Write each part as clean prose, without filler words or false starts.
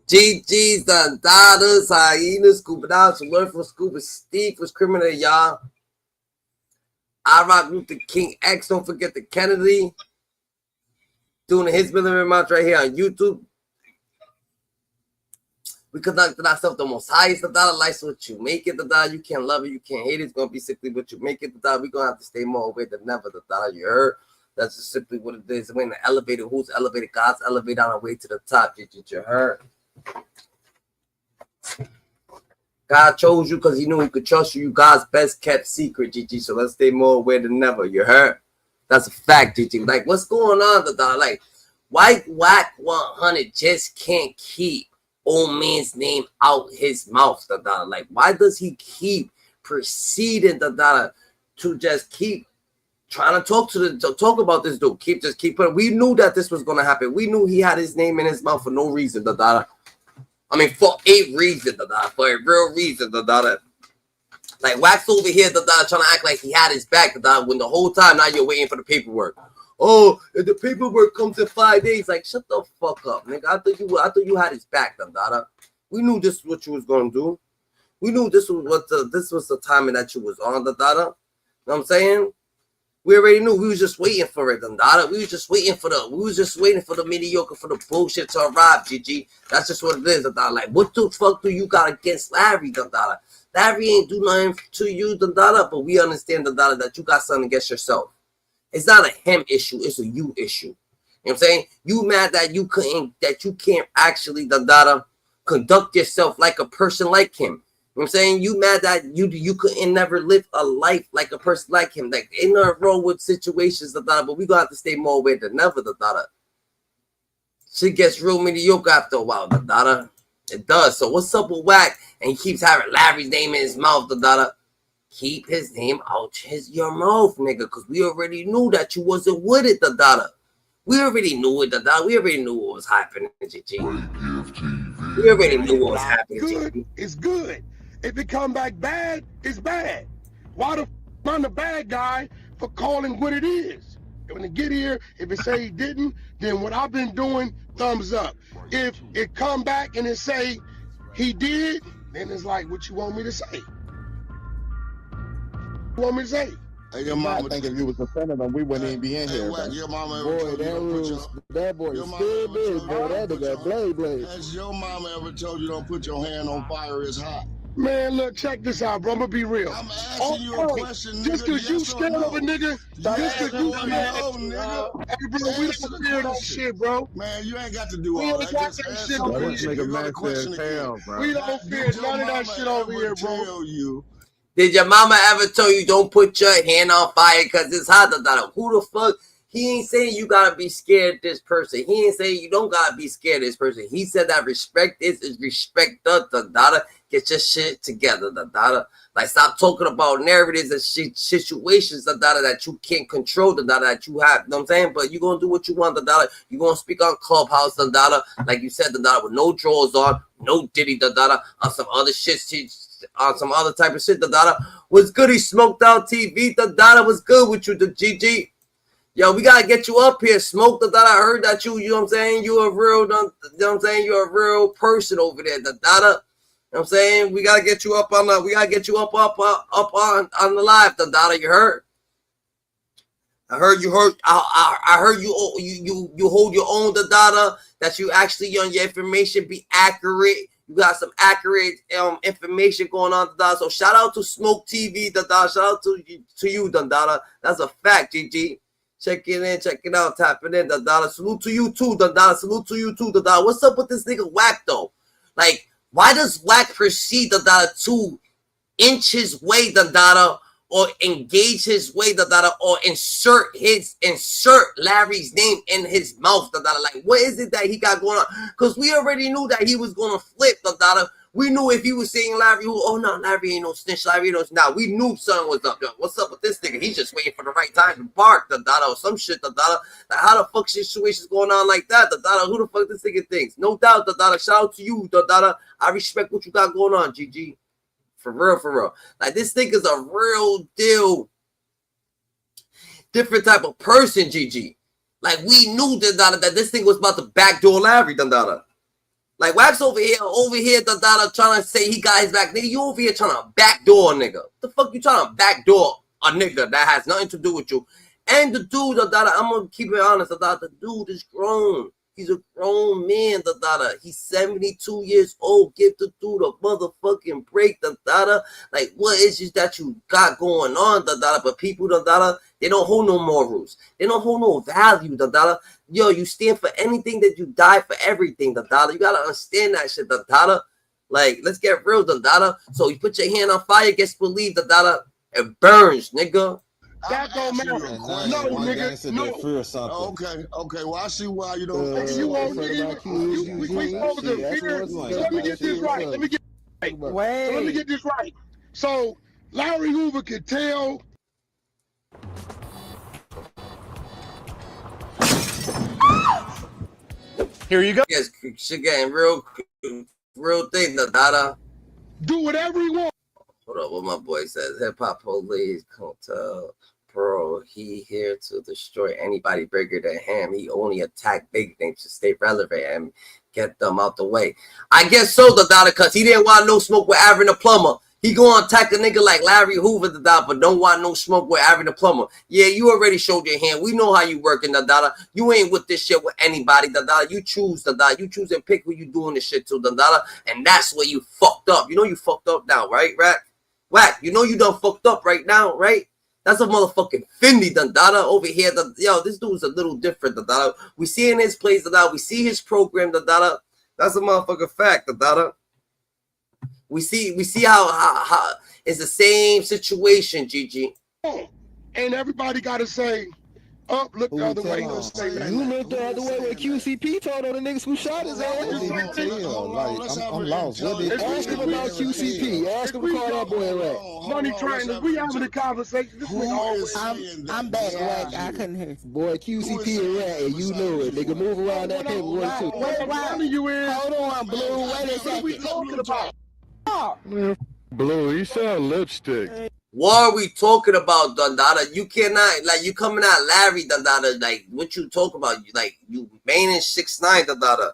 GG's, the Dadas, hyenas, scuba down to learn from scuba. Steve was criminal, y'all. I rock Luther King X. Don't forget the Kennedy. Doing his military march right here on YouTube. We conducted ourselves the most highest the dollar. Life's what you make it the dollar. You can't love it, you can't hate it. It's gonna be simply what you make it the dollar. We're gonna have to stay more away than never the dollar. You heard? That's just simply what it is. We're in the elevator. Who's elevated? God's elevated on our way to the top. Did you heard? God chose you because he knew he could trust you. You God's best kept secret, GG. So let's stay more aware than never. You heard? That's a fact, GG. Like, what's going on, the dollar? Like, why Wack 100 just can't keep old man's name out his mouth, the dollar? Like, why does he keep proceeding, the dollar, to just keep trying to talk about this dude? Keep putting. We knew that this was gonna happen. We knew he had his name in his mouth for no reason, the dollar. I mean, for a reason, the dollar, for a real reason, the dollar. Like, Wack's over here, the dollar, trying to act like he had his back, the dollar, when the whole time now you're waiting for the paperwork. Oh, if the paperwork comes in 5 days, like, shut the fuck up, nigga. I thought you had his back, the dollar. We knew this is what you was gonna do. We knew this was the timing that you was on, the dollar. You know what I'm saying? We already knew. We was just waiting for it, Dada. We was just waiting for the mediocre, for the bullshit to arrive, GG. That's just what it is, Dada. Like, what the fuck do you got against Larry, Dada? Larry ain't do nothing to you, Dada, but we understand, Dada, that you got something against yourself. It's not a him issue, it's a you issue. You know what I'm saying? You mad that you can't actually, Dada, conduct yourself like a person like him. You know what I'm saying? You mad that you couldn't never live a life like a person like him. Like, ain't nothing wrong with situations, but we gonna have to stay more aware than never, shit gets real mediocre after a while, It does. So what's up with Wack? And he keeps having Larry's name in his mouth, Keep his name out your mouth, nigga, because we already knew that you wasn't with it, We already knew it, We already knew what was happening, GG. We already knew what was happening, GG. It's good. If it come back bad, it's bad. Why the f I'm the bad guy for calling what it is? When it get here, if it say he didn't, then what I've been doing, thumbs up. If it come back and it say he did, then it's like, what you want me to say? What you want me to say? Hey, your mama, I think if you was defending him, we wouldn't even be in here. Wack, your mama boy, ever told you that boy is still big, boy. That nigga blade. Has your mama ever told you don't put your hand on fire? It's hot. Man, look, check this out, bro. I'm gonna be real. I'm asking you a question, nigga. Just cause you scared of a nigga, just cause you scared nigga. Hey, bro, we don't fear that shit, bro. Man, you ain't got to do all that. Just shit over here. Nigga mess as hell, bro. We don't fear none of that shit over here, bro. Did your mama ever tell you don't put your hand on fire because it's hot? Who the fuck? He ain't saying you gotta be scared of this person. He ain't saying you don't gotta be scared of this person. He said that respect is respect. Get your shit together. Like, stop talking about narratives and situations that you can't control. That you have. You know what I'm saying? But you gonna do what you want. You gonna speak on Clubhouse. Like you said. With no drawers on, no Diddy. On some other shit. On some other type of shit. Was good. He smoked out TV. Was good with you. The GG. Yo, we gotta get you up here, Smoke. I heard that you know what I'm saying? You're a real, you know what I'm saying? You're a real person over there, You know what I'm saying? We gotta get you up on the, on the live, You heard? I heard you heard. I heard you hold your own, that you actually on your information be accurate. You got some accurate information going on, So shout out to Smoke TV, Shout out to you, That's a fact, GG. Check it in, check it out, tap it in, Salute to you too, Salute to you too, What's up with this nigga Wack though? Like, why does Wack proceed, to inch his way, or engage his way, or insert Larry's name in his mouth, Like, what is it that he got going on? Because we already knew that he was gonna flip, We knew if he was saying Larry, Larry ain't no snitch, Larry ain't no. Nah, we knew something was up. Yo, what's up with this nigga? He's just waiting for the right time to bark, or some shit, Like, how the fuck situations going on like that, Who the fuck this nigga thinks? No doubt, Shout out to you, I respect what you got going on, GG. For real. Like, this nigga's a real deal, different type of person, GG. Like, we knew, that this thing was about to backdoor Larry, Like Wax over here, the dollar trying to say he got his back. Nigga, you over here trying to backdoor a nigga. What the fuck you trying to backdoor a nigga that has nothing to do with you? And the dude, the dollar, I'm gonna keep it honest, the dude is grown. He's a grown man, the dollar. He's 72 years old. Give the dude a motherfucking break, the dollar. Like, what is it that you got going on, the dollar? But people, the dollar, they don't hold no morals. They don't hold no value, the dollar. Yo, you stand for anything that you die for everything, the dollar. You gotta understand that shit, the dollar. Like, let's get real, the dollar. So you put your hand on fire, guess believe, the dollar, it burns, nigga. That don't matter. No, nigga. No. Okay. Well, I see why you don't. You won't. We supposed to fear. Let me get this right. Let me get this right. So Larry Hoover could tell. Here you go. Yes, shit getting real thing, the dollar. Do whatever he wants. Hold up, what my boy says. Hip hop police can't tell. Bro, he here to destroy anybody bigger than him. He only attack big names to stay relevant and get them out the way. I guess so, the dollar, because he didn't want no smoke with Aaron the plumber. He gonna attack a nigga like Larry Hoover, the dollar, but don't want no smoke with Aaron the plumber. Yeah, you already showed your hand. We know how you working, the dollar. You ain't with this shit with anybody, the dollar. You choose, the dollar. You choose and pick who you doing this shit to, the dollar. And that's where you fucked up. You know you fucked up now, right, Wack? You know you done fucked up right now, right? That's a motherfucking Fendi, the dollar over here. Yo, this dude's a little different, the dollar. We see in his plays, the dollar. We see his program, the dollar. That's a motherfucking fact, the dollar. We see how it's the same situation, GG. And everybody got to say, up, look the other way. You look the other way where QCP told on the niggas who shot his ass. I'm lost. Ask him about QCP. Ask him to call that boy a rat. Money Triangles, we having a conversation. This nigga always I'm back, Wack. I couldn't hear. Boy, QCP a rat, and you know it. Nigga, move around that paperwork too. What I'm telling you is, Hold on, Blue. Wait a what are we second. talking about? Blue, you sell lipstick. What are we talking about, Dundada? You cannot, like, you coming at Larry, Dundada, like, what you talk about? You manning 6'9", Dundada.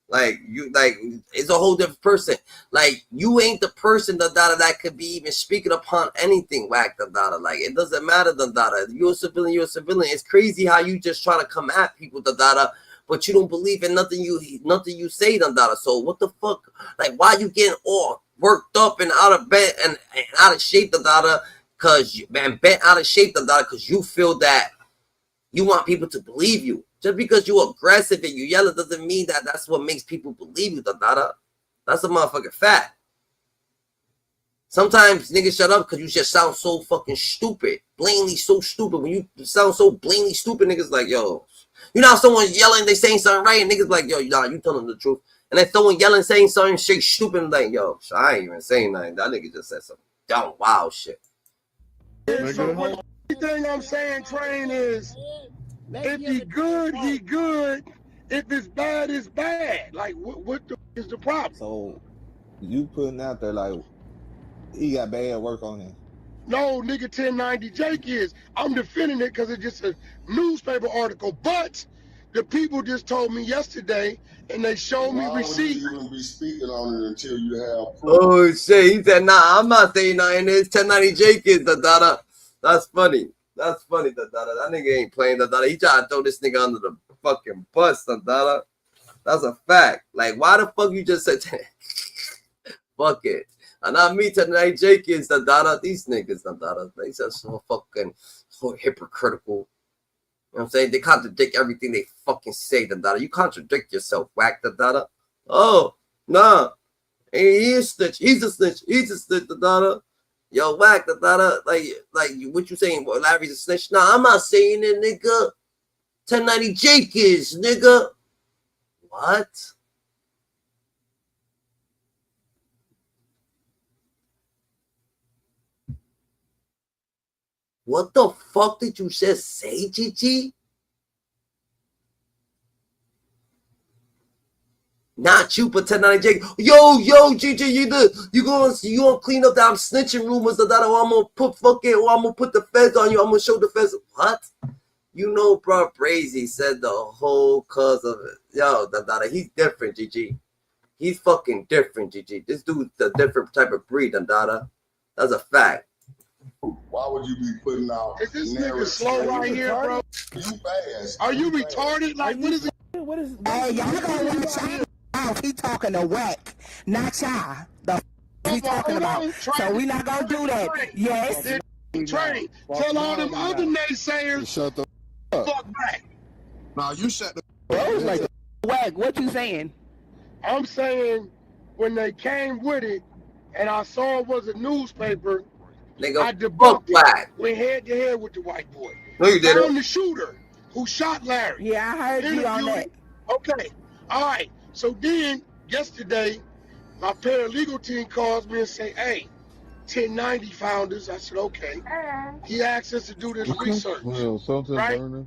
Like, it's a whole different person. Like, you ain't the person, Dundada, that could be even speaking upon anything, Wack, Dundada. Like, it doesn't matter, Dundada. You're a civilian, you're a civilian. It's crazy how you just try to come at people, Dundada, but you don't believe in nothing you say, Dundada. So, what the fuck? Like, why you getting all worked up and out of bed and out of shape, the dollar, bent out of shape, the dollar, because you feel that you want people to believe you. Just because you're aggressive and you yell, it doesn't mean that that's what makes people believe you, the dollar. That's a motherfucking fact. Sometimes niggas shut up because you just sound so fucking stupid, blatantly so stupid. When you sound so blatantly stupid, niggas like, yo, you know how someone's yelling, they saying something right, and niggas like, yo, nah, you telling the truth. And then someone yelling, saying something shit stupid, like, yo, I ain't even saying nothing. That nigga just said some dumb, wild shit. So what everything I'm saying, Train, is if he good, he good. If it's bad, it's bad. Like, what is the problem? So you putting out there like he got bad work on him? No, nigga, 1090 Jake is. I'm defending it because it's just a newspaper article. But the people just told me yesterday, and they showed me receipts. You wouldn't be speaking on it until you have proof. Oh shit, he said, nah, I'm not saying nothing. It's 1090 Jake is the dada. That's funny. That's funny, the dada. That nigga ain't playing the dada. He tried to throw this nigga under the fucking bus, the dada. That's a fact. Like, why the fuck you just said that? Fuck it. And not me tonight, Jake is the dada. These niggas, the dada. They just so fucking so hypocritical. You know what I'm saying? They contradict everything they fucking say, the dada. You contradict yourself, Wack, the dada. Oh, nah. He is snitch. He's a snitch. He's a snitch, the dada. Yo, Wack, the dada. Like what you saying? Well, Larry's a snitch? Nah, I'm not saying it, nigga. 1090 Jake is, nigga. What? What the fuck did you just say, GG? Not you, but 1090 Jake. Yo, GG, you gonna clean up that snitching rumors that I'm gonna put I'm gonna put the feds on you. I'm gonna show the feds. What? You know, bro, Brazy said the whole cause of it. Yo, he's different, GG. He's fucking different, GG. This dude's a different type of breed, Dada. That's a fact. Why would you be putting out? Is this nigga slow right here, bro? You fast. Are you retarded? Like, what is it? Hey, y'all gonna watch out. He talking to Wack, not y'all. The he talking about. So we not gonna do that. Yes. Train. Tell all them other naysayers. Shut the fuck back. Now you shut the. Bro, like Wack, what you saying? I'm saying when they came with it, and I saw it was a newspaper. Nigga, I debunked it. Went head to head with the white boy. No, you didn't. Found the shooter who shot Larry. Yeah, I heard you on that. Okay. All right. So then, yesterday, my paralegal team calls me and say, hey, 1090 found us. I said, okay. He asked us to do this research. Well, something right? burning.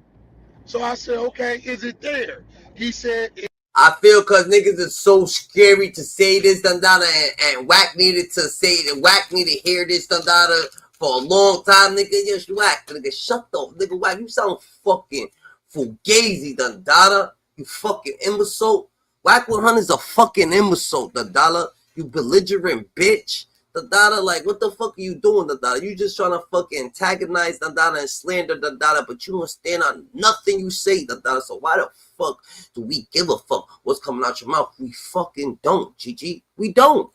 So I said, okay, is it there? He said, I feel because niggas is so scary to say this, Dundada, and Wack needed to say it. Wack needed to hear this, Dundada, for a long time, nigga. Yes, Wack, nigga, shut the nigga, Wack. You sound fucking fugazi, Dundada. You fucking imbecile. Wack 100 is a fucking imbecile, Dundada. You belligerent bitch. Dundada, like, what the fuck are you doing, Dundada? You just trying to fucking antagonize Dundada and slander Dundada, but you don't stand on nothing you say, Dundada. So why the fuck do we give a fuck what's coming out your mouth? We fucking don't, GG. We don't.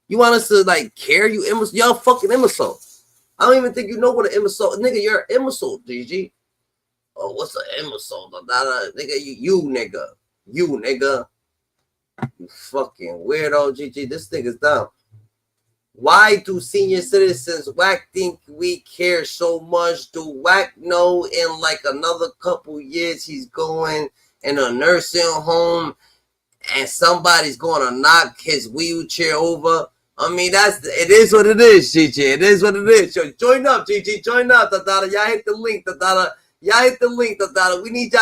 You want us to, like, care? You imbecile? Y'all fucking imbecile. I don't even think you know what an imbecile. Nigga, you're an imbecile, GG. Oh, what's an imbecile, Dundada? Nigga, you nigga. You, nigga. You fucking weirdo, GG. This nigga's dumb. Why do senior citizens Wack think we care so much? Do Wack know in like another couple years he's going in a nursing home and somebody's going to knock his wheelchair over? I mean, it is what it is, GG. It is what it is. Yo, join up, GG. Join up, Dada. Y'all hit the link, Dada. Y'all hit the link, Dada. We need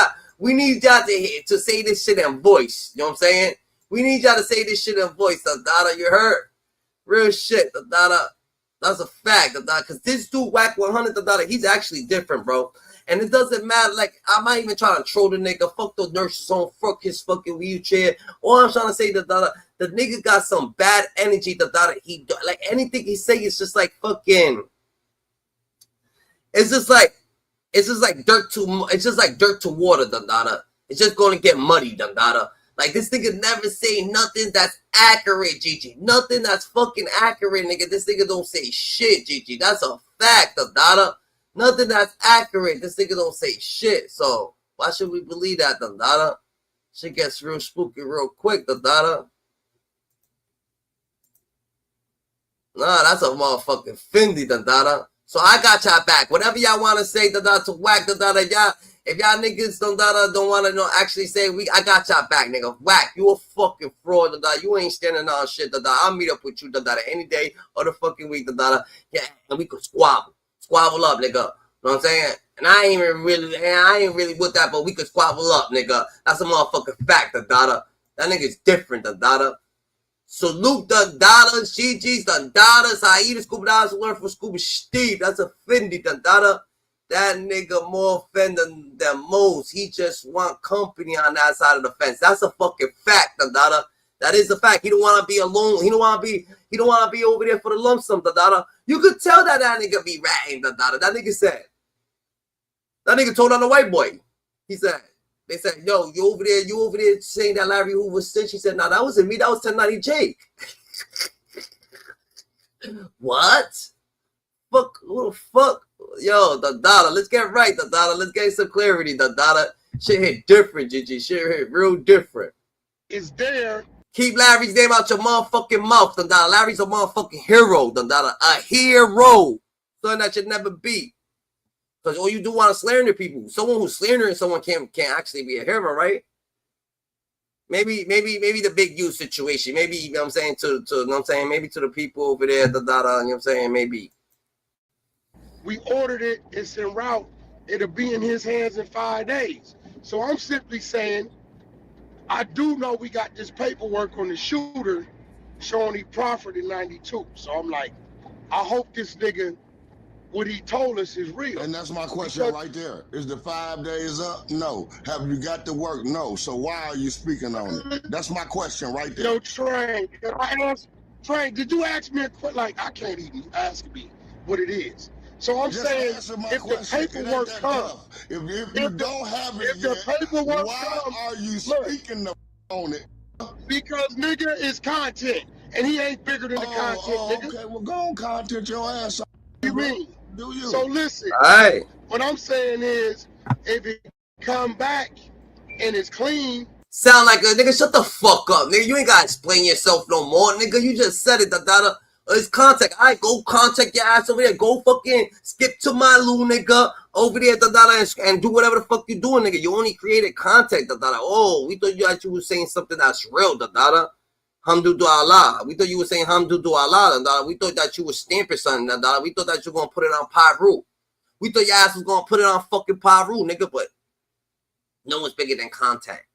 y'all to say this shit in voice. You know what I'm saying? We need y'all to say this shit in voice, Dada. You heard? Real shit, Dada. That's a fact, Dada. Because this dude, Wack 100, Dada, he's actually different, bro. And it doesn't matter. Like, I'm not even trying to troll the nigga. Fuck the nurse's home. Fuck his fucking wheelchair. All I'm trying to say, Dada, the nigga got some bad energy, Dada. He, like, anything he say is just like fucking. It's just like dirt to water, Dada. It's just going to get muddy, Dada. Like, this nigga never say nothing that's accurate, GG. Nothing that's fucking accurate, nigga. This nigga don't say shit, GG. That's a fact, Dada. Nothing that's accurate. This nigga don't say shit. So, why should we believe that, Dada? Shit gets real spooky real quick, Dada. Nah, that's a motherfucking Fendi, Dada. So, I got y'all back. Whatever y'all want to say, Dada, to Wack, Dada, y'all. If y'all niggas don't want to actually say I got y'all back, nigga. Wack, you a fucking fraud, Dada. You ain't standing on shit, Dada. I'll meet up with you, Dada, any day of the fucking week, Dada. Yeah, and we could squabble up, nigga. You know what I'm saying? And I ain't really with that, but we could squabble up, nigga. That's a motherfucking fact, Dada. That nigga's different, Dada. Salute the Dadas, GG's, the Dadas. I eat a Scuba Dadas, learn from Scuba Steve. That's a Fendi, Dada. That nigga more offended than most. He just want company on that side of the fence. That's a fucking fact, Dada. That is a fact. He don't want to be alone. He don't want to be over there for the lump sum, Dada. You could tell that nigga be ratting, Dada. That nigga said. That nigga told on the white boy. He said, they said, yo, you over there saying that Larry Hoover snitched. He said, nah, that wasn't me. That was 1090 Jake. What? Fuck, who the fuck? Yo, Dada, let's get right, Dada. Let's get some clarity, Dada. Shit hit different, GG. Shit hit real different. It's there. Keep Larry's name out your motherfucking mouth, Dada. Larry's a motherfucking hero, Dada. A hero. Something that should never be. Because all you do want to slander people. Someone who's slandering someone can't actually be a hero, right? Maybe the big U situation. Maybe, you know what I'm saying, to you know what I'm saying, maybe to the people over there, Dada, you know what I'm saying, maybe. We ordered it. It's en route. It'll be in his hands in 5 days. So I'm simply saying, I do know we got this paperwork on the shooter showing he proffered in 92. So I'm like, I hope this nigga what he told us is real. And that's my question right there. Is the 5 days up? No. Have you got to work? No. So why are you speaking on it? That's my question right there. Yo, Train, Train, did you ask me a question? Like, I can't even ask me what it is. So I'm Just saying, answer my if question. the paperwork comes, if you don't have it if yet, the paperwork why comes, are you look, speaking on it? because nigga is content, and he ain't bigger than the content, nigga. Okay, well, go on, content your ass. What you mean? Do you? So listen, All right. what I'm saying is, if it come back and it's clean, Sound like a nigga, shut the fuck up, nigga. You ain't gotta explain yourself no more, nigga. You just said it, da. It's contact. All right, go contact your ass over there. Go fucking skip to my loo, nigga. Over there, da, and do whatever the fuck you doing, nigga. You only created contact, da. Oh, we thought you were saying something that's real, da. Hamdu Allah. We thought you were saying Hamdu Allah, da. We thought that you were stamping something, da. We thought that you were gonna put it on Pyru. We thought your ass was gonna put it on fucking Pyru, nigga. But no one's bigger than contact.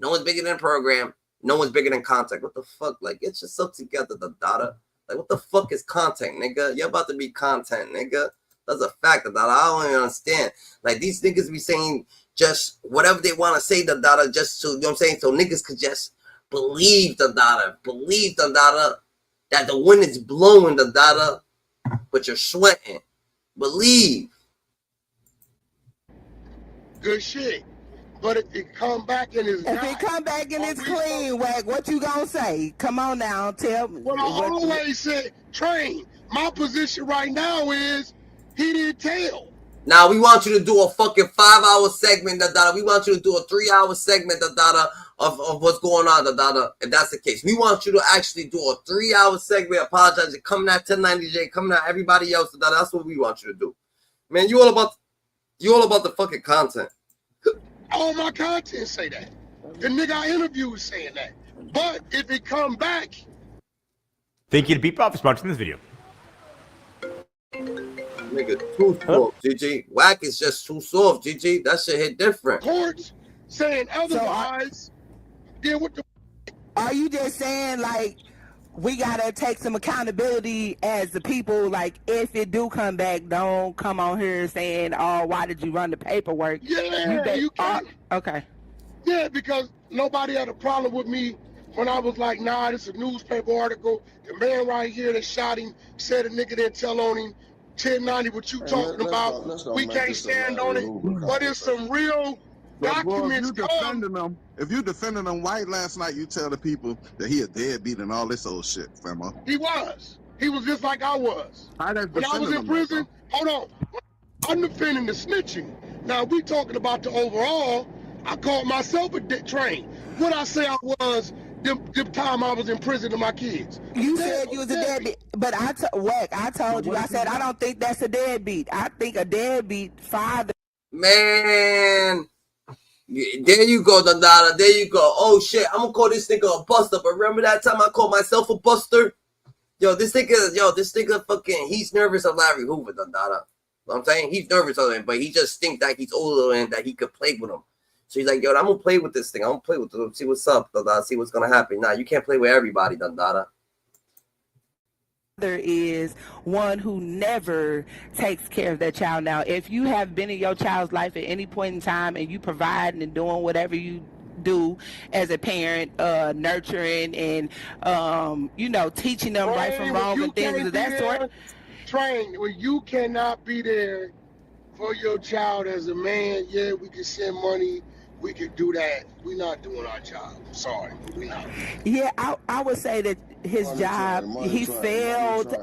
No one's bigger than program. No one's bigger than contact. What the fuck? Like, get yourself together, the data. Like, what the fuck is content, nigga? You're about to be content, nigga. That's a fact, the data. I don't even understand. Like, these niggas be saying just whatever they want to say, the data, just so, you know what I'm saying? So niggas could just believe the data. Believe the data that the wind is blowing, the data, but you're sweating. Believe. good shit. But if it come back and it's If it come back and it's clean, Wack, what you gonna say? Come on now, tell me. Well, I always said, Train, my position right now is he didn't tell. Now we want you to do a fucking 5-hour segment, da. We want you to do a 3-hour segment, da, of what's going on, da. If that's the case, we want you to actually do a 3-hour segment, apologizing, coming at 1090J, coming at everybody else, da. That's what we want you to do. Man, you all about the fucking content. All my content say that. The nigga I interviewed is saying that. But if it come back, thank you to Beat Rob for sponsoring this video. Nigga, too soft, GG. Wack is just too soft, GG. That shit hit different. courts saying otherwise, then what the Are you just saying, like, we gotta take some accountability as the people, like, if it do come back, don't come on here saying, oh, why did you run the paperwork? Yeah, you can't. Okay. Yeah, because nobody had a problem with me when I was like, nah, this is a newspaper article. The man right here that shot him said a nigga didn't tell on him. 1090, what you talking about? We can't stand on it. But it's some real documents. If you defending them white last night, you tell the people that he a deadbeat and all this old shit, famo. He was. He was just like I was. When I was in prison, hold on. I'm defending the snitching. Now we talking about the overall. I called myself a dick train. What I say I was the time I was in prison to my kids. You said you was a deadbeat, but Wack, I told you, I said I don't think that's a deadbeat. I think a deadbeat father. Man, there you go, Dada. There you go. Oh shit, I'm gonna call this nigga a buster. But remember that time I called myself a buster? This nigga fucking, he's nervous of Larry Hoover, Dada. You know what I'm saying? He's nervous of him, but he just thinks that he's older and that he could play with him. So he's like, yo, I'm gonna play with this thing. I'm gonna play with it. See what's up, Dada. See what's gonna happen. Nah, you can't play with everybody, Dada. There is one who never takes care of their child. Now, if you have been in your child's life at any point in time and you providing and doing whatever you do as a parent, nurturing and teaching them right from wrong and things of that sort. Train, well, you cannot be there for your child as a man. Yeah, we can send money. We could do that. We're not doing our job. Sorry, we're not. Yeah, I would say that his job, he failed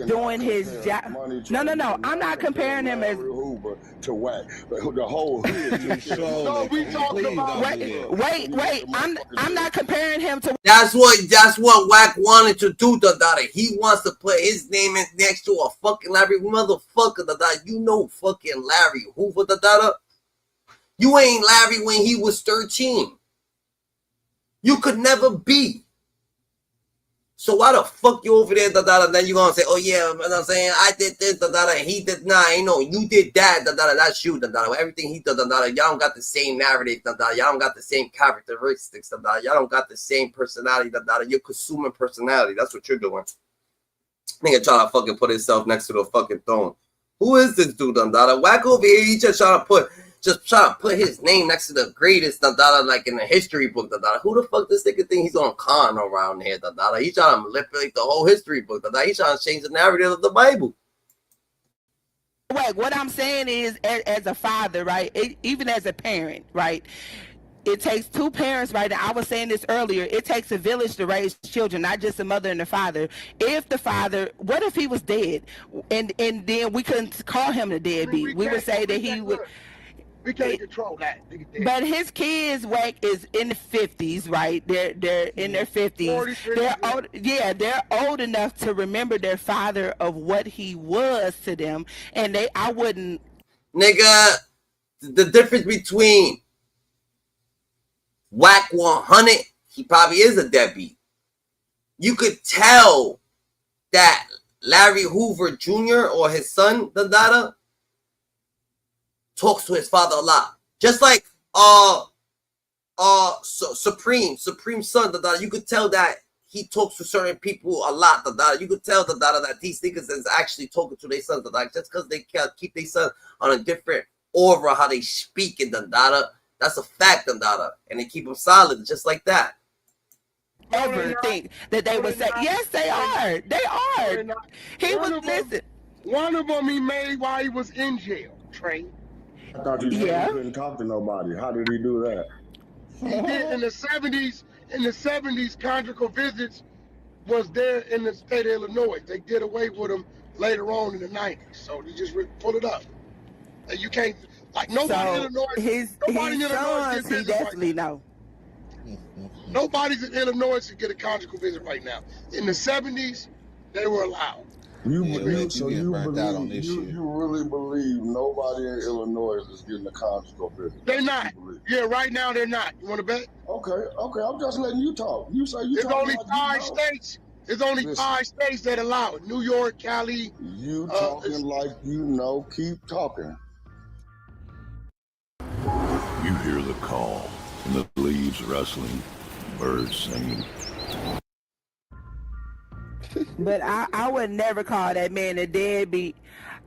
doing his job. No, I'm not comparing him as Hoover to Wack. The whole No, we talking about. Wait. I'm not comparing him to. That's what Wack wanted to do, Dada. He wants to put his name in next to a fucking Larry motherfucker, Dada. You know fucking Larry Hoover, Dada. You ain't Larry when he was 13. You could never be. So why the fuck you over there, and then you gonna say, oh yeah, you know what I'm saying, I did this, and he did not. You know, you did that, that's you, everything he did, y'all don't got the same narrative, y'all don't got the same characteristics, y'all don't got the same personality, you're consuming personality. That's what you're doing. Nigga trying to fucking put himself next to the fucking throne. Who is this dude, Dada? Wack over here, he just trying to put his name next to the greatest, Dada, like in the history book, Dada. Who the fuck this nigga think he's on con around here, Dada? He's trying to manipulate the whole history book, Dada. He's trying to change the narrative of the Bible. What I'm saying is, as a father, right, even as a parent, right, it takes two parents, right? And I was saying this earlier. It takes a village to raise children, not just a mother and a father. If the father, what if he was dead, and then we couldn't call him a deadbeat? We would say that he would. We can't control that. But his kids, Wack, is in the 50s, right? They're in their 50s. They're old, yeah, they're old enough to remember their father of what he was to them, and I wouldn't. Nigga, the difference between Wack 100, he probably is a deadbeat. You could tell that Larry Hoover Jr. or his son, the Dada, talks to his father a lot. Just like Supreme son, the Dada, you could tell that he talks to certain people a lot, the Dada. You could tell the Dada that these niggas is actually talking to their sons, the Dada, just because they can't keep their son on a different aura how they speak in the Dada. That's a fact, the Dada. And they keep them solid just like that. Ever think that they would say, yes, they are. They are. He was, listen. One of them he made while he was in jail, Trey. I thought you said he couldn't talk to nobody. How did he do that? He did in the 70s. In the 70s, conjugal visits was there in the state of Illinois. They did away with them later on in the 90s. So you just pull it up. And you can't, like, nobody in Illinois. His sons, he definitely know. Nobody's in Illinois to get a conjugal visit right now. In the 70s, they were allowed. You really believe nobody in Illinois is getting a conjugal visit? They're not. Yeah, right now they're not. You want to bet? Okay. I'm just letting you talk. You say you. There's only 5 states. There's only 5 states that allow it. New York, Cali. You talking like you know. Keep talking. You hear the call, and the leaves rustling, birds singing. But I would never call that man a deadbeat.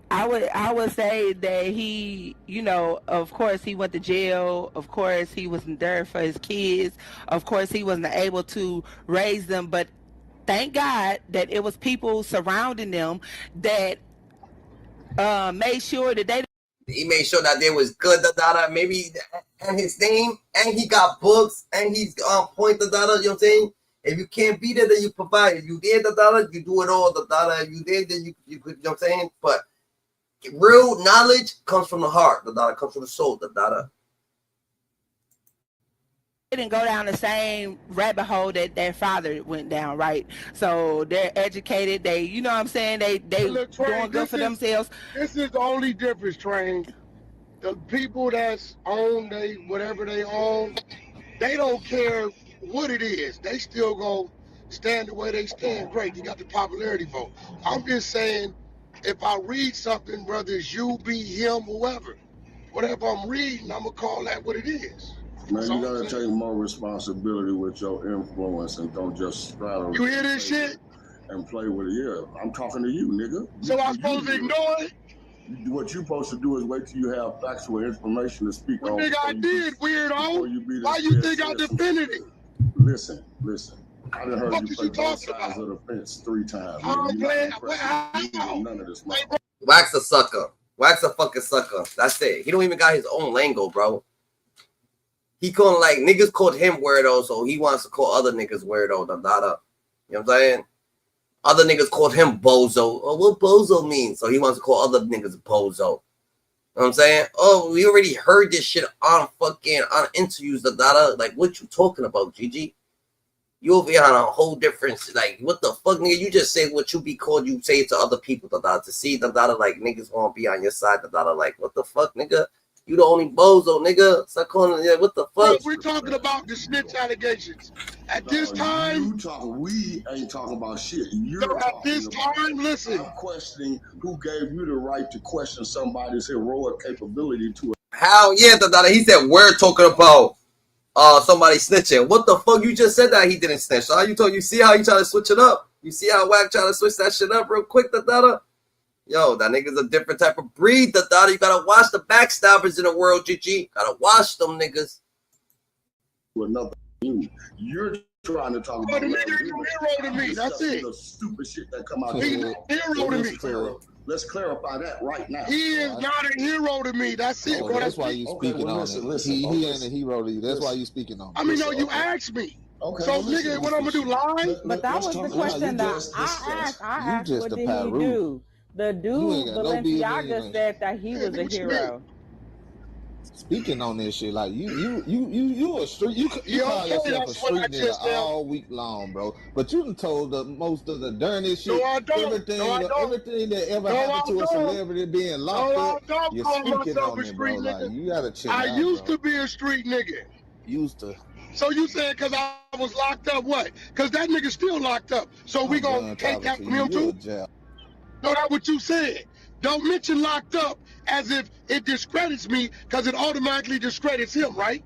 I would say that he, you know, of course he went to jail. Of course he wasn't there for his kids. Of course he wasn't able to raise them. But thank God that it was people surrounding them that made sure that they. He made sure that they was good, the Dada, maybe, and his name, and he got books, and he's on point, the Dada, you know what I'm saying? If you can't be there, then you provide. If you there, the Dada, you do it all, the Dada. If you there, then you could, you know what I'm saying? But real knowledge comes from the heart, the Dada, comes from the soul, the Dada. They didn't go down the same rabbit hole that their father went down, right? So they're educated. They, you know what I'm saying? They look, Train, doing good for themselves. This is the only difference, Train. The people that's own whatever they own, they don't care what it is. They still gonna stand the way they stand. Great, you got the popularity vote. I'm just saying, if I read something, whether it's you, be him, whoever, whatever I'm reading, I'm gonna call that what it is. Man, you gotta take more responsibility with your influence and don't just straddle. You hear this shit? And play with it. Yeah, I'm talking to you, nigga. So I'm supposed to ignore it? What you're supposed to do is wait till you have factual information to speak on. What nigga I did, weirdo? Why you think I defended it? Listen. I done heard you play both sides of the fence 3 times. I'm playing. None of this. Wack's a sucker. Wack's a fucking sucker. That's it. He don't even got his own lingo, bro. He calling, like, niggas called him weirdo, so he wants to call other niggas weirdo, the Dada. You know what I'm saying? Other niggas called him bozo. Oh, what bozo means? So he wants to call other niggas bozo. You know what I'm saying? Oh, we already heard this shit on interviews, the Dada. Like, what you talking about, Gigi? You over here on a whole different, like, what the fuck, nigga? You just say what you be called, you say it to other people, the Dada. To see the Dada, like, niggas won't be on your side, the Dada. Like, what the fuck, nigga? You the only bozo, nigga. Stop calling it. What the fuck? We're talking about the snitch allegations. At this time, we ain't talking about shit. At this time, listen. I'm questioning who gave you the right to question somebody's heroic capability to. How? Yeah, the Dada. He said we're talking about somebody snitching. What the fuck? You just said that he didn't snitch. So how you talk? You see how he try to switch it up? You see how Wack try to switch that shit up real quick, the Dada? Yo, that nigga's a different type of breed. You gotta watch the backstabbers in the world, GG. Gotta watch them niggas. Another you're trying to talk about. The nigga is a hero to me. That's it. The stupid shit that come out. He's a hero to me. Let's clarify that right now. He is not a hero to me. That's it. Oh, that's why you speaking on it. He ain't a hero to you. That's why you speaking on it. I mean, no, you asked me. Okay, so, nigga, what I'm gonna do? Lie? But that was the question that I asked. I asked, what did he do? The dude, Balenciaga, said that he was a hero. Speaking on this shit, like you a street, you call yourself a street nigga all week long, bro. But you done told most of the dirtiest shit, everything that ever happened to a celebrity being locked up. You're speaking on it, bro. Like, you gotta chill out, I used to be a street nigga. Used to. So you said because I was locked up, what? Because that nigga still locked up. So we gonna take that from him too? No, that's what you said. Don't mention locked up as if it discredits me because it automatically discredits him, right?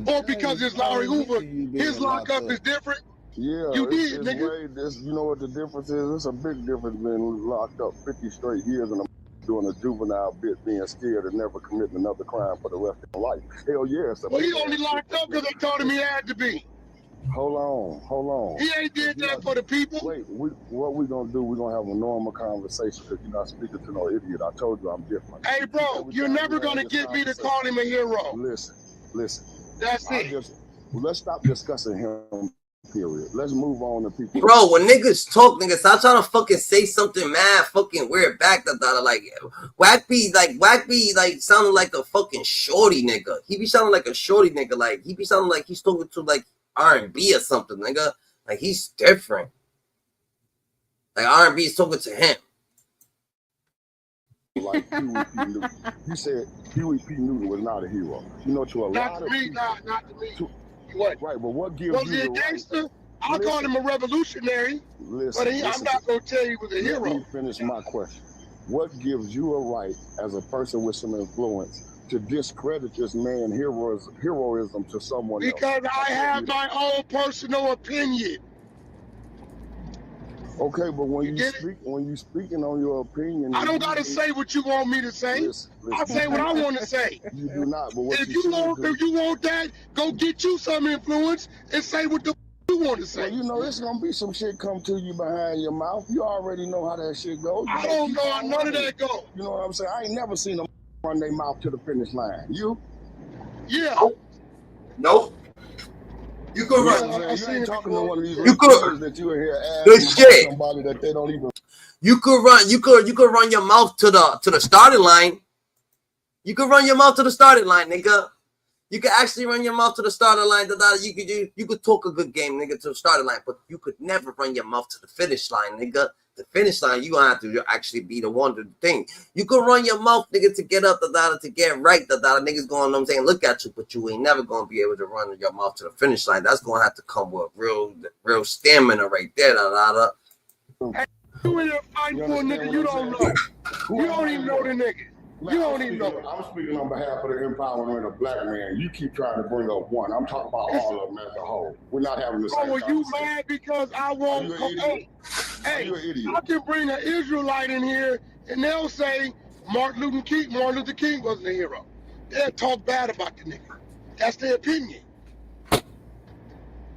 Or because it's Larry Hoover, his lockup is different. Yeah, you did, nigga. You know what the difference is? It's a big difference being locked up 50 straight years and doing a juvenile bit, being scared of never committing another crime for the rest of your life. Hell yeah. Well, he only locked up because they told him he had to be. Hold on. He ain't did that for the people. Wait, what we gonna do? We're gonna have a normal conversation because you're not speaking to no idiot. I told you I'm different. Hey, bro, you're never gonna get me to call him a hero. Listen. That's it. Let's stop discussing him. Period. Let's move on to people. Bro, when niggas talk, niggas, stop trying to fucking say something mad fucking weird back. Like Wack be like sounding like a fucking shorty nigga. He be sounding like a shorty nigga. Like he be sounding like he's talking to like R&B or something, nigga. Like he's different. Like R&B is talking to him. Like Huey P. Newton. You said Huey P. Newton was not a hero. You know, to a lot of people. Not to me. What? Right, but what gives was he a gangster? I call him a revolutionary. Listen, I'm not gonna tell you he was a hero. Let me finish my question. What gives you a right as a person with some influence to discredit this man heroism to someone else? Because I have my own personal opinion. Okay, but when you speaking on your opinion, I don't gotta say what you want me to say. Listen. I say what I want to say. You do not. But what if you want that, go get you some influence and say what the you want to say. Well, you know, it's gonna be some shit come to you behind your mouth. You already know how that shit goes. I don't know how none of that goes. You know what I'm saying? I ain't never seen them run their mouth to the finish line. You? Yeah. Nope. You could run. You ain't talking to one of these that you in here asking somebody that they don't even. You could run. You could run your mouth to the starting line. You could run your mouth to the starting line, nigga. You could actually run your mouth to the starting line. You could talk a good game, nigga, to the starting line, but you could never run your mouth to the finish line, nigga. The finish line, you gonna have to actually be the one to the thing. You could run your mouth, nigga, to get up, to get right, niggas going, I'm saying, look at you, but you ain't never gonna be able to run your mouth to the finish line. That's gonna have to come with real stamina right there, Hey, you in there fighting for a nigga you don't know. You don't even know the nigga. You don't even know. I'm speaking on behalf of the empowerment of black man. You keep trying to bring up one. I'm talking about all of them as a whole. We're not having the same conversation. You mad because I won't come? Hey, I can bring an Israelite in here and they'll say Martin Luther King wasn't a hero. They'll talk bad about the nigga. That's their opinion.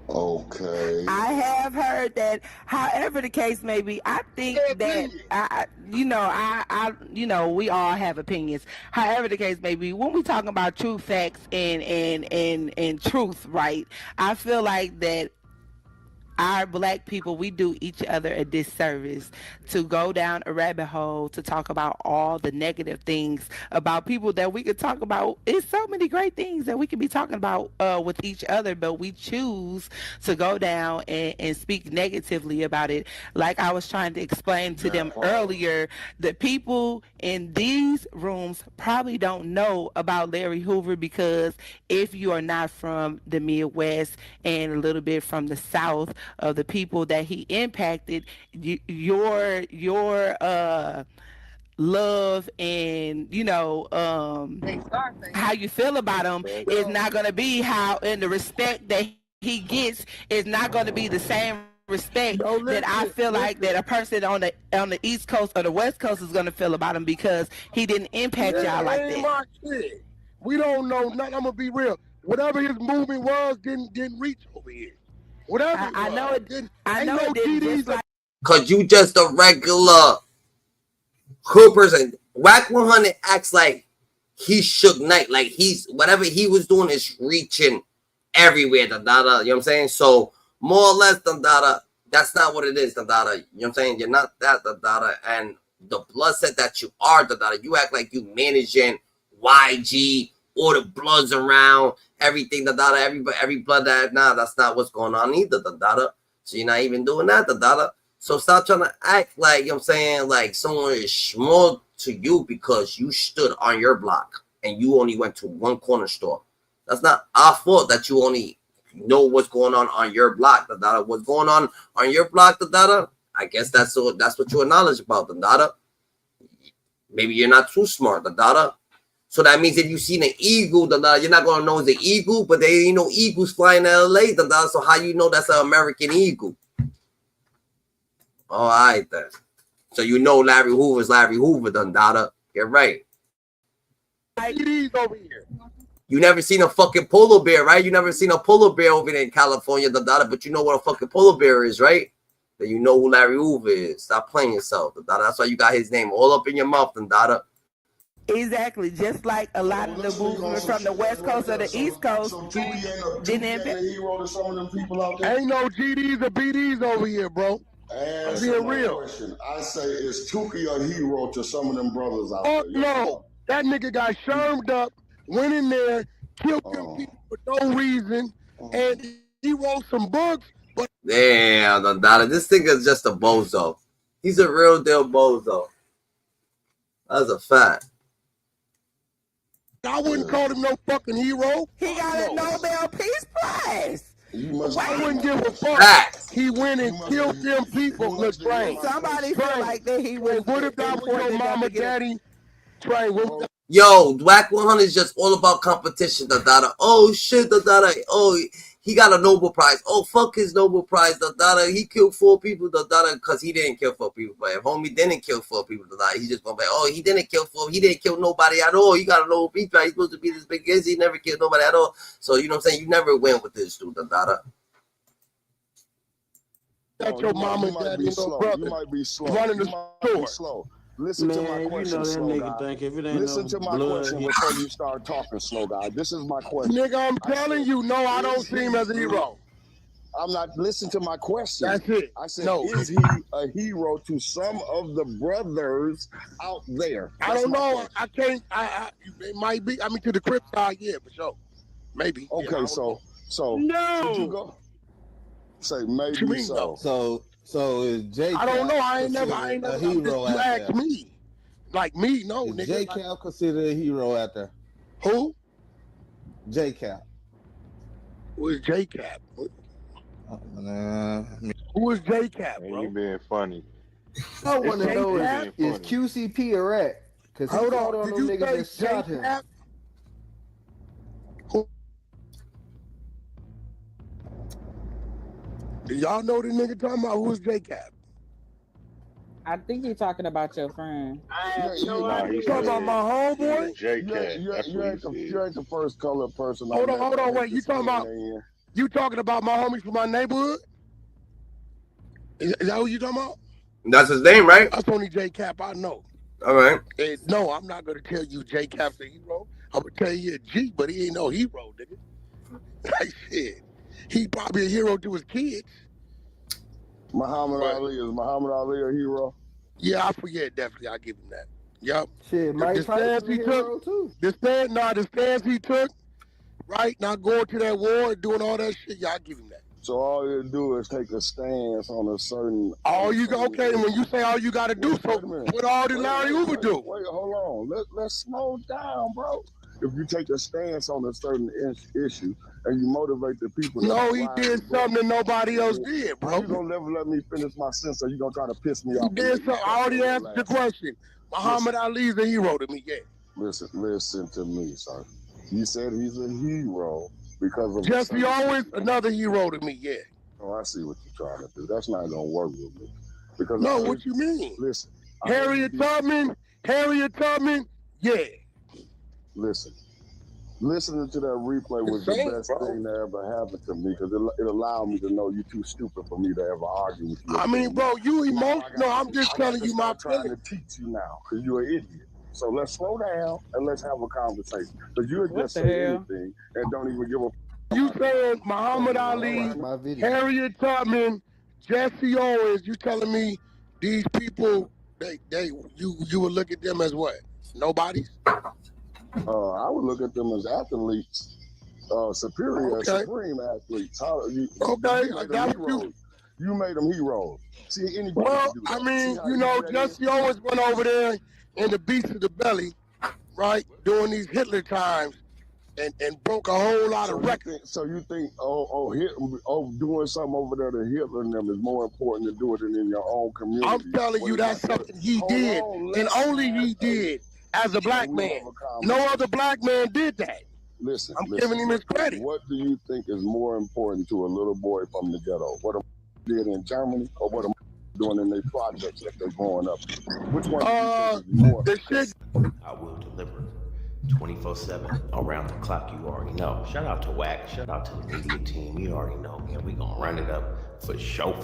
Okay. I have heard that, however the case may be, I think that we all have opinions. However the case may be, when we talking about true facts and truth, right? I feel like that our black people, we do each other a disservice to go down a rabbit hole to talk about all the negative things about people that we could talk about. It's so many great things that we could be talking about with each other, but we choose to go down and speak negatively about it. Like I was trying to explain to them earlier, the people in these rooms probably don't know about Larry Hoover, because if you are not from the Midwest and a little bit from the South, of the people that he impacted, your love and how you feel about him is not going to be how, and the respect that he gets is not going to be the same respect that I feel like that a person on the East Coast or the West Coast is gonna feel about him because he didn't impact y'all like that. My shit. We don't know nothing. I'm gonna be real. Whatever his movement was didn't reach over here. Whatever I know it didn't. I know it didn't. Just like Cause you just a regular hood person. Wack 100 acts like he's Suge Knight, like he's whatever he was doing is reaching everywhere. You know what I'm saying? So more or less, that's not what it is. You know what I'm saying? You're not that. And the blood set that you are. You act like you managing YG, all the bloods around, everything. Every blood that that's not what's going on either. So you're not even doing that. So stop trying to act like, you know what I'm saying, like someone is small to you because you stood on your block and you only went to one corner store. That's not our fault that you only know what's going on your block. What's going on your block, I guess that's what you're knowledge about, Maybe you're not too smart, So that means if you seen an eagle, you're not gonna know it's an eagle, but there ain't no eagles flying in LA, so how you know that's an American eagle? All right then. So you know Larry Hoover's Larry Hoover, You're right. Over here. You never seen a fucking polar bear, right? You never seen a polar bear over there in California, but you know what a fucking polar bear is, right? Then you know who Larry Hoover is. Stop playing yourself, That's why you got his name all up in your mouth, Exactly, just like a lot of the movement from the West Coast or the East Coast didn't impact. Ain't no GDs or BDs over here, bro. I'm being real. I say, is Tuki a hero to some of them brothers out there? No, that nigga got shermed up, went in there, killed them people for no reason, and he wrote some books. But damn, this nigga is just a bozo. He's a real deal bozo. That's a fact. I wouldn't call him no fucking hero. He got a Nobel Peace Prize. I wouldn't give a fuck. He went and killed them people. Look, Train. Somebody feel like that he was. What if that was your mama, daddy? Train. Yo, Wack 100 is just all about competition. Oh shit, Oh, he got a Nobel Prize. Oh, fuck his Nobel Prize. He killed 4 people. Because he didn't kill 4 people. But if homie didn't kill 4 people, he's just gonna be, oh, he didn't kill 4. He didn't kill nobody at all. He got a Nobel Peace Prize. He's supposed to be this big guy. He never killed nobody at all. So you know what I'm saying? You never win with this dude. That's your mama, daddy, and your brother. You might be slow. Running the store. Listen to my question, slow guy. Listen to my question before you start talking, slow guy. This is my question. Nigga, I'm telling you, no, I don't see him as a hero. I'm not. Listen to my question. That's it. I said, no. Is he a hero to some of the brothers out there? I don't know. I can't. It might be. I mean, to the Crip side, yeah, for sure. Maybe. Okay, yeah, so no. Should you go? Say maybe so. So is J? I don't know. I ain't never a hero you out asked there. Me. Like me, no, is nigga. J Cap considered a hero out there? Who? J Cap. Who is J Cap? Who is J Cap, bro? You being funny. I want to know is QCP a rat? Because he called on them niggas that shot him. Do y'all know the nigga talking about? Who's J Cap? I think you're talking about your friend. You talking about my homeboy? You ain't the first colored person. Hold on, wait. You talking about my homies from my neighborhood? Is that who you talking about? That's his name, right? That's only J Cap I know. All right. No, I'm not gonna tell you J Cap's a hero. I'm gonna tell you a G, but he ain't no hero, nigga. Like shit. He probably a hero to his kids. Muhammad Ali, is Muhammad Ali a hero? Yeah, I forget, definitely. I'll give him that. Yep. Shit, Mike Tyson he took too. The stance he took, right? Not going to that war and doing all that shit, I'll give him that. So all you do is take a stance on a certain... Okay, and when you say all you got to do, so what all did Larry Hoover do? Wait, hold on. Let's slow down, bro. If you take a stance on a certain issue and you motivate the people... No, he did something that nobody else did, bro. You gonna never let me finish my sentence, or you gonna try to piss me off? He did something. I already answered the question. Muhammad Ali's a hero to me, yeah. Listen to me, sir. You said he's a hero because of... Jesse Owens, another hero to me, yeah. Oh, I see what you're trying to do. That's not gonna work with me. Because No, what you mean? Listen, Harriet Tubman, yeah. Listen. Listening to that replay was the best thing that ever happened to me because it allowed me to know you're too stupid for me to ever argue with you. I mean, bro, you emotional. I'm just telling you my trying to teach you now because you're an idiot. So let's slow down and let's have a conversation. Because you would just say anything and don't even give a. You saying Muhammad Ali, Harriet Tubman, Jesse Owens? You telling me these people? You would look at them as what? Nobodies? I would look at them as athletes, supreme athletes. I got you. You made them heroes. See, anybody well, can do that. I mean, Jesse Owens went over there in the Beast of the Belly, right, during these Hitler times, and broke a whole lot of records. So you think, doing something over there to Hitler and them is more important to do it than in your own community? I'm telling you, that's something he did, and only he did. As a black man, no other black man did that. Listen, I'm giving him his credit. What do you think is more important to a little boy from the ghetto? What a did in Germany, or what a doing in their projects that they're growing up? Which one do you think is more? The shit. I will deliver 24/7 around the clock. You already know. Shout out to Wack. Shout out to the media team. You already know, man. We gonna run it up for show.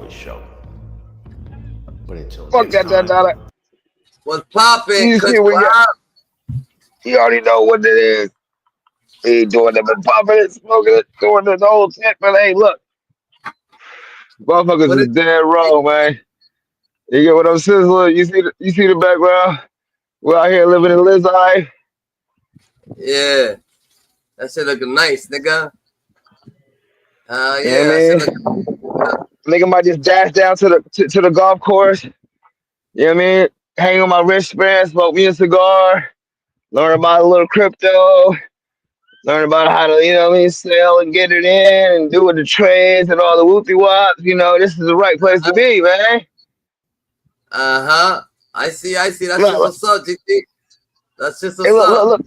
But until fuck next that time, What's popping? You already know what it is. He doing it, but popping it, smoking it, doing the whole shit. But hey, look, motherfuckers is dead wrong, man. You get what I'm saying? Look, you see the background. We're out here living in Liz's eye. Yeah, that shit looking nice, nigga. Yeah, man. Nigga might just dash down to the golf course. You know what I mean? Hang on my wristband, smoke me a cigar. Learn about a little crypto, learn about how to, you know what I mean, sell and get it in and do with the trades and all the whoopie wops. You know, this is the right place to be, man. I see. That's just what's up, GT. That's just what's up. Look.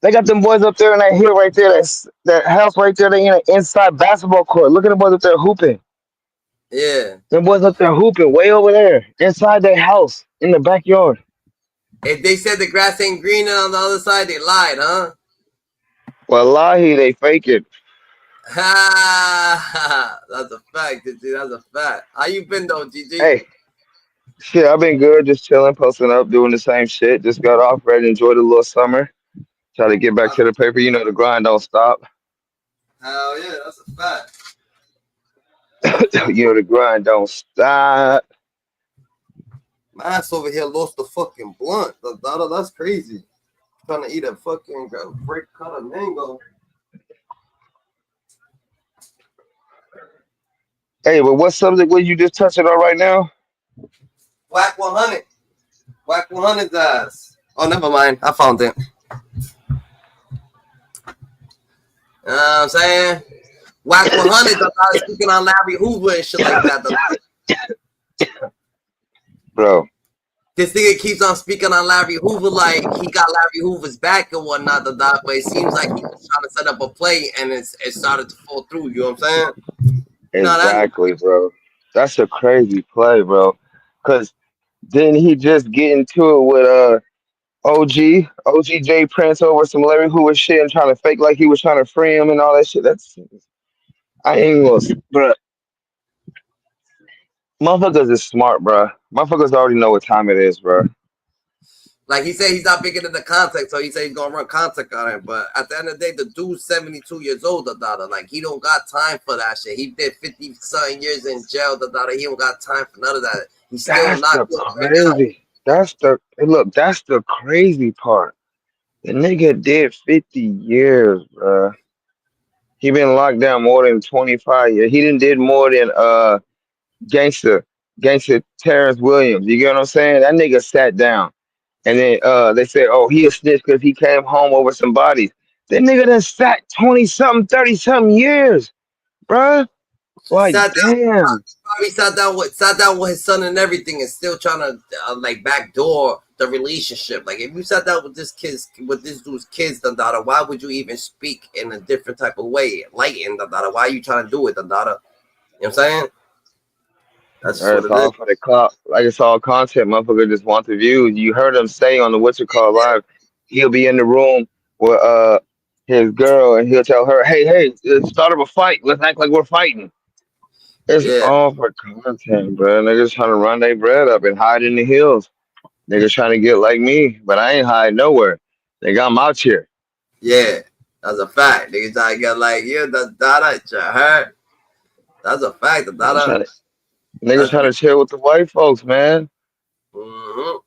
They got them boys up there in that hill right there. That house right there. They in an inside basketball court. Look at them boys up there hooping. Yeah. Them boys up there hooping way over there inside their house in the backyard. If they said the grass ain't green on the other side, they lied, huh? Wallahi, they fake it. Ha! That's a fact, GG. That's a fact. How you been, though, GG? Hey, shit, I've been good. Just chilling, posting up, doing the same shit. Just got off, ready to enjoy the little summer. Try to get back to the paper. You know, the grind don't stop. Hell yeah, that's a fact. You know, the grind don't stop. My ass over here lost the fucking blunt. That's crazy. Trying to eat a fucking break cut of mango. Hey, but what subject were you just touching on right now? Wack 100. Wack 100's ass. Oh, never mind. I found it. You know what I'm saying? Wack 100 is speaking on Larry Hoover and shit like that. Bro. This nigga keeps on speaking on Larry Hoover like he got Larry Hoover's back and whatnot, but it seems like he was trying to set up a play and it started to fall through. You know what I'm saying? Exactly, bro. That's a crazy play, bro. Because didn't he just get into it with OG J Prince over some Larry Hoover shit and trying to fake like he was trying to free him and all that shit? I ain't gonna, bro. Motherfuckers is smart, bro. Motherfuckers already know what time it is, bro. Like he said, he's not big into the contact, so he said he's gonna run contact on it. But at the end of the day, the dude's 72 years old, like he don't got time for that shit. He did 50-something years in jail, he don't got time for none of that. He's still not crazy. That's the crazy part. The nigga did 50 years, bro. He been locked down more than 25 years. He did more than gangster Terrence Williams. You get what I'm saying? That nigga sat down. And then they said, oh, he a snitch because he came home over some bodies. That nigga done sat 20-something, 30-something years, bruh. Like, damn. He sat down with his son and everything and still trying to like backdoor the relationship. Like if you sat down with this dude's kids, why would you even speak in a different type of way? Why are you trying to do it, what I'm saying? That's just what It's it is. all for the clout. Like it's all content. Motherfucker just want the views. You heard him say on the What's It Called Live, he'll be in the room with his girl and he'll tell her, hey, start up a fight. Let's act like we're fighting. It's Yeah, all for content, bro. Niggas trying to run their bread up and hide in the hills. Niggas trying to get like me, but I ain't hide nowhere. Nigga, I'm out here. yeah. That's a fact. Niggas try to get like, yeah, that's that you heard. That's a fact. Niggas trying to chill with the white folks, man. Mm-hmm.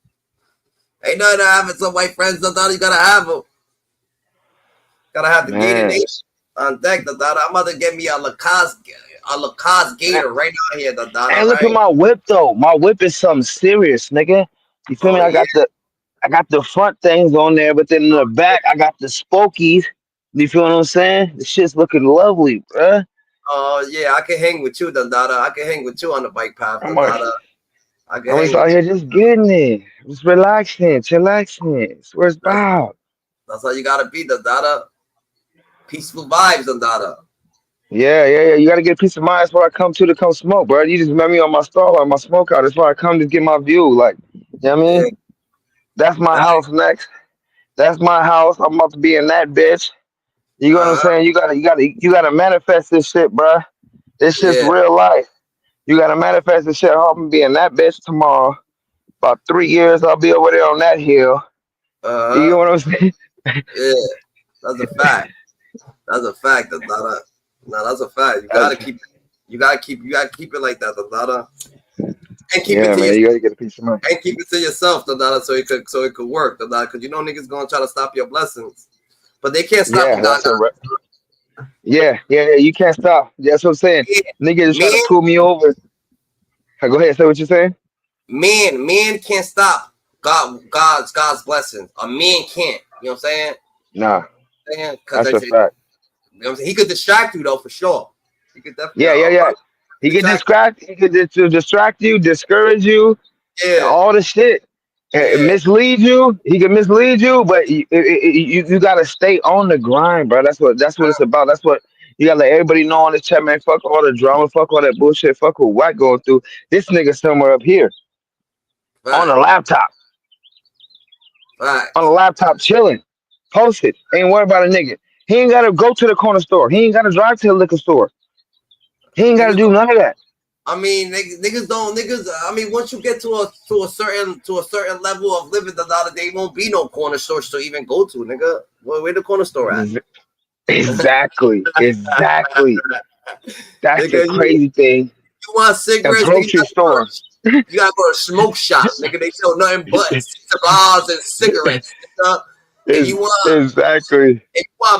Ain't nothing to having some white friends. You gotta have them. Gotta have the Gator Nation on deck. I'm about to get me a Lacoste Gator right now here. Hey, look at my whip though. My whip is something serious, nigga. You feel me? Oh, I got the front things on there, but then in the back I got the spokies. You feel what I'm saying? The shit's looking lovely, bruh. Oh yeah, I can hang with you, Dada. I can hang with you on the bike path, Dada. I can I'm hang just out with here you. just getting it. Just relaxing, chillaxing. It's where it's about. That's how you gotta be, Dada. Peaceful vibes, Dada. Yeah. You gotta get a peace of mind. That's what I come to come smoke, bro. You just met me on my stall on my smoke out. That's why I come to get my view. Like, you know what I mean? That's my house next. That's my house. I'm about to be in that bitch. You know what I'm saying? You gotta manifest this shit, bro. This shit's real life. You gotta manifest this shit. I'm gonna be in that bitch tomorrow. About 3 years, I'll be over there on that hill. You know what I'm saying? Yeah, that's a fact. That's a fact, Dada. No, that's a fact. You gotta keep it like that, Dada. And keep it to man, yourself. you gotta get a piece of mind. And keep it to yourself, Dada, so it could work, Dada. Because you know niggas gonna try to stop your blessings, but they can't stop them, Dada. Yeah, you can't stop. That's what I'm saying. Niggas trying to pull me over. Go ahead, say what you're saying. Man can't stop God's blessings. A man can't. You know what I'm saying? Nah, that's a fact. You know what I'm saying? He could distract you though, for sure. He could definitely. Yeah. He could distract you, discourage you, all the shit. Mislead you. He can mislead you, but you gotta stay on the grind, bro. That's what it's about. That's what you gotta let everybody know on this chat, man. Fuck all the drama, fuck all that bullshit, fuck what Wack going through. This nigga somewhere up here on a laptop. On a laptop chilling. Post it. Ain't worried about a nigga. He ain't gotta go to the corner store. He ain't gotta drive to the liquor store. He ain't gotta do none of that. I mean, niggas. I mean, once you get to a certain level of living, they won't be no corner stores to even go to, nigga. Where the corner store at? Exactly. That's Nigga, the crazy thing. You want cigarettes? A grocery store. You gotta go to a smoke shop, nigga. They sell nothing but cigars and cigarettes, nigga. If you want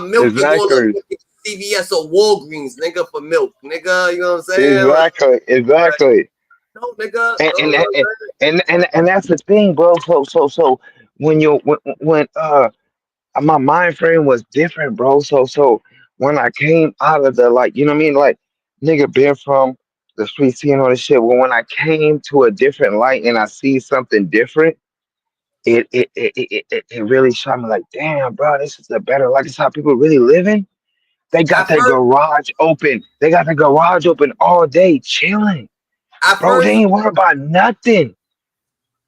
milk, you go to CVS or Walgreens, nigga, for milk, nigga. You know what I'm saying? Exactly. No, nigga. And that's the thing, bro. So when my mind frame was different, bro. So when I came out of the, like, you know what I mean, like, nigga been from the street seeing all this shit. Well, when I came to a different light and I see something different, it really shot me like, damn, bro, this is a better life. This is how people really living. They got their garage open. They got the garage open all day, chilling. Bro, they ain't worried about nothing.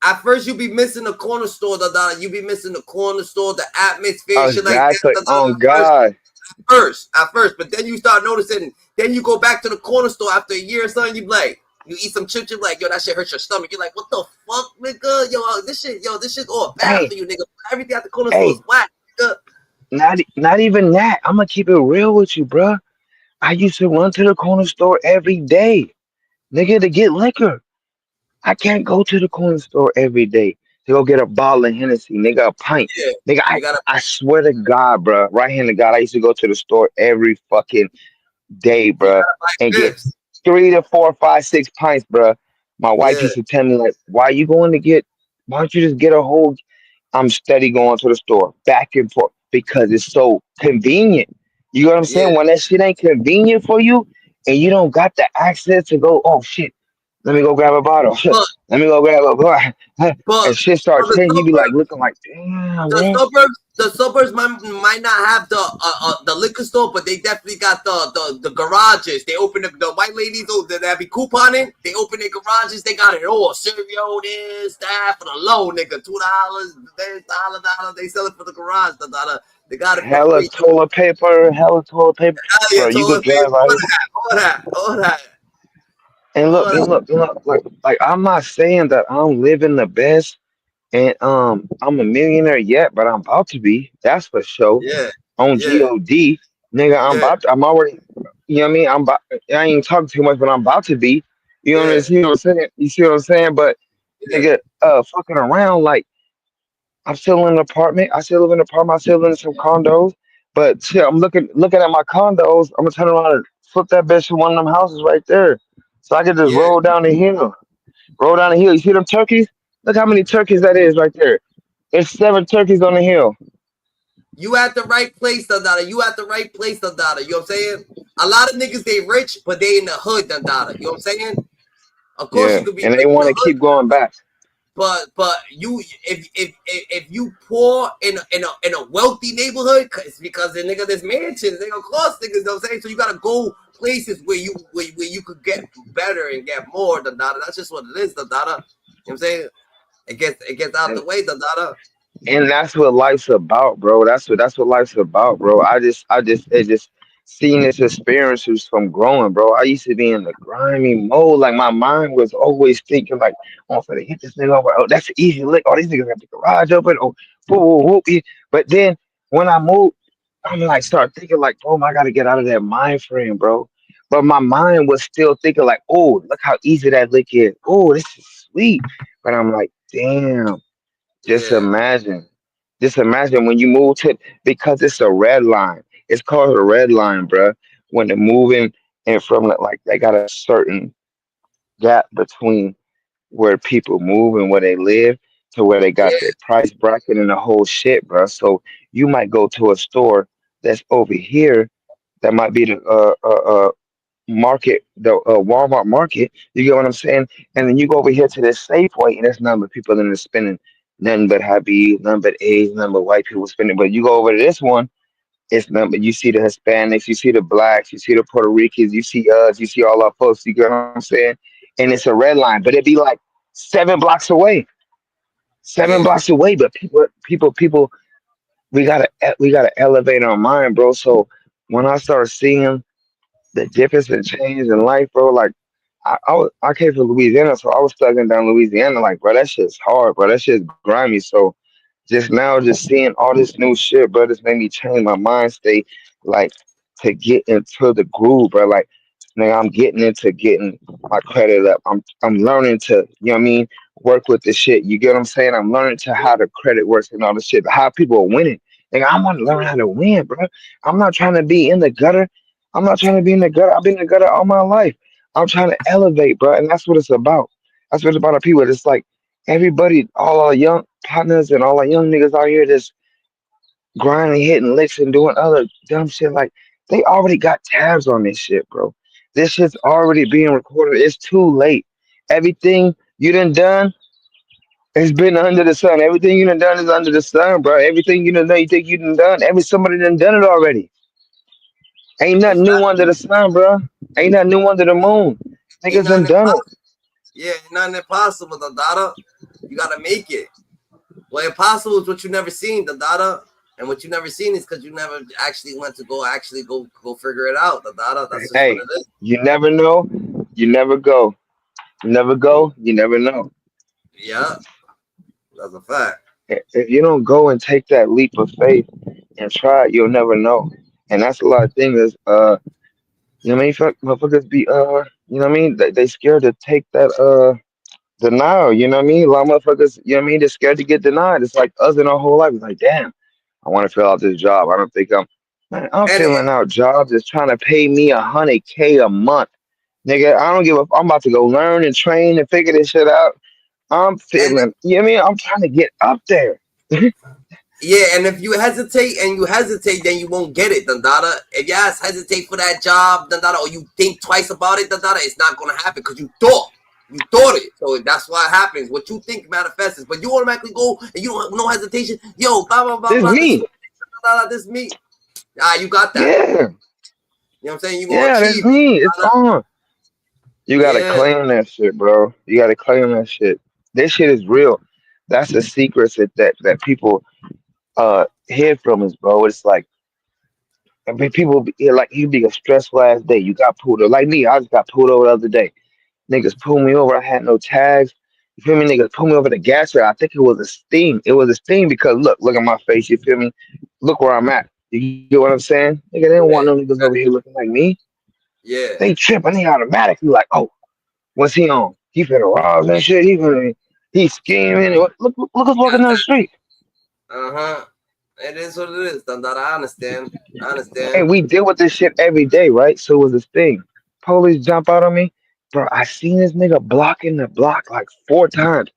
At first, you be missing the corner store, You be missing the corner store, the atmosphere, shit like that. Oh, God. At first, but then you start noticing. Then you go back to the corner store after a year or something. You be like, you eat some chips. You're like, yo, that shit hurts your stomach. You're like, what the fuck, nigga? This shit all bad for you, nigga. Everything at the corner store is whack, nigga. Not even that. I'm gonna keep it real with you, bro. I used to run to the corner store every day, nigga, to get liquor. I can't go to the corner store every day to go get a bottle of Hennessy, nigga, a pint. Nigga, I swear to God, bro, right hand to God, I used to go to the store every fucking day, bro, and get 3 to 4, 5, 6 pints, bro. My wife used to tell me, like, why don't you just get a whole? I'm steady going to the store, back and forth, because it's so convenient. You know what I'm saying? When that shit ain't convenient for you and you don't got the access to go, oh shit, Let me go grab a bottle. But Let me go grab a bottle. but And shit start the changing. You be like suburbs, looking like, damn, bro. the suburbs might not have the liquor store, but they definitely got the garages. They open the white ladies that be couponing. They open their garages. They got it all. Cereal, this, that for the low, nigga. $2, $1. They sell it for the garage. They got it for Hella free. toilet paper, hella toilet paper. Hell yeah, Bro, you could toilet paper, drive right. all that. And All look, and that. look, and look, like I'm not saying that I'm living the best and I'm a millionaire yet, but I'm about to be. That's for sure. Yeah, On yeah, God, nigga, yeah, I'm already. You know what I mean? I ain't talking too much, but I'm about to be. You know what I mean? yeah, You know what I'm saying? You see what I'm saying? But yeah, nigga, fucking around like I'm still in an apartment. I still live in an apartment. I still live in some condos. But shit, I'm looking at my condos. I'm gonna turn around and flip that bitch to one of them houses right there, so I can just yeah. roll down the hill. Roll down the hill. You see them turkeys? Look how many turkeys that is right there. There's 7 turkeys on the hill. You at the right place, Dandada. You at the right place, Dandada. You know what I'm saying? A lot of niggas, they rich, but they in the hood, Dandada. You know what I'm saying? Of course, you Yeah, could be and they rich in want the to hood, keep going back. but you if you poor in a wealthy neighborhood, it's because the nigga there's mansions. They gonna cost niggas. You know what I'm saying? So you gotta go places where you could get better and get more, Dandada. That's just what it is, Dandada. You know what I'm saying? It gets out And, the way, Dandada. and that's what life's about, bro. That's what life's about, bro. I just seeing this experiences from growing, bro. I used to be in the grimy mode. Like my mind was always thinking like, oh, if I hit this nigga over, oh, that's an easy lick. Oh, these niggas got the garage open. Oh, whoop, whoop, whoop. Yeah. But then when I moved, I'm like start thinking like, oh, I gotta get out of that mind frame, bro. But my mind was still thinking like, oh, look how easy that lick is. Oh, this is sweet. But I'm like, damn. Just Yeah, imagine. Just imagine when you move to because it's a red line. It's called a red line, bruh. When they're moving and from like they got a certain gap between where people move and where they live to where they got yeah, their price bracket and the whole shit, bruh. So you might go to a store that's over here that might be the market, the Walmart market. You get what I'm saying? And then you go over here to this Safeway, and there's none but people in there spending nothing but happy, none but A's, none but white people spending. But you go over to this one, it's none but you see the Hispanics, you see the blacks, you see the Puerto Ricans, you see us, you see all our folks. You get what I'm saying? And it's a red line, but it'd be like 7 blocks away, seven yeah. blocks away. But people, we gotta elevate our mind, bro. So when I start seeing the difference and change in life, bro. Like I came from Louisiana, so I was stuck in down Louisiana. Like, bro, that shit's hard, bro. That shit's grimy. So just now, just seeing all this new shit, bro, just made me change my mind state, like to get into the groove, bro. Like, nigga, I'm getting into getting my credit up. I'm learning to, you know what I mean, work with the shit. You get what I'm saying? I'm learning to how the credit works and all the shit, how people are winning. Nigga, I want to learn how to win, bro. I'm not trying to be in the gutter. I'm not trying to be in the gutter. I've been in the gutter all my life. I'm trying to elevate, bro, and that's what it's about. That's what it's about. Our people. It's like everybody, all our young partners and all our young niggas out here just grinding, hitting licks and doing other dumb shit. Like they already got tabs on this shit, bro. This shit's already being recorded. It's too late. Everything you done has been under the sun. Everything you done is under the sun, bro. Everything you done, you think you done. Somebody done it already. Ain't nothing new under Exactly. the sun, bro. Ain't nothing new under the moon. Ain't Niggas nothing done it. Yeah, nothing impossible, Dandada. You gotta make it. Well, impossible is what you never seen, Dandada. And what you never seen is because you never actually went to go figure it out, Dandada. That's just what Hey, it is. you never know. You never go. You never go. You never know. Yeah, that's a fact. If you don't go and take that leap of faith and try it, you'll never know. And that's a lot of things. You know what I mean? Fuck, motherfuckers be you know what I mean? They scared to take that denial. You know what I mean? A lot of motherfuckers, you know what I mean? They're scared to get denied. It's like us in our whole life. It's like, damn, I want to fill out this job. I don't think I'm And filling out jobs that's trying to pay me $100K a month. Nigga, I don't give a. I'm about to go learn and train and figure this shit out. I'm and feeling, you know what I mean? I'm trying to get up there. yeah, and if you hesitate, then you won't get it, Dandada. If you hesitate for that job, Dandada, or you think twice about it, Dandada, it's not gonna happen because you thought. You thought it, so that's what happens. What you think manifests, but you automatically go and you don't have no hesitation. Yo, blah blah blah This blah. me. This me. You got that. Yeah. You know what I'm saying? You gonna Yeah, that's achieve. me. It's on. You gotta Yeah. claim that shit, bro. You gotta claim that shit. This shit is real. That's the secrets that people hear from us, bro. It's like, I mean, people like you be a stressful ass day. You got pulled over. Like me, I just got pulled over the other day. Niggas pulled me over. I had no tags. You feel me? Niggas pulled me over the gas rate. I think it was a sting. It was a sting because look at my face. You feel me? Look where I'm at. You get what I'm saying? Nigga, they don't want no niggas over here looking like me. Yeah. They tripping. They automatically like, oh, what's he on? He finna rob that shit. He's scheming. Look who's walking down the street. It is what it is. I understand. And we deal with this shit every day, right? So it was this thing. Police jump out on me. Bro, I seen this nigga blocking the block like 4 times.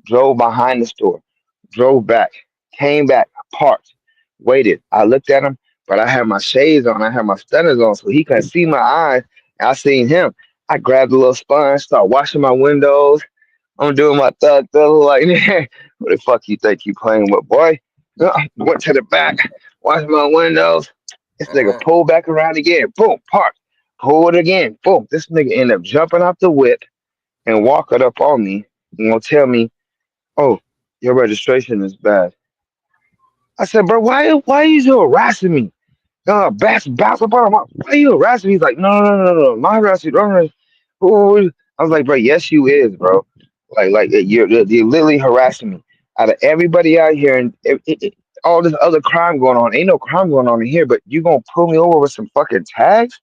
Drove behind the store. Drove back. Came back. Parked. Waited. I looked at him, but I had my shades on. I had my stunners on, so he couldn't see my eyes. I seen him. I grabbed a little sponge, started washing my windows. I'm doing my thug like, what the fuck you think you playing with, boy? Went to the back, washed my windows. This nigga pulled back around again. Boom, park. Pull it again. Boom. This nigga ended up jumping off the whip and walking up on me and gonna tell me, oh, your registration is bad. I said, bro, why are you so harassing me? Bounce up on him. Why are you harassing me? He's like, no. My harassing. I was like, bro, yes, you is, bro. Like you're literally harassing me. Out of everybody out here and all this other crime going on, ain't no crime going on in here, but you gonna pull me over with some fucking tags?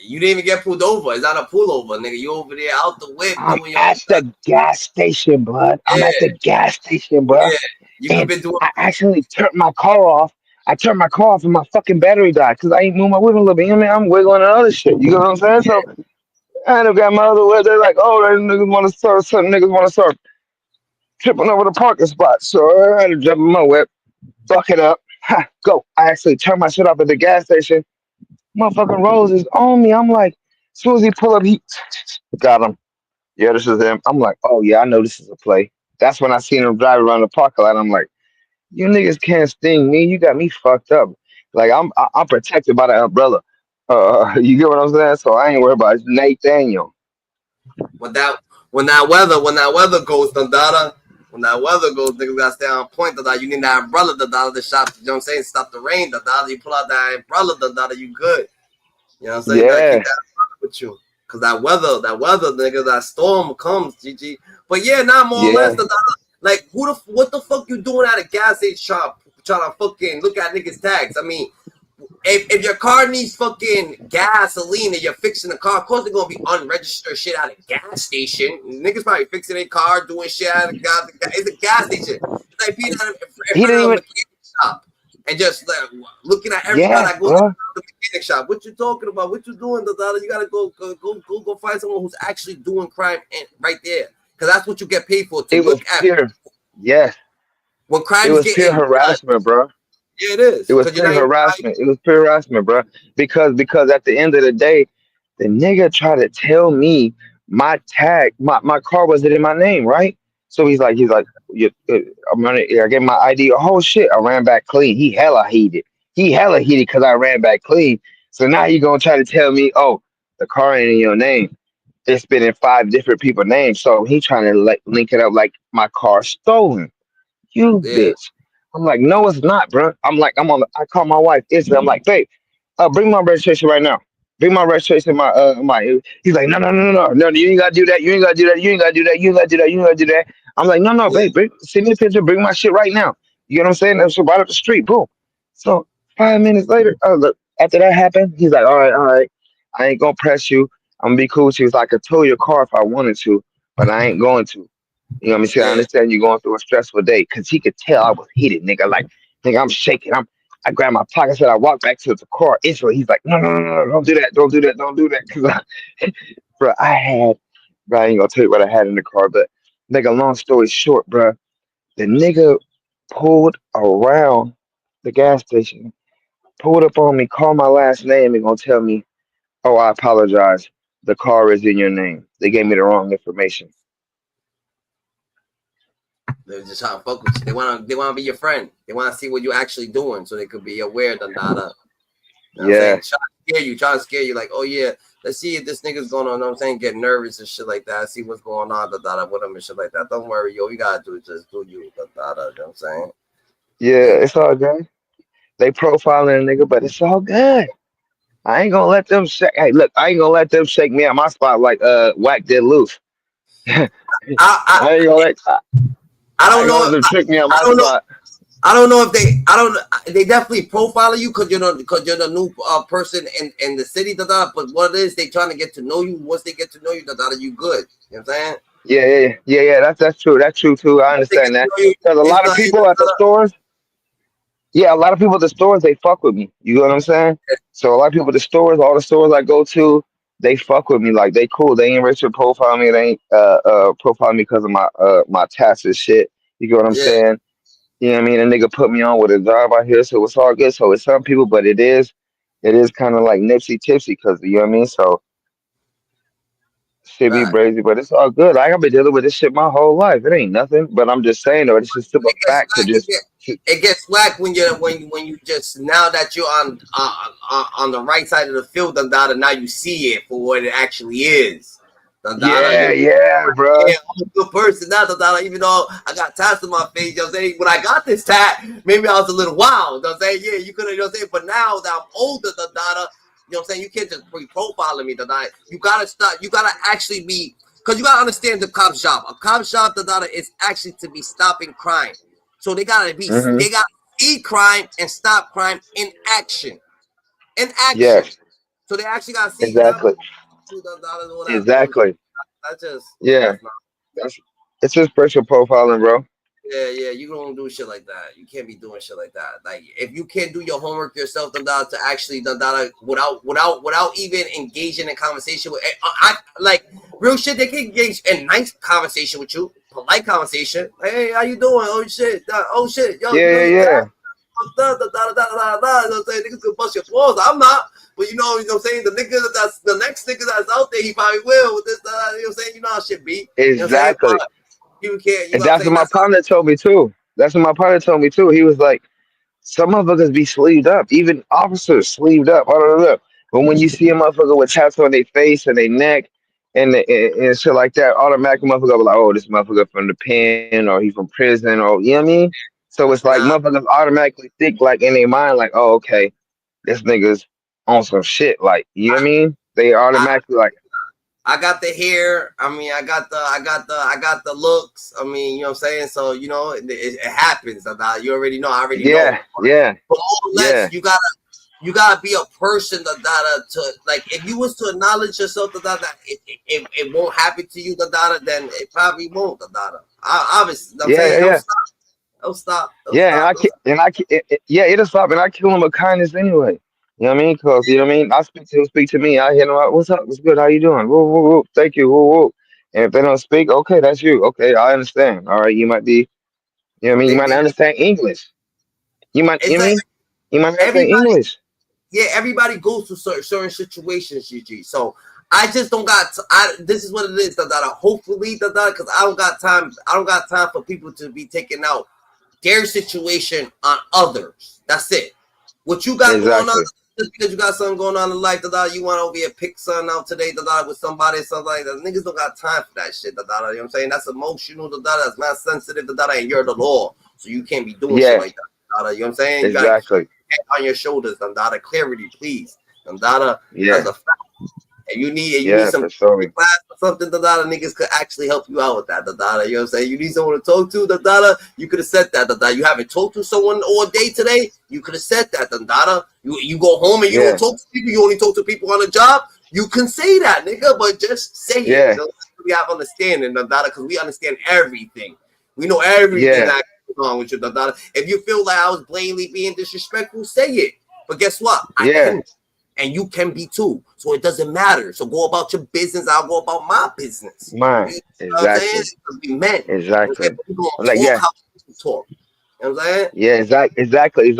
You didn't even get pulled over. It's not a pullover, nigga. You over there out the whip I'm doing your at the gas station, blood. I'm at the gas station, bro. Yeah. You could And been doing. I actually turned my car off. I turned my car off and my fucking battery died because I ain't moved my whip a little bit. You know what I mean? I'm wiggling and other shit. You know what I'm saying? So I end up got my other whip. They're like, oh, that niggas want to start. Some niggas want to start tripping over the parking spot. So I had to jump in my whip, fuck it up, go. I actually turned my shit off at the gas station. Motherfucking Rose is on me. I'm like, as soon as he pull up, he got him. Yeah, this is him. I'm like, oh yeah, I know this is a play. That's when I seen him drive around the parking lot. I'm like, you niggas can't sting me. You got me fucked up. Like I'm protected by the umbrella. You get what I'm saying? So I ain't worried about it. It's Nathaniel. When that weather goes, Dada. When that weather goes, niggas gotta stay on point, Dada. You need that umbrella, Dada, to stop. You know what I'm saying? Stop the rain, Dada. You pull out that umbrella, Dada. You good. You know what I'm saying? You gotta Yeah. keep that umbrella with you. Cause that weather, nigga, that storm comes, GG. But yeah, not more or less, Yeah. Dada. Like, what the fuck you doing at a gas station trying to fucking look at niggas' tags? I mean, if your car needs fucking gasoline and you're fixing the car, of course they're gonna be unregistered shit at a gas station. Niggas probably fixing their car, doing shit at a gas. It's a gas station. It's like being in He front didn't of a even. mechanic shop and just like looking at every car Yeah, that goes bro. to the mechanic shop. What you talking about? What you doing? You gotta go find someone who's actually doing crime right there, because that's what you get paid for, to It was look at pure. Yes. when It crime's was pure getting done. harassment, bro. Yeah, it is, It was because you're pure not even harassment. It was pure harassment, bro. Because at the end of the day, the nigga tried to tell me my tag, my car wasn't in my name, right? So he's like, I'm gonna, I get my ID. Oh shit, I ran back clean. He hella heated. He hella heated because I ran back clean. So now he gonna try to tell me, oh, the car ain't in your name. It's been in 5 different people's names. So he trying to link it up like my car stolen. You yeah. bitch. I'm like, no, it's not, bro. I'm like, I call my wife, Israel. I'm like, babe, bring my registration right now. Bring my registration, my. He's like, no, you ain't gotta do that. You ain't gotta do that. You ain't gotta do that. You ain't gotta do that. You ain't gotta do that. I'm like, no, babe, send me a picture. Bring my shit right now. You know what I'm saying? That's right up the street. Boom. So 5 minutes later, look, after that happened, he's like, all right. I ain't gonna press you. I'm gonna be cool. She was like, I could tow your car if I wanted to, but I ain't going to. You know what I'm saying? I Yeah. understand you're going through a stressful day because he could tell I was heated, nigga. Like, nigga, I'm shaking. I grabbed my pocket, said I walked back to the car. Instantly, he's like, no, don't do that, don't do that, don't do that. Cause bro, I ain't gonna tell you what I had in the car, but nigga, long story short, bro, the nigga pulled around the gas station, pulled up on me, called my last name, and gonna tell me, oh, I apologize. the car is in your name. They gave me the wrong information. They're just trying to fuck with you. They wanna be your friend. They wanna see what you're actually doing, so they could be aware that You know what I'm saying? Trying to scare you, like, oh yeah, let's see if this nigga's going on. You know what I'm saying? Get nervous and shit like that. See what's going on, with him and shit like that. Don't worry, yo, you gotta do is just do you, you know what I'm saying? Yeah, it's all good. They profiling a nigga, but it's all good. I ain't gonna let them shake. Hey, look, I ain't gonna let them shake me out my spot like Wack did loose. I ain't gonna let. I don't ain't know. gonna let them trick me out my I don't know. spot. I don't know if they definitely profiling you because you're the new person in the city, but what it is, they trying to get to know you. Once they get to know you, you good. You know what I'm saying? Yeah. That's true. That's true too. I understand that because a lot of people at the stores. Yeah, a lot of people at the stores, they fuck with me. You know what I'm saying? So a lot of people at the stores, all the stores I go to, they fuck with me. Like they cool. They ain't rich to profile me. They ain't profile me because of my taxes shit. You get what I'm saying? You know what I mean? A nigga put me on with a job out here, so it's all good. So it's some people, but it is kind of like nipsy tipsy because you know what I mean. So shit be crazy, but it's all good. Like I've been dealing with this shit my whole life. It ain't nothing. But I'm just saying though, it's just a fact to just. It gets whack when you just now that you're on the right side of the field, now you see it for what it actually is. Yeah, bro. Yeah, I'm a good person now, even though I got tats on my face. You know what I'm saying? When I got this tat, maybe I was a little wild. You know what I'm saying? Yeah, you could have, you know what I'm saying? But now that I'm older, you know what I'm saying? You can't just profiling me, You gotta start, you gotta actually be, because you gotta understand the cop shop. A cop shop, is actually to be stopping crime. So they gotta be, they gotta see crime and stop crime in action. In action. Yes. So they actually gotta see exactly. Exactly. That's just It's just personal profiling, bro. Yeah, you don't do shit like that. You can't be doing shit like that. Like if you can't do your homework yourself, to actually without even engaging in conversation with, I like real shit. They can engage in nice conversation with you, polite conversation. Hey, how you doing? Oh shit, yo, Yeah. Niggas could bust your balls. I'm not, but you know what I'm saying. The nigga that's the next nigga that's out there, he probably will with this. You know what I'm saying. You know how shit be. Exactly. You know what I'm saying? You can't. And that's what my partner told me too. He was like, some motherfuckers be sleeved up, even officers sleeved up. I don't know. But when you see a motherfucker with tats on their face and their neck and shit like that, automatically motherfucker be like, oh, this motherfucker from the pen or he from prison or you know what I mean? So it's like motherfuckers automatically think like in their mind, like, oh, okay, this nigga's on some shit. Like, you know what I mean? They automatically like, I got the hair. I mean, I got the looks. I mean, you know what I'm saying? So, you know, it happens. You already know. I already know. Yeah. But all less, you gotta be a person to like. If you was to acknowledge yourself, it won't happen to you, then it probably won't. Obviously, I'm saying, don't stop. It'll stop, and I kill him with kindness anyway. You know what I mean? Because you know what I mean. I speak to him, speak to me. I hit him out. What's up? What's good? How you doing? Woo, woo, woo. Thank you. Woo, woo. And if they don't speak, okay, that's you. Okay, I understand. All right, you might be. You know what I mean? You might not understand English. You might. You know what I mean? You might not understand English. Yeah, everybody goes through certain situations, GG. So I just don't got. This is what it is. Hopefully, because I don't got time. I don't got time for people to be taking out their situation on others. That's it. What you got going on, just because you got something going on in life, you want to over here pick something out today, with somebody, something like that. Niggas don't got time for that shit, you know what I'm saying? That's emotional, that's not sensitive, and you're the law. So you can't be doing shit like that, you know what I'm saying? You got on your shoulders, clarity, please. As a fact. And you need some class or something, niggas could actually help you out with that, you know what I'm saying? You need someone to talk to, you could have said that, you haven't talked to someone all day today, you could have said that, you go home and you don't talk to people, you only talk to people on the job, you can say that, nigga, but just say it. So we have understanding, because we understand everything. We know everything that's going on with you, If you feel like I was blatantly being disrespectful, say it. But guess what? I can. And you can be too. So it doesn't matter. So go about your business. I'll go about my business. Mine. Exactly. We men. Exactly. Like, how talk. You know what I'm saying? Yeah, exactly.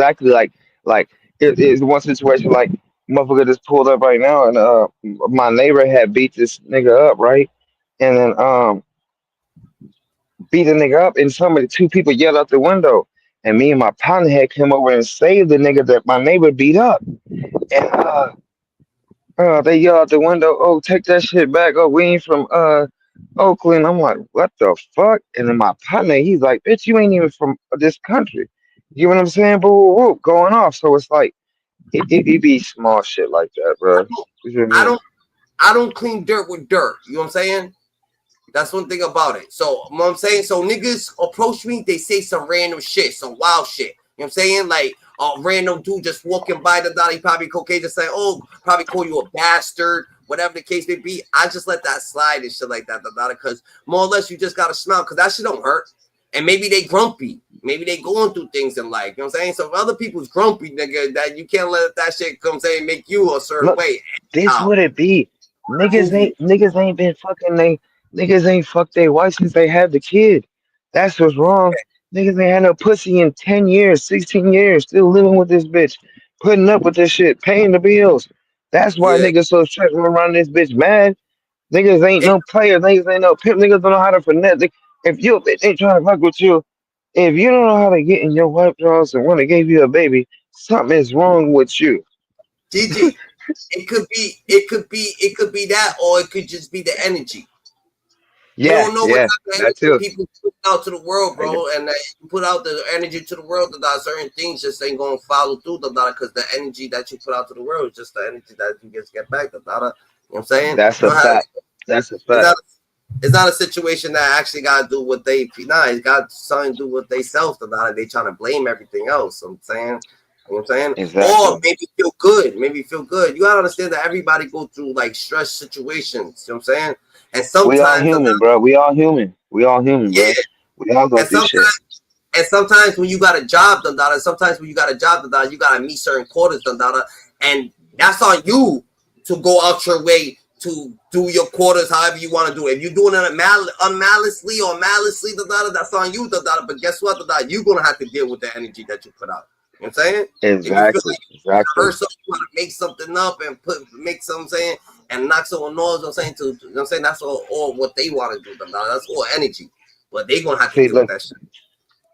Like it's one situation like motherfucker just pulled up right now, and my neighbor had beat this nigga up, right? And then beat the nigga up, and two people yelled out the window, and me and my partner had come over and saved the nigga that my neighbor beat up, and they yell out the window, "Oh, take that shit back! Oh, we ain't from Oakland." I'm like, "What the fuck?" And then my partner, he's like, "Bitch, you ain't even from this country." You know what I'm saying? Boo, woo, woo, going off. So it's like it be small shit like that, bro. You know what I mean? I don't clean dirt with dirt. You know what I'm saying? That's one thing about it. So, you know what I'm saying? So, niggas approach me, they say some random shit, some wild shit. You know what I'm saying? Like, a random dude just walking by the dot, he probably cocaine, just say, oh, probably call you a bastard, whatever the case may be. I just let that slide and shit like that, because more or less you just gotta smile, because that shit don't hurt. And maybe they grumpy. Maybe they going through things in life. You know what I'm saying? So if other people's grumpy, nigga, that you can't let that shit come say make you a certain Look, way. this would it be. Niggas ain't been fucking niggas ain't fucked their wife since they had the kid. That's what's wrong. Niggas ain't had no pussy in 10 years, 16 years, still living with this bitch, putting up with this shit, paying the bills. That's why Yeah. niggas so stressed around this bitch mad. Niggas ain't no players, niggas ain't no pimp, niggas don't know how to finesse. If your bitch ain't trying to fuck with you, if you don't know how to get in your wife draws and want to give you a baby, something is wrong with you. GG. It could be that, or it could just be the energy. You don't know what type of energy people put out to the world, bro. And you put out the energy to the world, that certain things just ain't gonna follow through, because the energy that you put out to the world is just the energy that you just get back, you know what I'm saying? That's a fact. That's a fact. It's not a situation that actually gotta do what they it's got something to do with they self, they trying to blame everything else. I'm saying. You know what I'm saying? Exactly. Or maybe feel good. You gotta understand that everybody go through like stress situations. You know what I'm saying? And sometimes we all human, bro. We all human. We all human, bro. We all go through shit. And sometimes when you got a job, you gotta meet certain quotas, and that's on you to go out your way to do your quotas however you want to do it. If you're doing it unmaliciously or maliciously, that's on you, but guess what, you're gonna have to deal with the energy that you put out. You know what I'm saying? Exactly. Exactly. You want to make something up and make something saying and knock someone off. I'm saying you know what I'm saying, that's all what they want to do. That's all energy, but they gonna have to deal with that shit.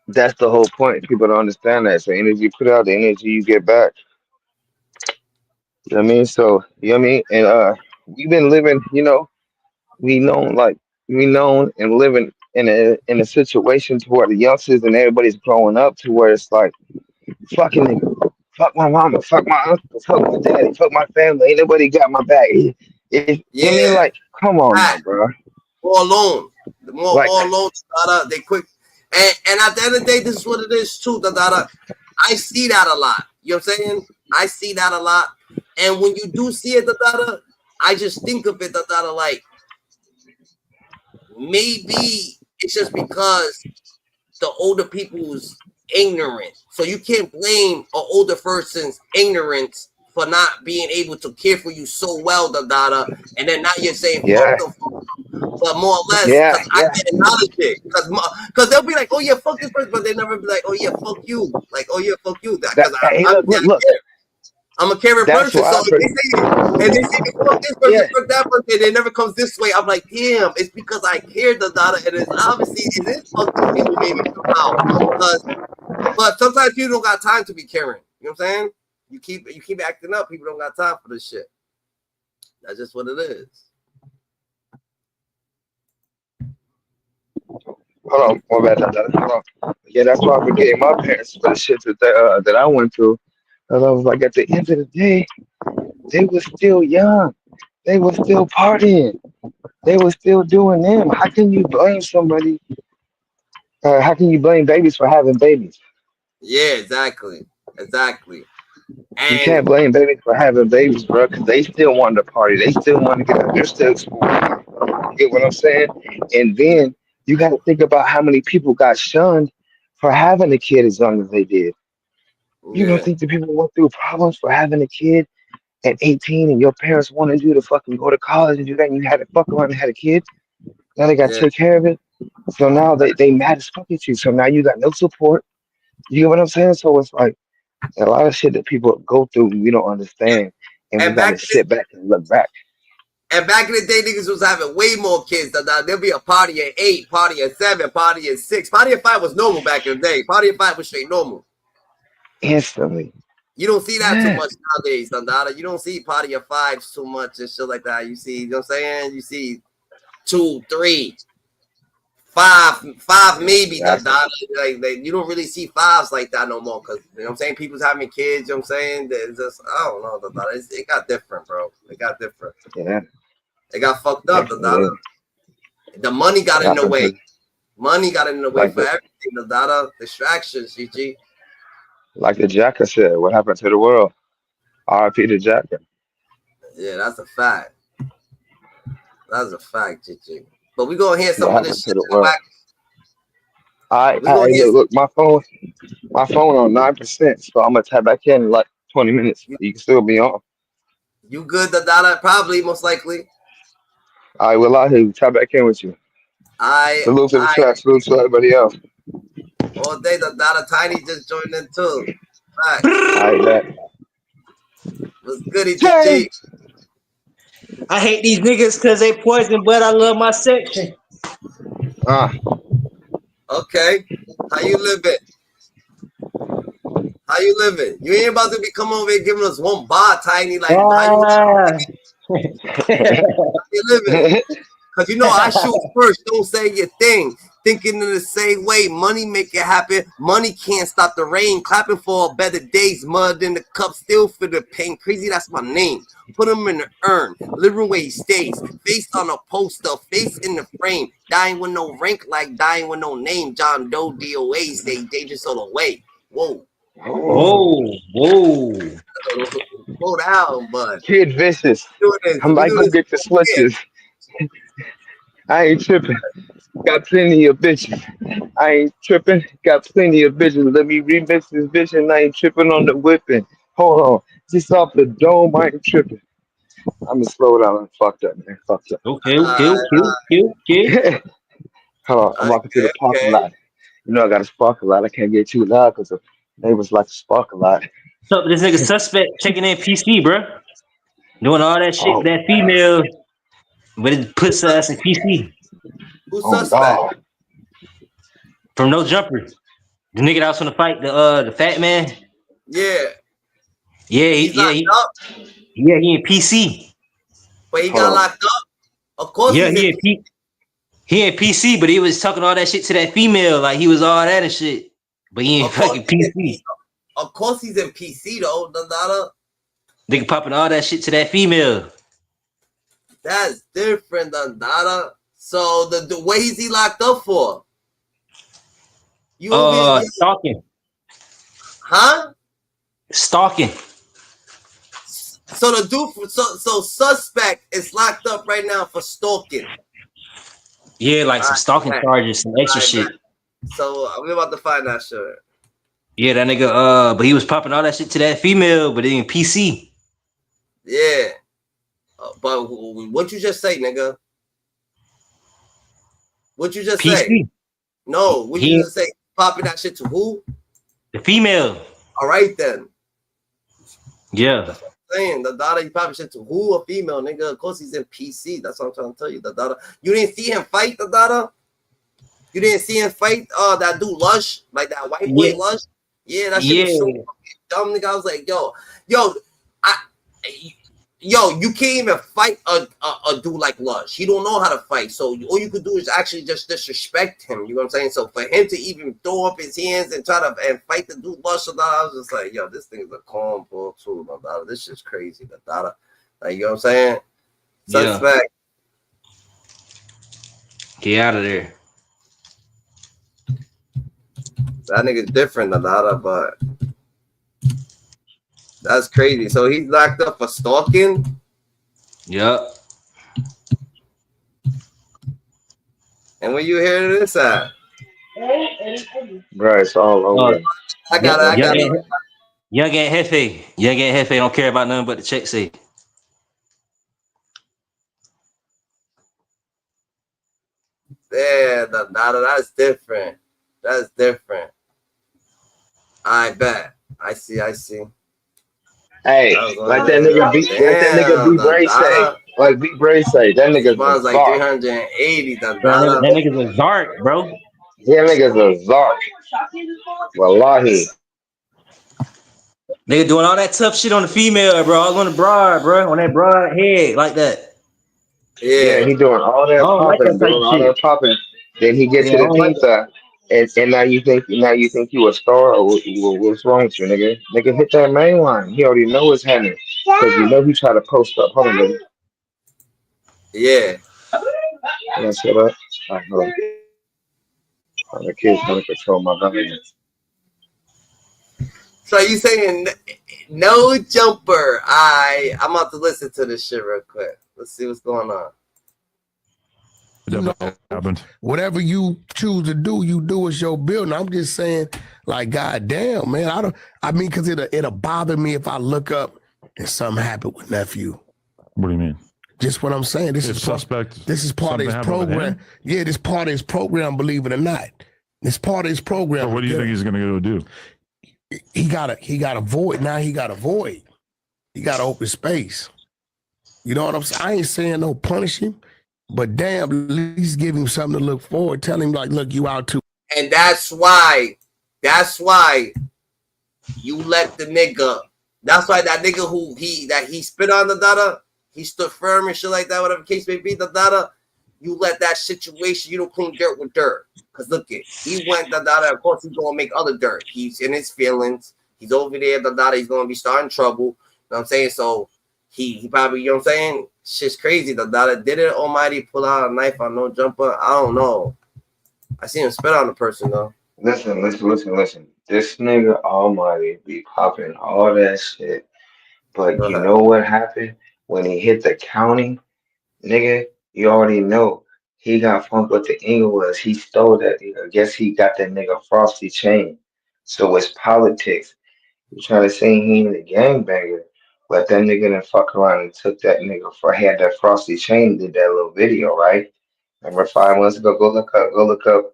That's the whole point. People don't understand that. So energy you put out, the energy you get back. You know what I mean? So you know what I mean? And we've been living, we known and living in a situation to where the youngsters and everybody's growing up to where it's like fucking nigga, fuck my mama, fuck my uncle, fuck my daddy, fuck my family. Ain't nobody got my back. You know what I mean? Like, come on now, bro. More alone. The more alone, they quick. And at the end of the day, this is what it is too. I see that a lot. You know what I'm saying? I see that a lot. And when you do see it, I just think of it, like maybe it's just because the older people's ignorant. So you can't blame an older person's ignorance for not being able to care for you so well, and then now you're saying fuck them. But more or less, because I get acknowledge it. Because they'll be like, oh yeah, fuck this person, but they never be like, oh yeah, fuck you. Like, oh yeah, fuck you. Because look. I'm a caring person. So if they say fuck this person, fuck that person, it never comes this way. I'm like, damn, it's because I care, and it's obviously it is fucking me maybe somehow. But sometimes people don't got time to be caring. You know what I'm saying? You keep acting up, people don't got time for this shit. That's just what it is. Hold on, my bad. Hold on. Yeah, that's why I forgave my parents for the shit that I went through. Because I was like, at the end of the day, they were still young. They were still partying. They were still doing them. How can you blame somebody? How can you blame babies for having babies? Yeah, exactly. You can't blame babies for having babies, bro, because they still want to party. They still want to get out. They're still exploring. You get what I'm saying? And then you got to think about how many people got shunned for having a kid as young as they did. You don't think the people went through problems for having a kid at 18 and your parents wanted you to fucking go to college and do that and you had to fuck around and had a kid? Now they got to take care of it. So now they mad as fuck at you. So now you got no support. You get what I'm saying? So it's like a lot of shit that people go through we don't understand. and we And gotta sit back and look back. And back in the day, niggas was having way more kids. There'll be a party at 8, party at 7, party at 6. Party at 5 was normal back in the day. Party at 5 was straight normal. Instantly. You don't see that too much nowadays, Dandada. You don't see party at 5 too much and shit like that. You see, you know what I'm saying? You see 2, 3, 5 maybe, Dandada. Like, you don't really see 5s like that no more. Because, you know what I'm saying? People's having kids, you know what I'm saying? It's just, I don't know, Dandada. It got different, bro. It got different. Yeah. It got fucked up, Dandada. The money got in the way. Money got in the way for everything, Dandada. Distractions, GG. Like the Jacker said, what happened to the world? R.I.P. to Jacker. Yeah, that's a fact. That's a fact, GG. But we gonna hear some of this shit. Look, my phone on 9%, so I'm gonna tap back in like 20 minutes. You can still be on. You good, Dandada? Probably, most likely. I will out here tap back in with you. Salute to the chat. Salute to everybody else. All day, Dandada. Tiny just joined in too. Right. I bet. What's goody, GG? I hate these niggas because they poison, but I love my section. Okay. How you living? How you living? You ain't about to be coming over here giving us one bar, Tiny. Like, how you living? Because you know I shoot first. Don't say your thing. Thinking in the same way. Money make it happen. Money can't stop the rain. Clapping for better days. Mud in the cup. Still for the pain. Crazy, that's my name. Put him in the urn. Living where he stays. Face on a poster. Face in the frame. Dying with no rank like dying with no name. John Doe DOA stay dangerous all the way. Whoa. Whoa. Slow down, bud. Kid Vicious. I'm like, go get the switches. I ain't tripping. Got plenty of bitches. I ain't tripping. Got plenty of bitches. Let me remix this vision. I ain't tripping on the whipping. Hold on. Just off the dome, I ain't tripping. I'm gonna slow down. I'm fucked up, man. Fucked up. Okay. Hold on. I'm walking through the parking lot. You know I got a sparkle lot. I can't get too loud because the neighbors like to sparkle lot. So this nigga suspect checking in PC, bro. Doing all that shit with that female, but it puts us in PC. Who's suspect? From No Jumper. The nigga that was gonna fight the fat man. Yeah. Yeah, he in PC. But he got locked up? Of course he in PC, but he was talking all that shit to that female, like he was all that and shit. But he ain't fucking PC. Of course he's in PC though, Dandada. Nigga popping all that shit to that female. That's different, Dandada. So the way is he locked up for? Stalking. Huh? Stalking. So the dude, so suspect is locked up right now for stalking. Yeah, like some stalking charges, some extra shit. So we're about to find that shit. Yeah, that nigga. But he was popping all that shit to that female, but in PC. Yeah. But what you just say, nigga? What you just say? No, what you just say? Popping that shit to who? The female. All right then. Yeah. That's what I'm saying. The Dada, you popping shit to who? A female, nigga. Of course he's in PC. That's what I'm trying to tell you. The Dada. You didn't see him fight the Dada? You didn't see him fight that dude Lush? Like that white boy Lush? Yeah, that shit was so fucking dumb, nigga. I was like, yo, you can't even fight a dude like Lush. He don't know how to fight. So all you could do is actually just disrespect him. You know what I'm saying? So for him to even throw up his hands and try to fight the dude Lush, I was just like, yo, this thing is a cornball too, Dada. This shit's crazy, Dada. Like, you know what I'm saying? Suspect. Get out of there. That nigga's different, Dada, but that's crazy. So he's locked up for stalking? Yep. And when you hear this at? Bro, it's all over. I got it. Young and Hefe don't care about nothing but the check say. Yeah, that's different. That's different. I bet. I see. Hey, like that nigga B Bray say. Like B Bray say, that nigga's Mine's a like zark. 380. That nigga's a Zark, bro. Yeah, nigga's a zark. Wallahi. Nigga doing all that tough shit on the female, bro. All on the broad, bro. On that broad head, like that. Yeah, he doing all I that don't like that type of shit. popping. Then he get Yeah, to I the don't even. punter, and now you think you a star, or what's wrong with you, nigga? Nigga, hit that main line. He already know what's happening, cause you know he try to post up. Hold on, baby. Yeah. Can I shut up? All right, hold on. The kids trying to control my volume. So you saying no jumper? I'm about to listen to this shit real quick. Let's see what's going on. Whatever you choose to do, you do as your building. I'm just saying, like, goddamn, man. I mean, cause it'll bother me if I look up and something happened with nephew. What do you mean? Just what I'm saying. This is suspect. This is part of his program. Yeah, this part of his program. Believe it or not, this part of his program. So what do you think he's gonna go do? He got a void. Now he got a void. He got open space. You know what I'm saying? I ain't saying no punish him, but damn, at least give him something to look forward. Tell him like, look, you out too. And that's why you let the nigga. That's why that nigga who he spit on the data, he stood firm and shit like that, whatever case may be, the data. You let that situation, you don't clean dirt with dirt. Cause look it, he went the data, of course he's gonna make other dirt. He's in his feelings, he's over there, the data, he's gonna be starting trouble. You know what I'm saying? So he probably, you know what I'm saying? Shit's crazy. The data did it almighty pull out a knife on no jumper. I don't know. I seen him spit on the person though. Listen. This nigga Almighty be popping all that shit. But you know what happened when he hit the county, nigga? You already know he got funked with the Inglewards. He stole that. I guess he got that nigga Frosty chain. So it's politics. You trying to say he ain't a gangbanger, but that nigga done fuck around and took that nigga had that Frosty chain, did that little video, right? Remember 5 months ago? Go look up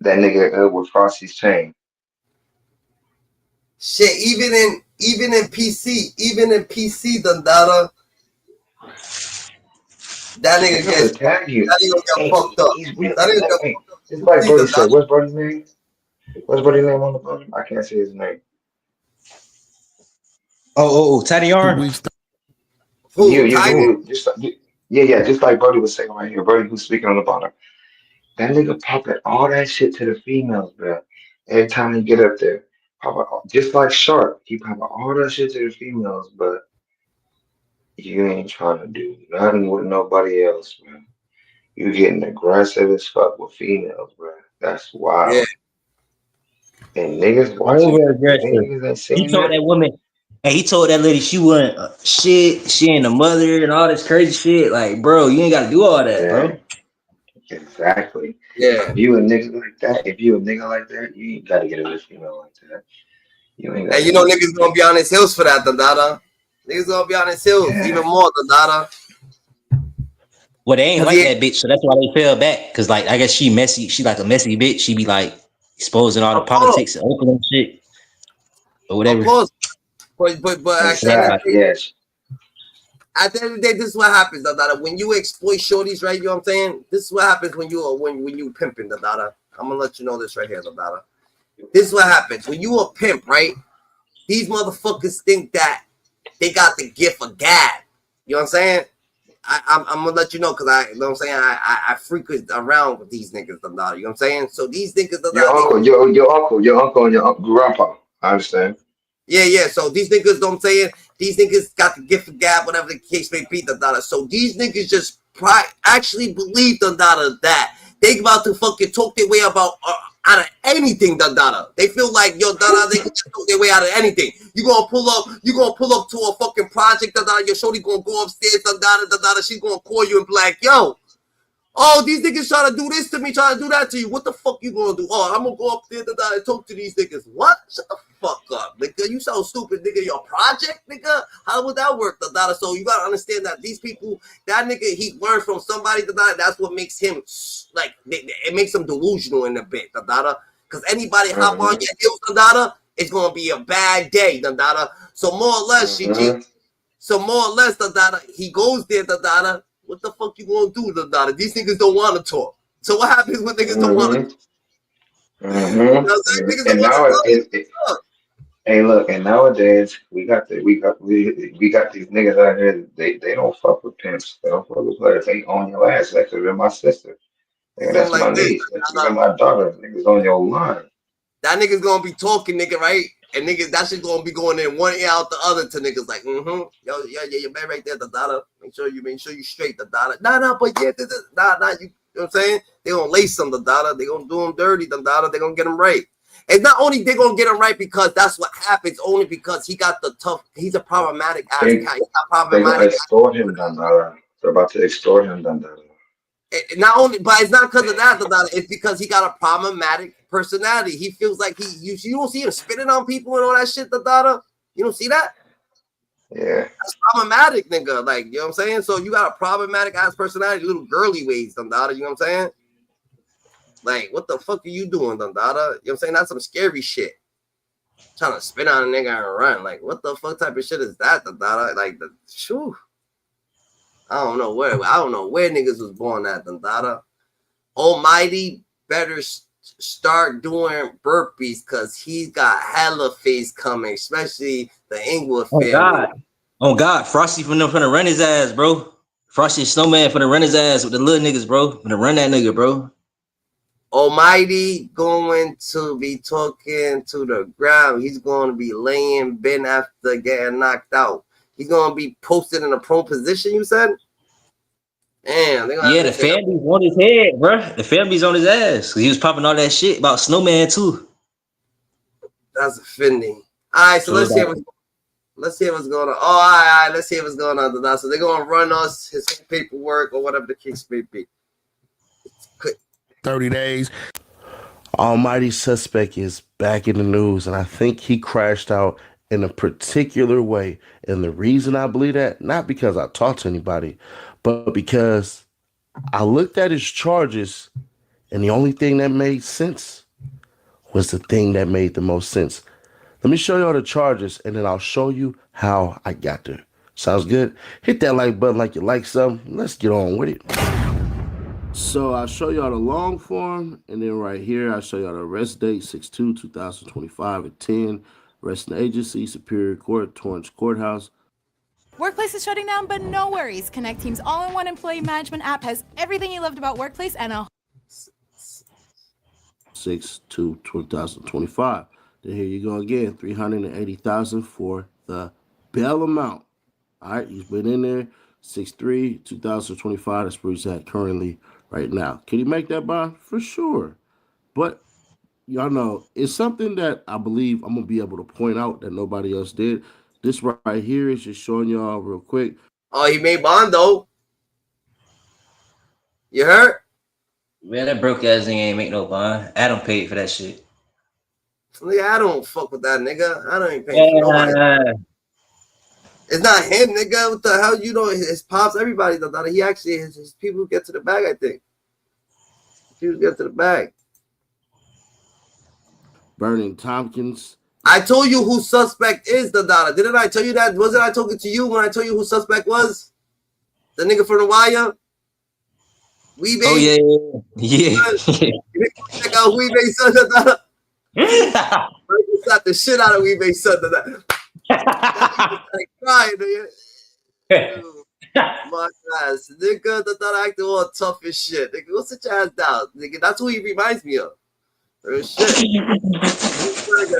that nigga with Frosty's chain. Shit, even in PC, the data, that nigga gets tag you. That nigga get fucked up. He's real. That nigga get fucked up. It's like Brody said. What's Brody's name? What's Brody's name on the bottom? I can't say his name. Oh, Tadiar. Just like Brody was saying right here. Brody who's speaking on the bottom. That nigga popping all that shit to the females, bro. Every time he get up there, just like Sharp, he popping all that shit to the females, but you ain't trying to do nothing with nobody else, man. You getting aggressive as fuck with females, bro. That's wild. Yeah. And niggas watching. Over aggressive. He told that woman, and he told that lady she wasn't shit. She ain't a mother and all this crazy shit. Like, bro, you ain't got to do all that, bro. Exactly. Yeah. If you a nigga like that, you ain't gotta get a female like that. You ain't. And you know niggas gonna be on his heels for that, the data. Niggas gonna be on his heels even more, the data. Well, they ain't like that bitch, so that's why they fell back. Cause like I guess she messy. She like a messy bitch. She be like exposing all the politics and opening shit or whatever. Of course, but at the end of the day, at the end of the day, this is what happens, the data. When you exploit shorties, right? You know what I'm saying? This is what happens when you pimping, the data. I'm gonna let you know this right here, the data. This is what happens when you a pimp, right? These motherfuckers think that they got the gift of gab. You know what I'm saying? I'm gonna let you know because you know what I'm saying, I frequent around with these niggas, the data. You know what I'm saying? So these niggas, your uncle and your grandpa. I understand. Yeah. So these niggas, you know what I'm saying? These niggas got the gift of gab, whatever the case may be, the data. So these niggas just actually believe the data that they about to fucking talk their way about out of anything, the data. They feel like yo, dada, they can just talk their way out of anything. You gonna pull up to a fucking project, the dada. Your shorty gonna go upstairs, the dada. She's gonna call you and be like, yo, oh, these niggas trying to do this to me, trying to do that to you. What the fuck you gonna do? Oh, I'm gonna go up there and talk to these niggas. What? Shut the fuck up, nigga. You so stupid, nigga. Your project, nigga? How would that work, the dada? So you gotta understand that these people, that nigga, he learned from somebody, the dada. That's what makes him, like, it makes him delusional in a bit, the dada. Because anybody hop on your heels, the dada, it's gonna be a bad day, Dandada. So more or less, so more or less, Dandada, he goes there, Dandada. What the fuck you gonna do, Dandada? These niggas don't want to talk. So what happens when niggas don't want to talk? And now hey, look, and nowadays we got these niggas out here. They don't fuck with pimps. They don't fuck with players. They on your ass. That could be my sister. Nigga, that's like my niece. That could be my daughter. Niggas on your line. That nigga's gonna be talking, nigga, right? And niggas, that shit gonna be going in one ear out the other to niggas like, yo, your man right there, the dollar. Make sure you straight, the dollar. Nah, but yeah, you know what I'm saying? They gonna lace them, the dollar. They gonna do them dirty, the dollar. They gonna get them right. It's not only they gonna get him right because that's what happens, only because he got the tough. He's a problematic ass guy. He's not problematic. They're gonna extort him, Dandara. They're about to extort him, Dandara. Not only, but it's not because of that, it's because he got a problematic personality. He feels like you don't see him spitting on people and all that shit, Dada. You don't see that? Yeah. That's problematic, nigga. Like, you know what I'm saying? So you got a problematic ass personality, little girly ways, Dada. You know what I'm saying? Like, what the fuck are you doing, Dada? You know what I'm saying? That's some scary shit. Trying to spit on a nigga and run. Like, what the fuck type of shit is that, Dada? Like, shoo. I don't know where niggas was born at, Dada. Almighty better start doing burpees because he's got hella face coming, especially the Inglewood family. Oh God, Frosty finna run his ass, bro. Frosty Snowman finna run his ass with the little niggas, bro. Finna run that nigga, bro. Almighty going to be talking to the ground. He's going to be laying Ben after getting knocked out. He's going to be posted in a prone position, you said? Damn. The family's on his head, bro. The family's on his ass. He was popping all that shit about Snowman, too. That's offending. All right, so let's see what's going on. Oh, all right, let's see what's going on. So they're going to run us his paperwork or whatever the case may be. 30 days. Almighty suspect is back in the news, and I think he crashed out in a particular way. And the reason I believe that, not because I talked to anybody, but because I looked at his charges, and the only thing that made sense was the thing that made the most sense. Let me show y'all the charges, and then I'll show you how I got there. Sounds good? Hit that like button like you like something. Let's get on with it. So I'll show y'all the long form, and then right here, I'll show y'all the arrest date, 6/2/2025 at 10. Arresting agency, Superior Court, Torrance Courthouse. Workplace is shutting down, but no worries. Connect Team's all-in-one employee management app has everything you loved about Workplace and a 6/2/2025. Then here you go again, $380,000 for the bail amount. All right, he's been in there, 6/3/2025. That's where he's at currently right now. Can he make that bond? For sure. But y'all know, it's something that I believe I'm going to be able to point out that nobody else did. This right here is just showing y'all real quick. Oh, he made bond, though. You heard? Man, that broke ass nigga ain't make no bond. Adam paid for that shit. Nigga, I don't fuck with that nigga. I don't even pay for nobody. It's not him, nigga. What the hell? You know, his pops, everybody does that. He actually, his people get to the bag, I think. People get to the bag. Vernon Tompkins. I told you who suspect is, Dada. Didn't I tell you that? Wasn't I talking to you when I told you who suspect was? The nigga from the wire? Weebay? Oh, yeah. Check out Weebay, son, Dada. You slapped the shit out of Weebay, son, Dada. Like crying, nigga. My ass, nigga, Dada acting all tough as shit. Nigga, go sit your ass down, nigga. That's who he reminds me of. Real shit.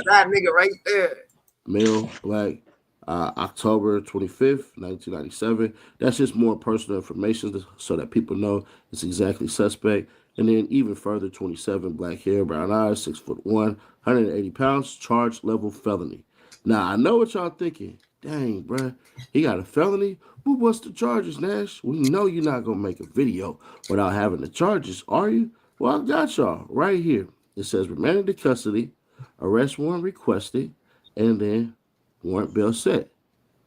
That nigga right there. Male, black, October 25th, 1997. That's just more personal information so that people know it's exactly suspect. And then even further, 27, black hair, brown eyes, 6'1", 180 pounds, charge level felony. Now, I know what y'all thinking. Dang, bruh, he got a felony? Well, what's the charges, Nash? We know you're not going to make a video without having the charges, are you? Well, I got y'all right here. It says remanded to custody, arrest warrant requested, and then warrant bail set.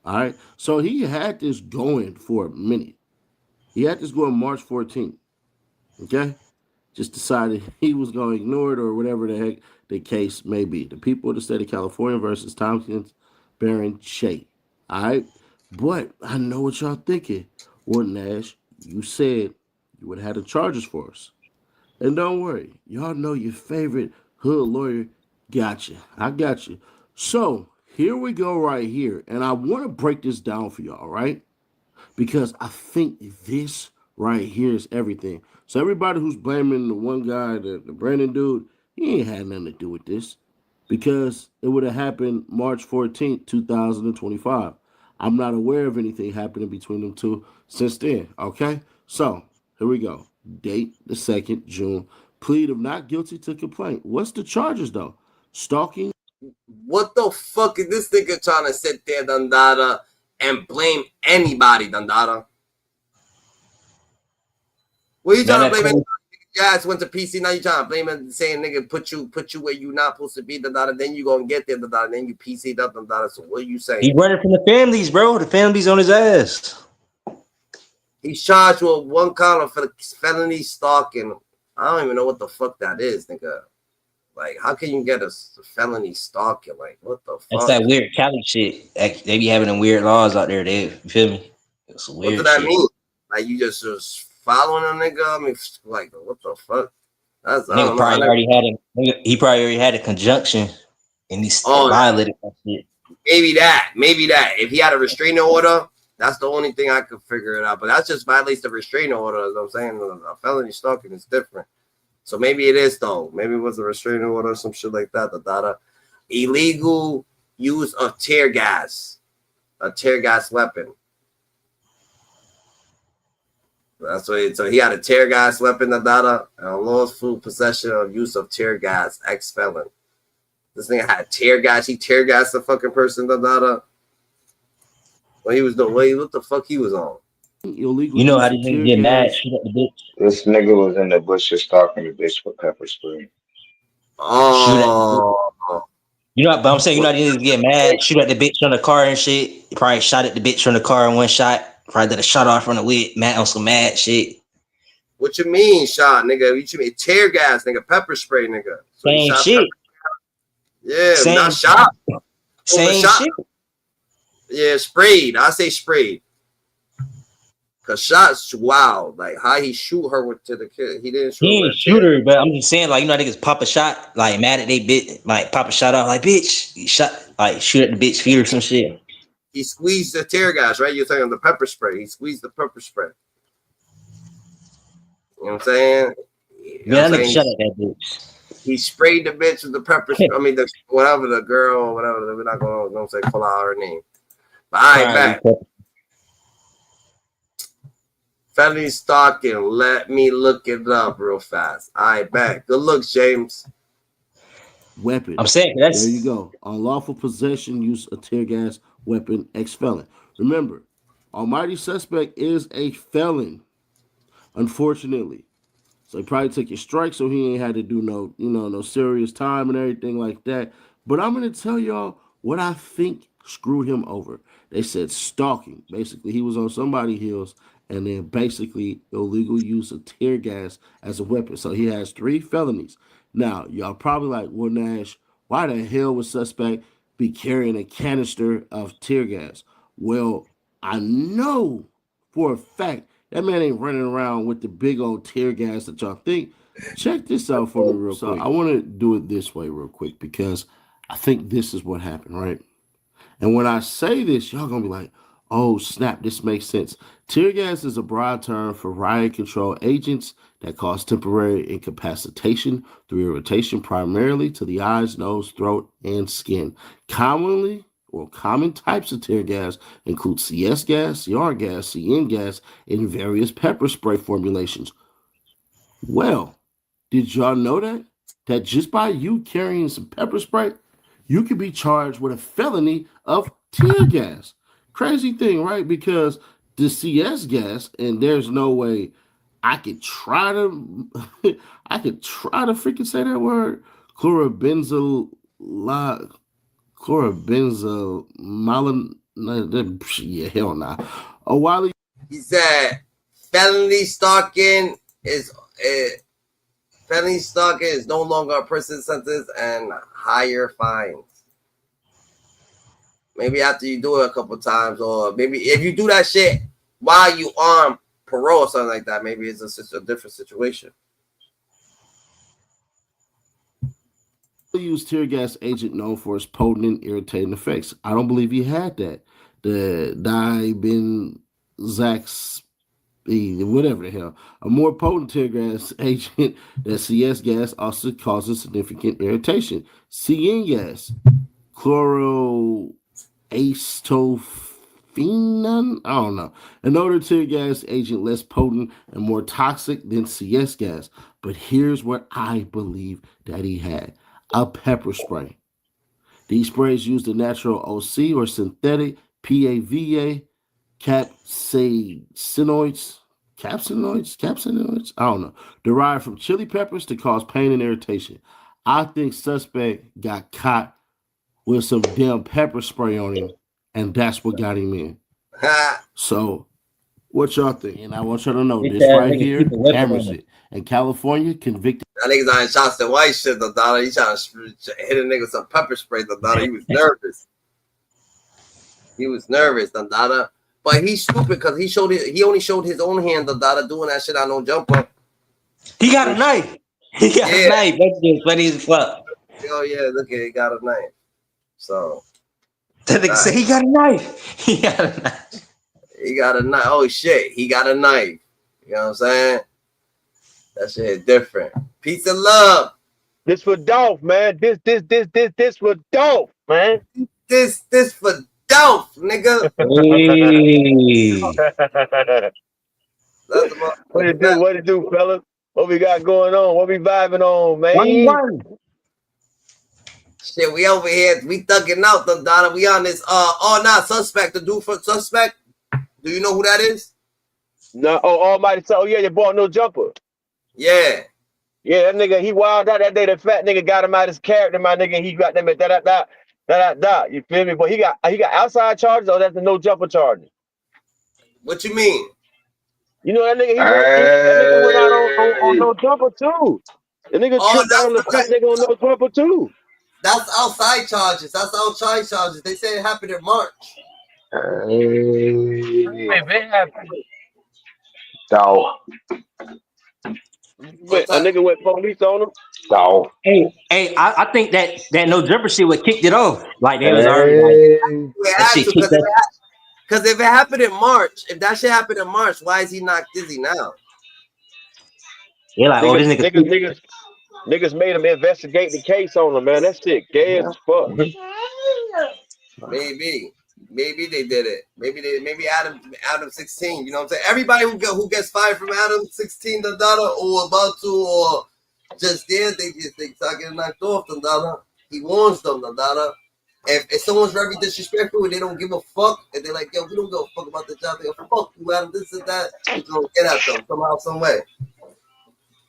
All right. So he had this going for a minute. He had this going March 14th. Okay. just decided he was going to ignore it or whatever the heck the case may be. The people of the state of California versus Tompkins, Barron, Shea. All right? But I know what y'all thinking. Well, Nash, you said you would have had the charges for us. And don't worry, y'all know your favorite hood lawyer got you. I got you. So here we go right here. And I want to break this down for y'all, right? Because I think this right here is everything. So everybody who's blaming the one guy, the Brandon dude, he ain't had nothing to do with this. Because it would have happened March 14th, 2025. I'm not aware of anything happening between them two since then. Okay? So here we go. Date the 2nd June. Plead of not guilty to complaint. What's the charges though? Stalking. What the fuck is this nigga trying to sit there, Dandada, and blame anybody, Dandada? What are you trying to blame anybody? Your ass went to PC, now you trying to blame him, saying nigga put you where you not supposed to be, Dandada, then you gonna get there, Dandada, then you PC'd up, Dandada. So what are you saying? He running from the families, bro. The family's on his ass. He's charged with one count of felony stalking. I don't even know what the fuck that is, nigga. Like, how can you get a felony stalking? Like, what the fuck? That's that weird Cali shit. Like, they be having them weird laws out there. You feel me? It's weird. What does that mean? Like, you just following a nigga? I mean, like, what the fuck? That's I don't know. He probably already had a conjunction, and he violated that shit. Maybe that. If he had a restraining order, that's the only thing I could figure it out. But that just violates the restraining order. As I'm saying, a felony stalking is different. So maybe it is though. Maybe it was a restraining order or some shit like that. Illegal use of tear gas, a tear gas weapon. That's what. So he had a tear gas weapon, and unlawful possession of use of tear gas, ex-felon. This nigga had tear gas. He tear gassed the fucking person, When he was doing, what the fuck he was on? Illegal. You know how these niggas get mad, shoot at the bitch. This nigga was in the bushes stalking the bitch with pepper spray. Oh. You know, but I'm saying, you know how these niggas get mad, shoot at the bitch on the car and shit. He probably shot at the bitch from the car in one shot. Probably did a shot off from the whip, mad on some mad shit. What you mean, shot, nigga? What you mean, tear gas, nigga? Pepper spray, nigga. So same shit. Yeah, same, not shot. Same shit. Yeah, sprayed. I say sprayed. Cause shots, wow, like how he shoot her to the kid. He didn't shoot her, but I'm just saying, like, you know, niggas pop a shot, like mad at they bitch, like pop a shot off, like bitch, he shot, like shoot at the bitch feet or some shit. He squeezed the tear gas, right? You're saying the pepper spray. He squeezed the pepper spray. You know what I'm saying? Yeah, nigga shot at that bitch. He sprayed the bitch with the pepper spray. I mean, whatever the girl or whatever. We're not gonna say call out her name. But I ain't back. Felony stalking. Let me look it up real fast. All right, back. Good looks, James. Weapon. I'm saying that's there you go. Unlawful possession, use a tear gas weapon, ex-felon. Remember, almighty suspect is a felon. Unfortunately. So he probably took your strike, so he ain't had to do no serious time and everything like that. But I'm gonna tell y'all what I think screwed him over. They said stalking. Basically, he was on somebody's heels, and then basically illegal use of tear gas as a weapon. So he has 3 felonies. Now, y'all probably like, well, Nash, why the hell would suspect be carrying a canister of tear gas? Well, I know for a fact that man ain't running around with the big old tear gas that y'all think. Check this out for me real quick. I want to do it this way real quick because I think this is what happened, right? And when I say this, y'all gonna be like, oh, snap, this makes sense. Tear gas is a broad term for riot control agents that cause temporary incapacitation through irritation primarily to the eyes, nose, throat, and skin. Common types of tear gas include CS gas, yard gas, CN gas, and various pepper spray formulations. Well, did y'all know that? That just by you carrying some pepper spray, you could be charged with a felony of tear gas. Crazy thing, right? Because the CS gas, and there's no way I could try to freaking say that word. Yeah, hell nah. A while he said felony stalking is Felony stalking is no longer a prison sentence and higher fines. Maybe after you do it a couple times, or maybe if you do that shit while you on parole or something like that, maybe it's a different situation. Use tear gas agent known for its potent and irritating effects. I don't believe he had that. The Zax, whatever the hell. A more potent tear gas agent than CS gas also causes significant irritation. CN gas, chloroacetophenan, I don't know. Another tear gas agent less potent and more toxic than CS gas. But here's what I believe that he had. A pepper spray. These sprays use the natural OC or synthetic PAVA capsaicinoids, I don't know, derived from chili peppers to cause pain and irritation. I think suspect got caught with some damn pepper spray on him, and that's what got him in. So, what y'all think? And I want y'all to know this right here hammers it. In California, convicted. That nigga's on Charleston White shit, the dollar. He trying to hit a nigga with some pepper spray, the dollar. He was nervous. The dollar. But he's stupid because he only showed his own hand, the dollar, doing that shit on no jumper. He got a knife. He got a knife. That's just funny as fuck. Oh yeah, look at he got a knife. So that nigga say he got a knife. He got a knife. He got a knife. Oh shit, he got a knife. You know what I'm saying? That shit is different. Peace and love. This for Dolph, man. This for Dolph, man. This for Dolph, nigga. What it do? What it do, fellas? What we got going on? What we vibing on, man? Shit, we over here. We thugging out, the dollar. We on this. Suspect. The dude for suspect. Do you know who that is? No. Oh, Almighty. Oh yeah, you bought no jumper. Yeah. Yeah, that nigga, he wild out that day. The fat nigga got him out his character, my nigga. He got them at that. You feel me? But he got outside charges, or that's the no jumper charges. What you mean? You know that nigga, that nigga went out on no jumper too. The nigga tripped out on the fat nigga on no jumper too. That's outside charges. They said it happened in March. Dog. A nigga went police on him. Dog. Hey, I think that no jumper shit would kicked it off. Like they was already like that shit kicked off. Because if it happened in March, if that shit happened in March, why is he not dizzy now? Yeah, like this niggas made him investigate the case on him, man. That shit gay as fuck. Maybe they did it. Maybe Adam 16. You know what I'm saying? Everybody who gets fired from Adam 16, the dollar, or about to, or just there, they start getting knocked off, the dollar. He warns them, the dollar. If someone's very disrespectful and they don't give a fuck, and they're like, yo, we don't give a fuck about the job, they go, fuck you, Adam, this and that, you gonna get at them somehow, some way.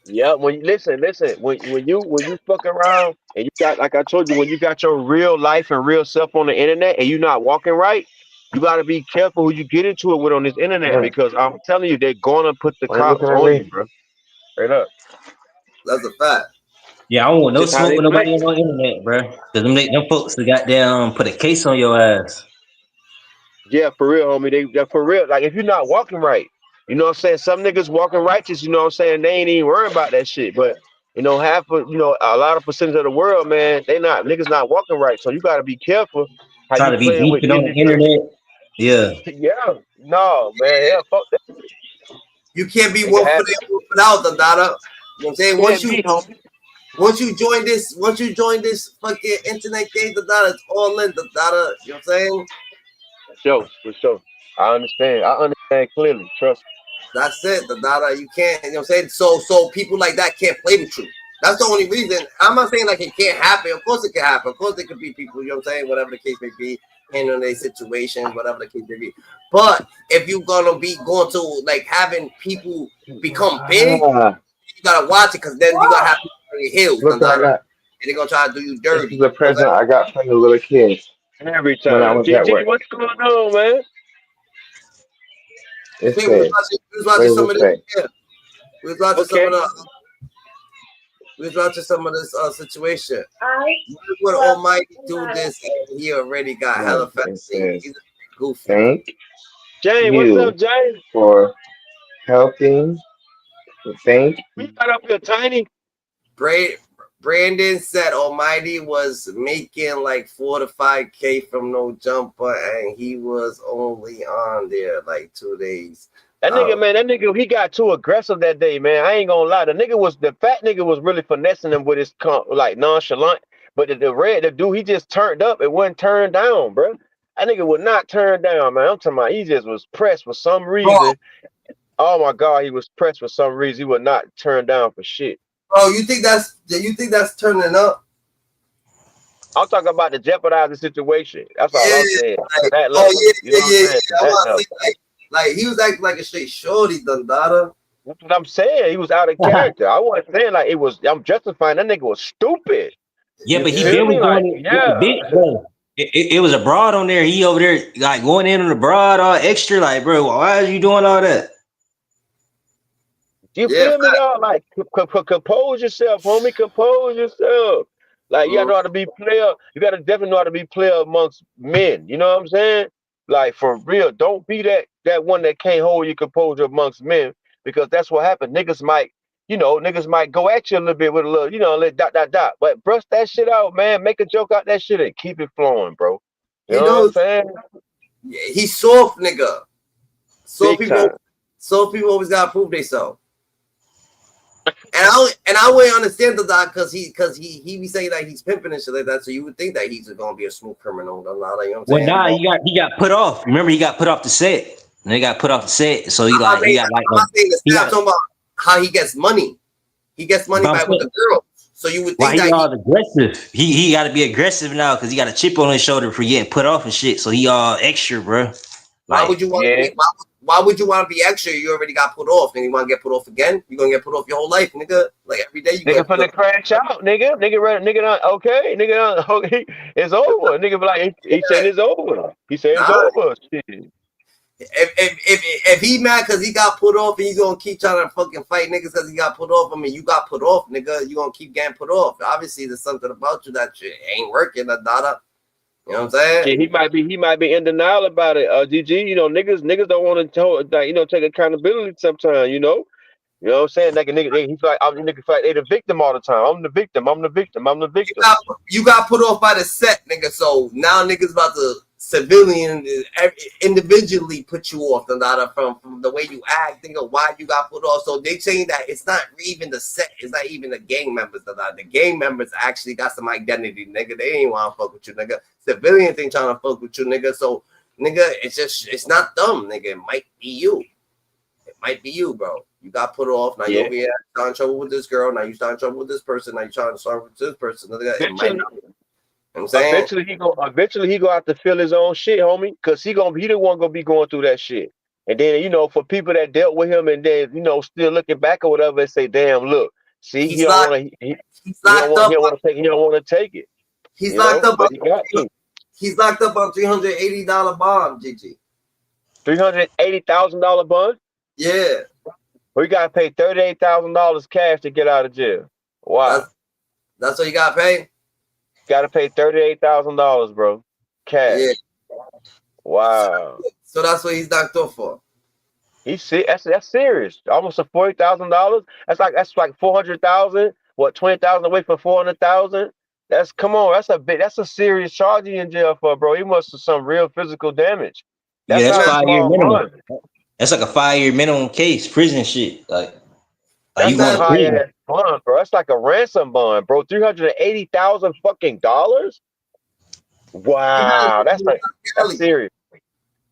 Yeah, when you listen, when you fuck around and you got, like I told you, when you got your real life and real self on the internet and you're not walking right, you gotta be careful who you get into it with on this internet, because I'm telling you, they're gonna put the cops on you, bro. Straight up. That's a fact. Yeah, I don't want no smoke with nobody on the internet, bro. Cause them folks that goddamn put a case on your ass. Yeah, for real, homie. They for real. Like if you're not walking right, you know what I'm saying? Some niggas walking righteous, you know what I'm saying? They ain't even worrying about that shit. But a lot of percentage of the world, man, niggas not walking right. So you gotta be careful how Try you to be playing with beefing on the internet. Yeah. Yeah. No, man. Yeah, fuck that. You can't be one foot in, one foot out, the data. You know what I'm saying? Once you join this fucking internet game, the data, it's all in the data. You know what I'm saying? For sure. I understand clearly. Trust me. That's it. The data, you can't, you know what I'm saying? So people like that can't play with you. That's the only reason. I'm not saying like it can't happen. Of course it can happen. Of course there could be people, you know what I'm saying? Whatever the case may be, handling their situations, whatever the case may be. But if you're going to like having people become big, you got to watch it, because then you got to have people on your heels. Look what I got. And they're going to try to do you dirty. This is a present I got from the little kids. Every time. When I was at work. What's going on, man? It says, we was watching some of the We was watching some of this situation. What Almighty do this, and he already got hella fat. He's a goofy. Thank Jay, you what's up, Jay? for helping. Thank We got up here, Tiny. Brandon said Almighty was making like 4 to 5K from no jumper, and he was only on there like 2 days. That nigga, man, that nigga, he got too aggressive that day, man. I ain't gonna lie. The fat nigga was really finessing him with his like nonchalant. But the dude, he just turned up. It wasn't turned down, bro. That nigga would not turn down, man. I'm talking about he just was pressed for some reason. Oh my God, he was pressed for some reason. He would not turn down for shit. Oh, you think that's turning up? I'm talking about the jeopardizing situation. That's all I'm saying. Like, that level. Like he was acting like a straight shorty, Dundada. That's what I'm saying. He was out of character. I wasn't saying like it was. I'm justifying that nigga was stupid. Yeah, but he been was going with the bitch, bro. It was a broad on there. He over there like going in on the broad all extra. Like, bro, why are you doing all that? You feel me, dog? Like, compose yourself, homie. Compose yourself. Like, you gotta know how to be player. You gotta definitely know how to be player amongst men. You know what I'm saying? Like, for real, don't be that one that can't hold your composure amongst men, because that's what happens. Niggas might go at you a little bit with a little, let ... But brush that shit out, man. Make a joke out that shit and keep it flowing, bro. You know what I'm saying? Yeah, he's soft, nigga. Soft people always gotta prove themselves. And I wouldn't understand the doc because he be saying that he's pimping and shit like that. So you would think that he's gonna be a smooth criminal. You know what I'm saying? He got put off. Remember, he got put off the set. And they got put off the set. So I'm talking about how he gets money. He gets money with the girl. So you would think that he all aggressive. He got to be aggressive now because he got a chip on his shoulder for getting put off and shit. So he all extra, bro. Why would you want to be? Why would you want to be extra? You already got put off, and you want to get put off again? You're gonna get put off your whole life, nigga. Like every day, you nigga finna crash out, nigga. Okay, it's over. Nigga be like, he said it's over. He said it's over. Shit. If he mad because he got put off, and he's gonna keep trying to fucking fight niggas because he got put off. I mean, you got put off, nigga. You gonna keep getting put off. Obviously, there's something about you that shit ain't working. Dada. You know what I'm saying? Yeah, he might be in denial about it. GG, niggas don't want to take accountability sometimes, You know what I'm saying? Like a nigga, he's like, I'm the nigga, they the victim all the time. I'm the victim. You got put off by the set, nigga. So now niggas about to civilian individually put you off from the way you act, nigga, why you got put off. So they saying that it's not even the set, it's not even the gang members. The gang members actually got some identity, nigga. They ain't want to fuck with you, nigga. Civilians ain't trying to fuck with you, nigga. So, nigga, it's not them, nigga. It might be you. It might be you, bro. You got put off. Now you'll be in trouble with this girl. Now you start in trouble with this person. Now you trying to start with this person. Nigga, it might not be. I'm saying eventually he go have to feel his own shit, homie, because he the one gonna be going through that shit. And then for people that dealt with him and then still looking back or whatever and say, damn, look, see, he don't want to take it. He's locked up. He's locked up on $380 bond, GG. $380,000 bond? Yeah. Well, you gotta pay $38,000 cash to get out of jail. Wow. That's what you gotta pay? Gotta pay $38,000, bro. Cash. Yeah. Wow. So that's what he's knocked off for. That's serious. Almost $40,000. That's like $400,000. What, 20,000 away from 400,000? That's a serious charge in jail for, bro. He must have some real physical damage. That's 5-year minimum. That's like a 5-year minimum case, prison shit. Like you want high-ass bond, bro. That's like a ransom bond, bro. $380,000 fucking dollars. Wow, that's serious.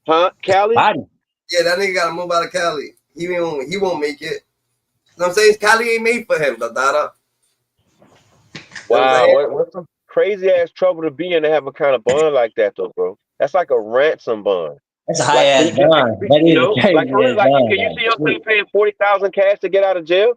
Huh, Cali? Yeah, that nigga gotta move out of Cali. He won't make it. You know what I'm saying? Cali ain't made for him, Dada. Wow, what's some crazy ass trouble to be in to have a kind of bond like that, though, bro? That's like a ransom bond. That's a high ass bond. Can you see yourself paying $40,000 cash to get out of jail?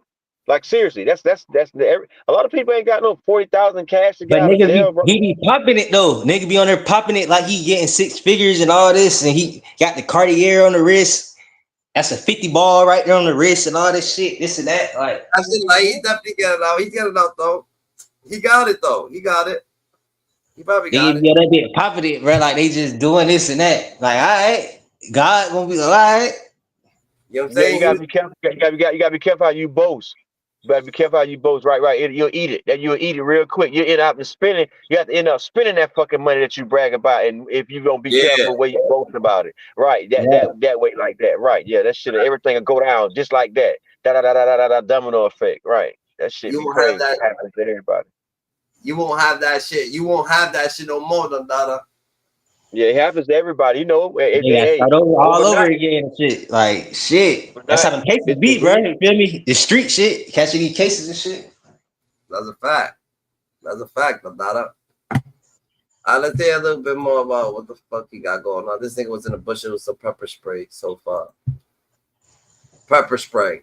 Like seriously, that's a lot of people ain't got no $40,000 cash to get out of jail, bro. He be popping it though. Nigga be on there popping it like he getting 6 figures and all this, and he got the Cartier on the wrist. That's a 50 ball right there on the wrist and all this shit, this and that. Like, that's it. Like, he definitely got it out. He got it out though. He got it though. He got it. He probably got it. Yeah, that bit popping, bro. Like they just doing this and that. Like, all right, God gonna be all right. You know what I'm saying? You gotta be careful. You gotta be careful how you boast. You gotta be careful how you boast. Right. You'll eat it. That you'll eat it real quick. You end up spending. You have to end up spending that fucking money that you brag about. And if you don't be careful where you boast about it, right? That way like that, right? Yeah, that shit. Everything will go down just like that. Da domino effect. Right. That shit be crazy. It happens to everybody. You won't have that shit. You won't have that shit no more, Dada. Yeah, it happens to everybody. You know, Start all over again and shit. Like shit. That's how the cases be, bro. You feel me? The street shit, catching these cases and shit. That's a fact. That's a fact, Dada. Let's hear a little bit more about what the fuck he got going on. This nigga was in the bushes with some pepper spray so far. Pepper spray.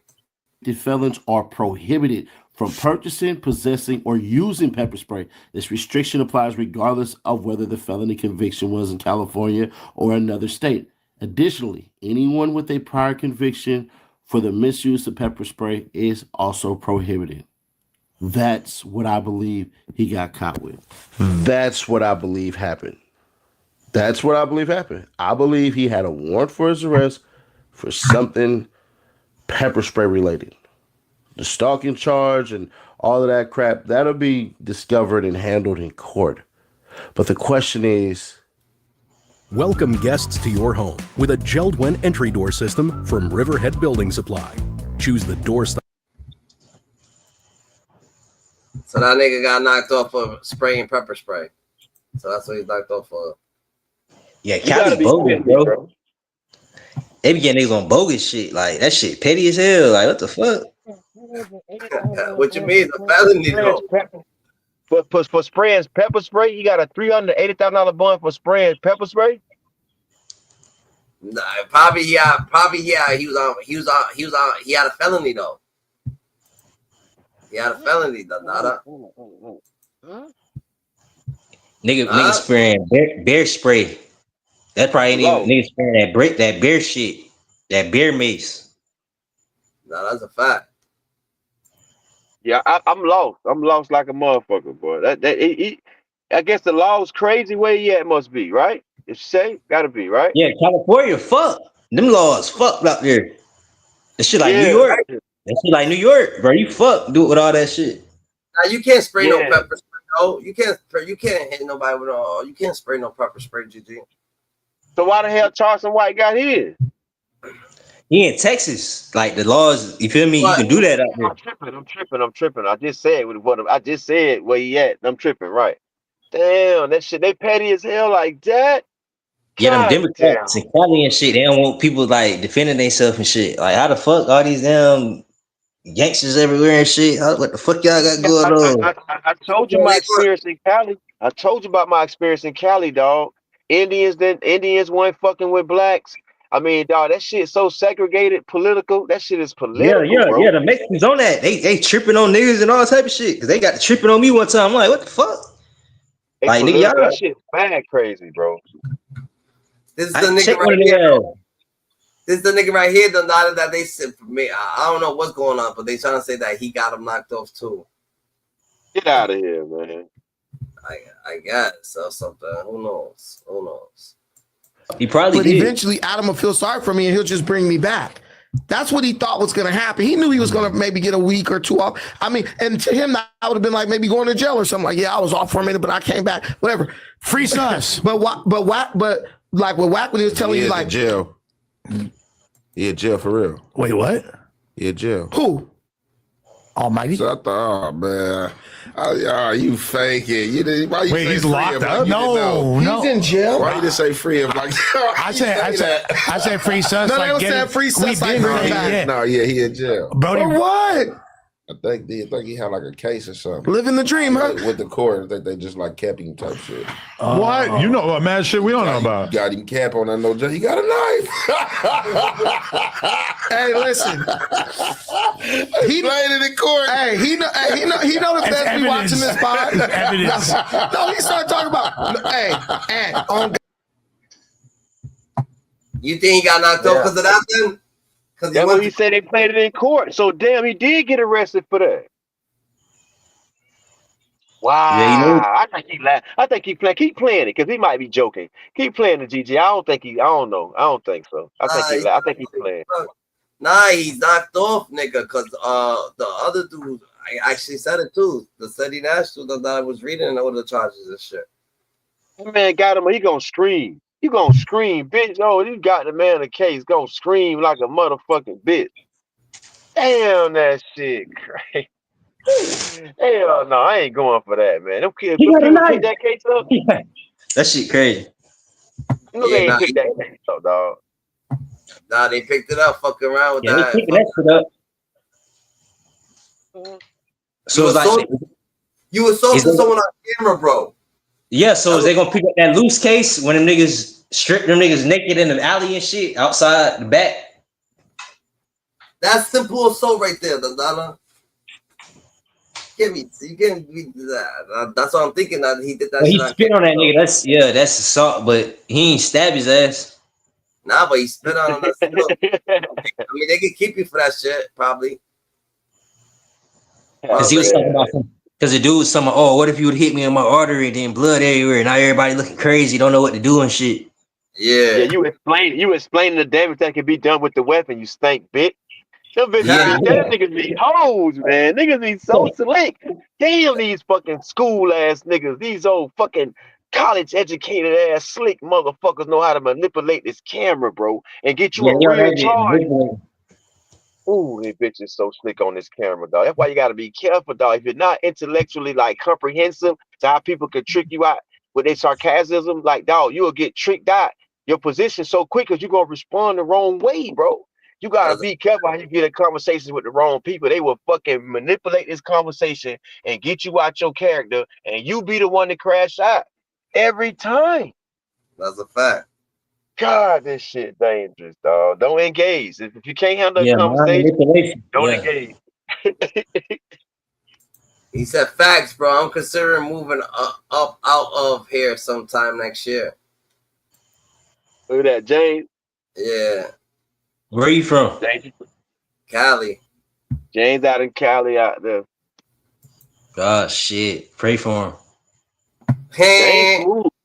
The felons are prohibited from purchasing, possessing, or using pepper spray. This restriction applies regardless of whether the felony conviction was in California or another state. Additionally, anyone with a prior conviction for the misuse of pepper spray is also prohibited. That's what I believe he got caught with. That's what I believe happened. I believe he had a warrant for his arrest for something pepper spray related. The stalking charge and all of that crap, that'll be discovered and handled in court. But the question is, welcome guests to your home with a Geldwin entry door system from Riverhead Building Supply. Choose the door style. So that nigga got knocked off for spraying pepper spray. So that's what he's knocked off for. Yeah, Cali bogus, bro. They be getting niggas on bogus shit. Like, that shit petty as hell. Like, what the fuck? What you mean? The felony though. For spraying pepper spray, you got a $380,000 bond for spraying pepper spray? Nah, probably yeah. He had a felony though. He had a felony though, Nada. Nigga spraying bear spray. That probably ain't even nigga spraying that bear shit. That bear mace. Nah, that's a fact. Yeah, I'm lost. I'm lost like a motherfucker, boy. I guess the law's crazy where he at must be, right? If you say, gotta be, right? Yeah, California, fuck. Them laws fucked out there. That shit like New York. That shit like New York, bro. You fuck, do it with all that shit. Now you can't spray no pepper spray. No, you can't hit nobody with you can't spray no pepper spray, GG. So why the hell Charleston White got his? He in Texas. Like the laws, you feel me? You can do that out there. I'm tripping. I just said where he at. I'm tripping, right? Damn, that shit, they petty as hell like that. Yeah, them Democrats and Cali and shit, they don't want people like defending themselves and shit. Like, how the fuck all these damn gangsters everywhere and shit? What the fuck y'all got going on? I told you my experience in Cali. I told you about my experience in Cali, dog. Indians weren't fucking with blacks. I mean, dog, that shit is so segregated, political. That shit is political, bro. Yeah, the Mexicans on that. They tripping on niggas and all type of shit. Cause they got tripping on me one time. I'm like, what the fuck? Like, nigga, y'all that shit's mad crazy, bro. This is the nigga right here. This is the nigga right here, that they said for me. I don't know what's going on, but they trying to say that he got him knocked off too. Get out of here, man. I guess or something. Who knows? He probably But did. eventually Adam will feel sorry for me and he'll just bring me back. That's what he thought was going to happen. He knew he was going to maybe get a week or two off. I mean, and to him, that would have been like maybe going to jail or something. Like, yeah, I was off for a minute, but I came back. Whatever. Free sus. But like what Wack when he was telling you, like jail. Yeah, jail for real. Wait, what? Yeah, jail. Who? Almighty. So I thought, oh man, you faking? Why you Wait, he's locked up? No, he's in jail. Why you just say free him? Like I said free sus. No, like, they don't say free sus. Like, he in jail. Brody, for what? I think he had like a case or something. Living the dream, huh? With the court, I think they just like kept him type shit. What? You know mad shit we don't know about. Got him cap on that no jail. He got a knife. Hey, listen. He played in the court. Hey, he know the feds be watching this pod. Evidence. No, he started talking about. You think he got knocked off because of that then? That's what he said. They played it in court. So damn, he did get arrested for that. Wow. Yeah, you know. I think he laughed. I think he play. Keep playing it because he might be joking. Keep playing the GG. I don't think he. I don't know. I don't think so. I think he. I think he's playing. Nah, he's knocked off, nigga. Cause the other dude, I actually said it too. The City National that I was reading all the charges and shit. That man got him. He gonna scream. You gonna scream, bitch? Oh, you got the man a case. Gonna scream like a motherfucking bitch. Damn, that shit crazy. Hell no, I ain't going for that, man. Them kids, He them got a people knife. pick that case up. That shit crazy. You know they ain't pick that case up, dog. Nah, they picked it up, fucking around with Yeah, that. they picking that shit up. So it's like you assaulted someone on camera, bro. Yeah, so is they gonna pick up that loose case when them niggas strip them niggas naked in the alley and shit outside the back? That's simple assault right there, Donna. You can't beat that. That's what I'm thinking. That he did that. Well, shit he spit on that nigga. That's assault, but he ain't stab his ass. Nah, but he spit on him. I mean, they could keep you for that shit, probably. Because he was talking about because the dude was talking about, oh, what if you would hit me in my artery and then blood everywhere? Now everybody looking crazy, don't know what to do and shit. Yeah. Yeah, you explain the damage that can be done with the weapon, you stink bitch. Them bitches niggas be hoes, man. Niggas be so slick. Damn these fucking school ass niggas. These old fucking college educated ass slick motherfuckers know how to manipulate this camera, bro, and get you a real charge. Ooh, these bitches so slick on this camera, dog. That's why you gotta be careful, dog. If you're not intellectually like comprehensive to how people can trick you out with their sarcasm, like dog, you'll get tricked out your position so quick because you're gonna respond the wrong way, bro. You gotta be careful how you get in conversations with the wrong people. They will fucking manipulate this conversation and get you out your character, and you be the one to crash out every time. That's a fact. God, this shit dangerous, dog. Don't engage. If you can't handle a conversation, don't engage. He said, facts, bro. I'm considering moving up out of here sometime next year. Look at that, James. Yeah. Where are you from? Cali. James out in Cali out there. God, shit. Pray for him.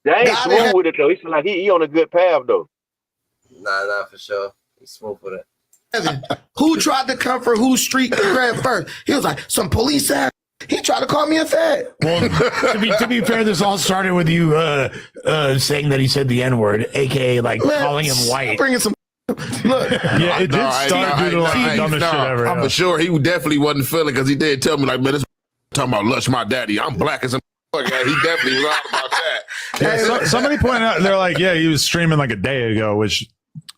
James smooth with it, though. He feel like he on a good path, though. Nah, for sure. He's smooth with it. Who tried to come for whose street grab first? He was like, some police ass. He tried to call me a fag. Well, to be fair, this all started with you saying that he said the N-word, aka like calling him white. Bringing some. Look, yeah, it did start due to like the dumbest shit ever. I'm for sure he definitely wasn't feeling because he did tell me like, man, this talking about Lush, my daddy. I'm black as a motherfucker. He definitely was out about that. Yeah, somebody pointed out, they're like, yeah, he was streaming like a day ago, which,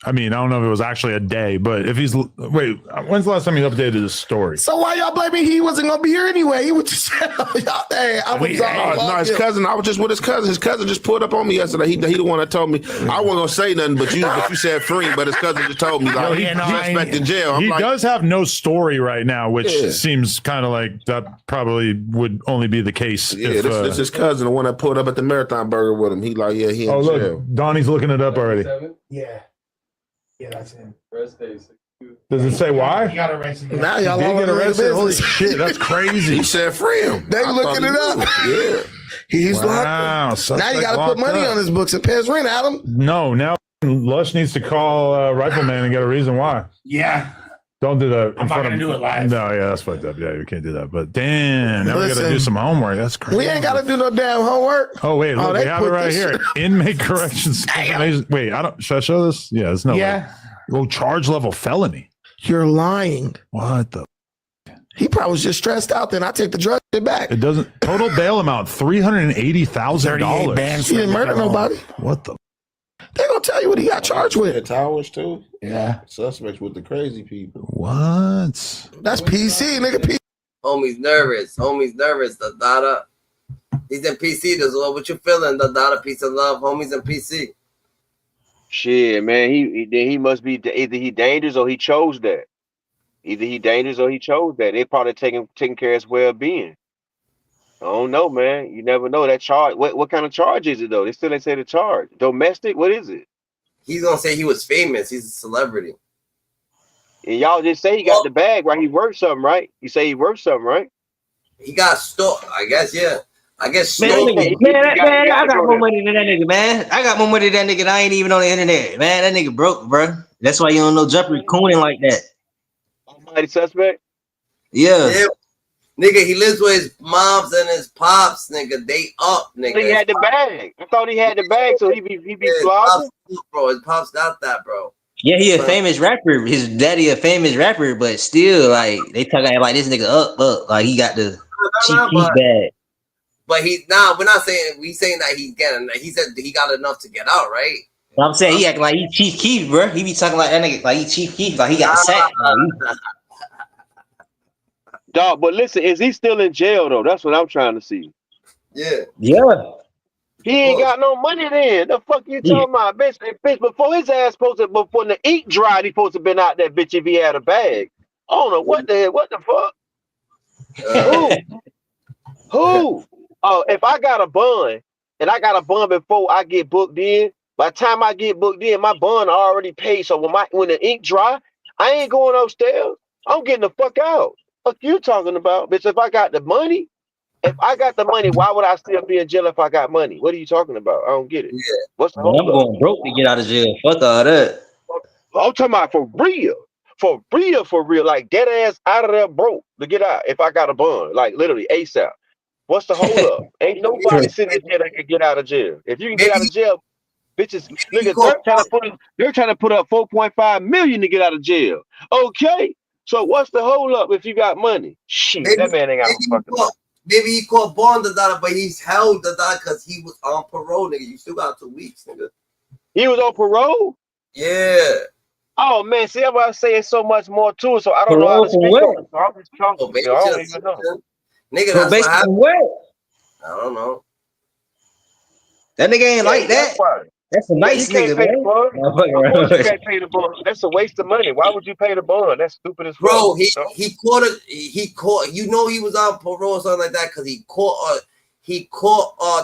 I mean, I don't know if it was actually a day, but if he's, wait, when's the last time he updated his story? So why y'all blaming he wasn't going to be here anyway? He was just, y'all, hey, I was no, his cousin, I was just with his cousin. His cousin just pulled up on me yesterday. He the one that told me. I wasn't going to say nothing, but you said free, but his cousin just told me, like, he's expecting in jail. He does have no story right now, which seems kind of like that probably would only be the case. Yeah, if, this is his cousin, the one that pulled up at the Marathon Burger with him. He like, yeah, he in jail. Look, Donnie's looking it up already. Yeah. Yeah, that's him. Does it say why? He got arrested. Now y'all did all get arrested. Holy business. shit, that's crazy. He said free him. They looking it up. Yeah. He's locked up. Now you got to put money on his books and pay his rent, Adam. No, now Lush needs to call Rifleman and get a reason why. Yeah. Don't do that. I'm not going to do it live. No, yeah, that's fucked up. Yeah, we can't do that. But damn, now we got to do some homework. That's crazy. We ain't got to do no damn homework. Oh, wait, look, we have it right here. Inmate corrections. Wait, should I show this? Yeah, there's no way. Oh, charge level felony. You're lying. What the? He probably was just stressed out. Then I take the drug back. It doesn't. Total bail amount $380,000. He didn't murder nobody. What the? They gonna tell you what he got charged with. The towers too. Yeah. Suspects with the crazy people. What? That's PC, nigga. Homie's nervous. The Dada. He's in PC. This what you feeling? The Dada, peace and love. Homie's in PC. Shit, man, he must be either he dangerous or he chose that. They probably taking care of his well-being. I don't know, man. You never know that charge. What kind of charge is it though? They still ain't say the charge. Domestic? What is it? He's gonna say he was famous. He's a celebrity. And y'all just say he got the bag, right? He worth something, right? You say he worth something, right? He got stole. I guess, yeah. I guess Man, stole. I got more money than that nigga, man. I got more money than that nigga. I ain't even on the internet, man. That nigga broke, bro. That's why you don't know Jumper cooning like that. Almighty suspect. Yeah. Nigga, he lives with his moms and his pops, nigga. They up, nigga. He had the bag. I thought he had the bag, so he be flogging. Bro, his pops got that, bro. Yeah, he a famous rapper. His daddy a famous rapper, but still, like, they talking like this nigga up. Like, he got the cheap bag. But we're not saying, we saying that he's getting, he said he got enough to get out, right? I'm saying he acting like he Chief Keef, bro. He be talking like that nigga, like he Chief Keef, like he got sacked. Dog, but listen, is he still in jail though? That's what I'm trying to see. Yeah. Yeah. He ain't got no money then. The fuck you talking about, bitch? Bitch, before his ass before the ink dried, he supposed to been out there, bitch, if he had a bag. I don't know what the fuck. Who? Oh, if I got a bond and I got a bond before I get booked in, by the time I get booked in, my bond already paid. So when the ink dry, I ain't going upstairs. I'm getting the fuck out. Fuck you talking about, bitch? If I got the money, why would I still be in jail if I got money? What are you talking about? I don't get it. Yeah. What's the I'm going broke to get out of jail. Fuck all that. I'm talking about for real, like dead ass out of there broke to get out. If I got a bond, like literally ASAP. What's the hold up? Ain't nobody sitting in jail that can get out of jail. If you can get out of jail, bitches, niggas, they're trying to put up 4.5 million to get out of jail. Okay, so what's the hold up if you got money? Shit, that man ain't got no fucking money. Maybe he caught bond the dollar, but he's held the dollar because he was on parole, nigga. You still got 2 weeks, nigga. He was on parole? Yeah. Oh man, see, I'm about to say it's so much more to it, so I don't know how to speak on it. So I'm just talking. I don't even know. Nigga, that's what happened. I don't know. That nigga ain't like that. That's a nice nigga, man. Of course you can't pay the bond. That's a waste of money. Why would you pay the bond? That's stupid as fuck. Bro, he caught it. He caught. You know he was on parole or something like that because he caught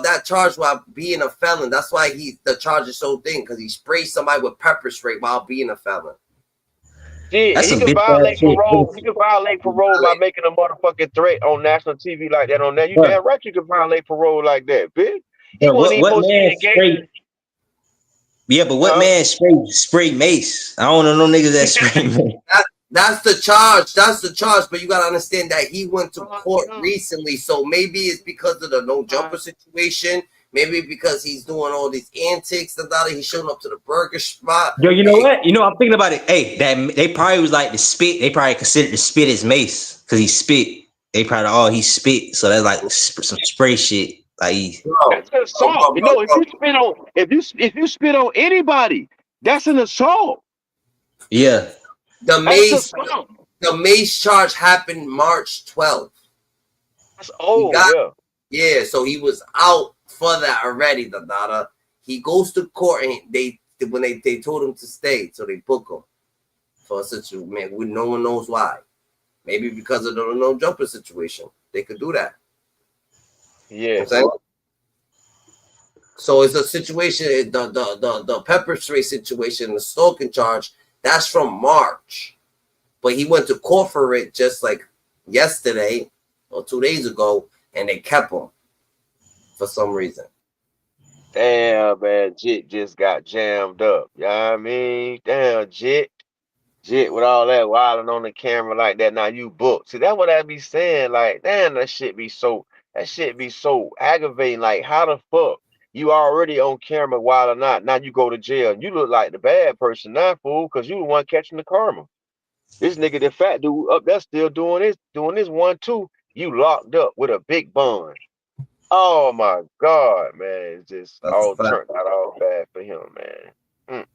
that charge while being a felon. That's why the charge is so thin because he sprayed somebody with pepper spray while being a felon. Yeah, he could violate parole. He could violate parole by making a motherfucking threat on national TV like that. On that, you damn right you could violate parole like that, bitch. He wasn't even supposed to be engaged. Yeah, but what man spray mace? I don't know no niggas that spray mace. That's the charge. That's the charge. But you gotta understand that he went to court recently, so maybe it's because of the no jumper situation. Maybe because he's doing all these antics. He's showing up to the burger spot. Yo, you know what? You know, I'm thinking about it. Hey, they probably was like the spit. They probably considered the spit as mace because he spit. They probably he spit. So that's like some spray shit. Like that's an assault. You know, if you spit on anybody, that's an assault. Yeah. The mace charge happened March 12th. Yeah, so he was out for that already, the daughter. He goes to court and they told him to stay, so they book him for a situation. Man, no one knows why. Maybe because of the no jumper situation. They could do that. Yeah. So it's a situation, the pepper spray situation, the stalking charge, that's from March. But he went to court for it just like yesterday or 2 days ago, and they kept him for some reason. Damn, man, Jit just got jammed up. You know what I mean? Damn, Jit with all that wilding on the camera like that. Now you booked. See, that's what I be saying. Like, damn, that shit be so aggravating. Like, how the fuck you already on camera wild or not? Now you go to jail. You look like the bad person now, fool, because you the one catching the karma. This nigga, the fat dude up there still doing this 1-2. You locked up with a big bun. Oh my God, man. It's just turned out all bad for him, man.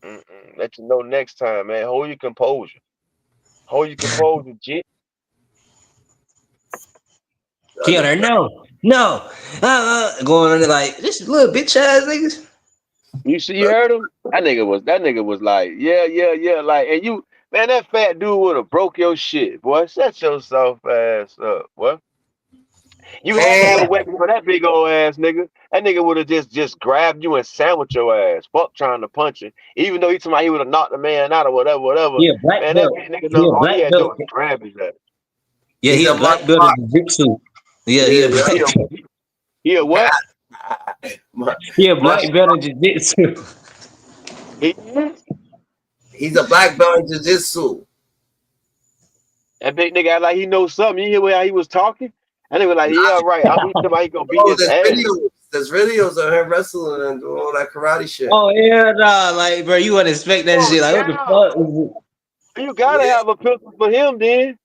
Let you know next time, man. Hold your composure. Jit. Keanu, no. Going on there like this little bitch ass niggas. You heard him? That nigga was like, yeah. Like, and you, man, that fat dude would have broke your shit, boy. Shut your soft ass up, boy. You had to have a weapon for that big old ass nigga. That nigga would have just grabbed you and sandwiched your ass. Fuck trying to punch him. Even though he would have knocked the man out or whatever. He a black Man, that belt. nigga He know a all he black had to do belt. was grab his ass. Yeah, he a black belt in jiu-jitsu. Yeah, he a black. He a what? He a black belt in jiu-jitsu. He's a black belt in jiu-jitsu. That big nigga act like he knows something. You hear how he was talking? That nigga like, yeah, right. I'm somebody gonna beat his ass. There's videos of him wrestling and doing all that karate shit. Oh yeah, nah, like bro, you wouldn't expect that shit. Like what the fuck? You gotta have a pistol for him, then.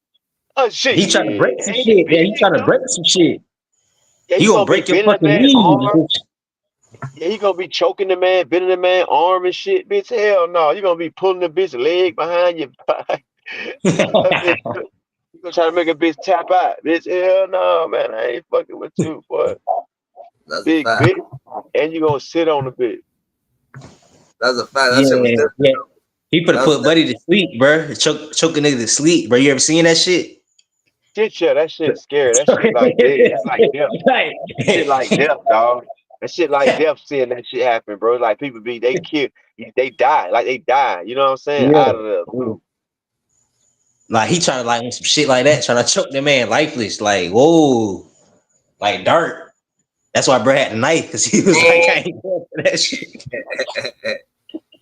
Oh shit. He trying to break some shit. Yeah, he trying to break some shit. Yeah, he gonna break your fucking knee. Yeah, he gonna be choking the man, bending the man arm and shit, bitch. Hell no, you gonna be pulling the bitch leg behind your back. You gonna try to make a bitch tap out, bitch. Hell no, man, I ain't fucking with you, boy. That's big bitch, and you gonna sit on the bitch. That's a fact. That shit was different. Yeah. He put Buddy to sleep, bro. Choke a nigga to sleep, bro. You ever seen that shit? Shit, yeah, that shit's scary. That shit like death. It's like death. Shit like death, dog. That shit like death. Seeing that shit happen, bro. Like people they kill, they die, like they die. You know what I'm saying? Yeah. Out of the blue. Like he trying to like some shit like that, trying to choke the man lifeless. Like whoa, like dark. That's why bro had the knife because he was like, I ain't going for that shit.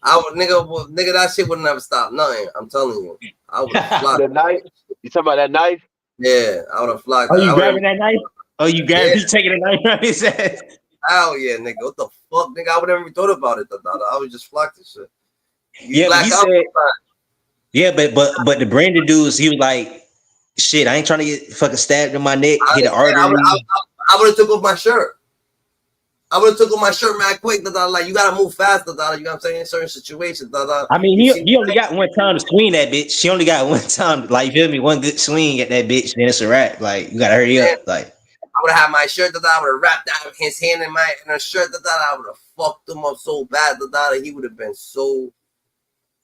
Nigga, that shit would never stop nothing. I'm telling you, I would have flocked. The knife? You talking about that knife? Yeah, I would have flocked. Oh, you grabbing that knife? Oh, you grabbing? Yeah. You taking the knife out his ass? Hell yeah, nigga. What the fuck, nigga? I would never even thought about it. I would just flock this shit. Yeah, but he said. Yeah, but the Brandon dudes, he was like, shit, I ain't trying to get fucking stabbed in my neck, hit an artery. I would have took off my shirt. I would have took off my shirt man quick. Like you gotta move fast. You know what I'm saying? In certain situations. I mean, he only got one time to swing that bitch. She only got one time. Like, you feel me? One good swing at that bitch, then it's a wrap. Like, you gotta hurry up. Like, I would have had my shirt. I would have wrapped out his hand in a shirt. I would have fucked him up so bad. He would have been so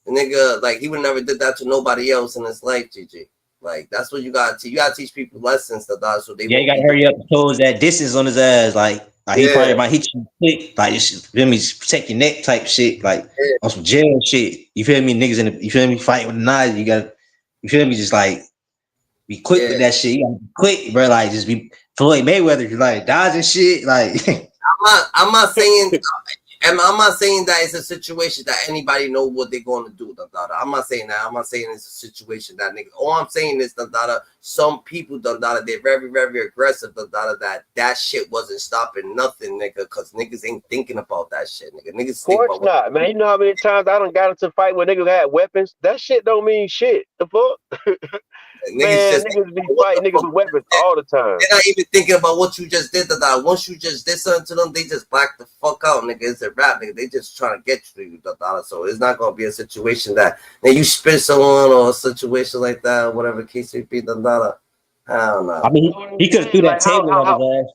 nigga. Like he would never did that to nobody else in his life, GG. Like that's what you gotta teach. You gotta teach people lessons, so they. Yeah, you gotta hurry up and close that distance on his ass. Like he probably might hit you quick. Like just feel me, just protect your neck type shit. Like on some jail shit. You feel me, niggas you feel me, fighting with the knives. You gotta, you feel me, just like be quick with that shit. You gotta be quick, bro. Like just be Floyd Mayweather. You like dodging shit. Like I'm not saying. I'm not saying that it's a situation that anybody know what they're going to do. I'm not saying that. I'm not saying it's a situation that nigga. All I'm saying is some people they're very, very aggressive. That shit wasn't stopping nothing, nigga. Because niggas ain't thinking about that shit, nigga. Niggas think about not, man. You know how many times I done got into a fight where niggas had weapons? That shit don't mean shit. The fuck? Niggas be fighting niggas with weapons all the time. They're not even thinking about what you just did. Once you just did something to them, they just black the fuck out, nigga. It's a rap, nigga. They just trying to get you. So it's not gonna be a situation that then you spit someone or a situation like that, or whatever case may be. I don't know. I mean, he could have threw that table on his ass.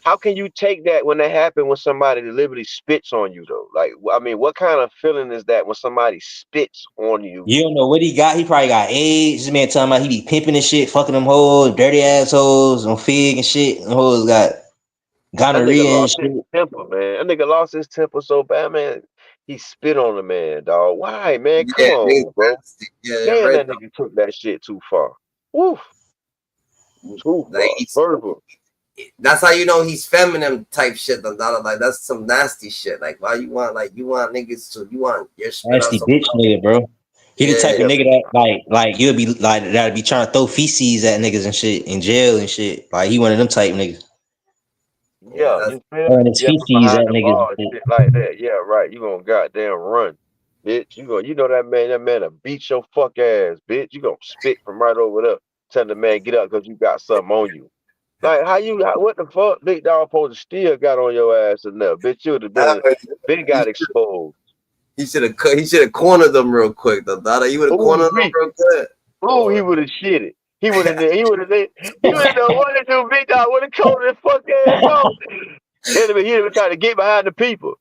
How can you take that when that happened when somebody deliberately spits on you though? Like, I mean, what kind of feeling is that when somebody spits on you? You don't know what he got. He probably got AIDS. This man talking about he be pimping and shit, fucking them hoes, dirty assholes on Fig and shit. Them hoes got gonorrhea and shit. His temper, man. That nigga lost his temper so bad, man. He spit on the man, dog. Why, man? Come on, bro. Damn, that nigga took that shit too far. Woof. Too far. Verbal. That's how you know he's feminine type shit. Like that's some nasty shit. Like why you want niggas to you want your nasty bitch nigga, bro. He the type of nigga that like you'll be like that'd be trying to throw feces at niggas and shit in jail and shit. Like he one of them type niggas. Yeah, you feel throwing his feces at niggas and shit like that. Yeah, right. You gonna goddamn run, bitch. You know that man will beat your fuck ass, bitch. You gonna spit from right over there. Tell the man get up because you got something on you. Like what the fuck, big dog supposed to still got on your ass in there, bitch? You would have been got exposed. He should have cornered them real quick, though. He would have cornered them real quick. Oh, he would have shit it. He would have known what to do, big dog. Would have told his fuck ass off. He would have tried to get behind the people.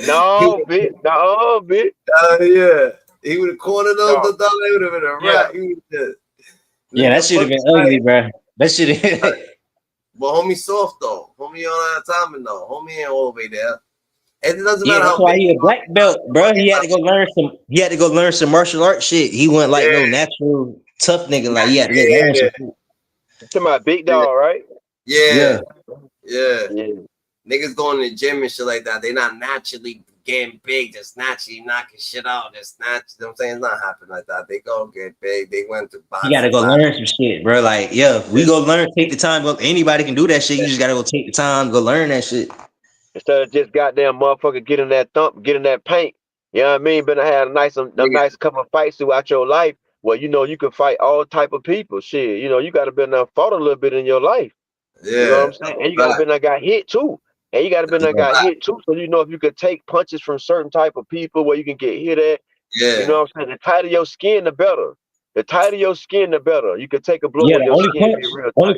No, bitch. No, bitch. Yeah. He would have cornered them. They would have been a rat. Yeah, that should have been ugly, bro. That should have. But homie soft though. Homie on that timing though. Homie ain't all the way there. And it doesn't Yeah, matter that's how why big he you a black belt, bro. He had to go learn some. He had to go learn some martial arts shit. He wasn't like no natural tough nigga. Like he had to go learn some shit. To my big dog, right? Yeah. Yeah. Niggas going to the gym and shit like that. They not naturally getting big, just naturally knocking shit out. Just you know what I'm saying? It's not happening like that. They go get big. They went to He got to boxing. go learn some shit, bro. Like, yeah, we go learn. Take the time. Go, anybody can do that shit. You just gotta go take the time, go learn that shit. Instead of just goddamn motherfucker get in that thump, get in that paint. You know what I mean? Better have a nice couple of fights throughout your life. Well, you know you can fight all type of people. Shit, you know you got to be enough fought a little bit in your life. You know what I'm saying? And you got to be there got hit too. And you got to be there got hit too. So you know if you could take punches from certain type of people where you can get hit at. You know what I'm saying? The tighter your skin, the better. The tighter your skin, the better. You could take a blow Yeah, with the your skin be real tight.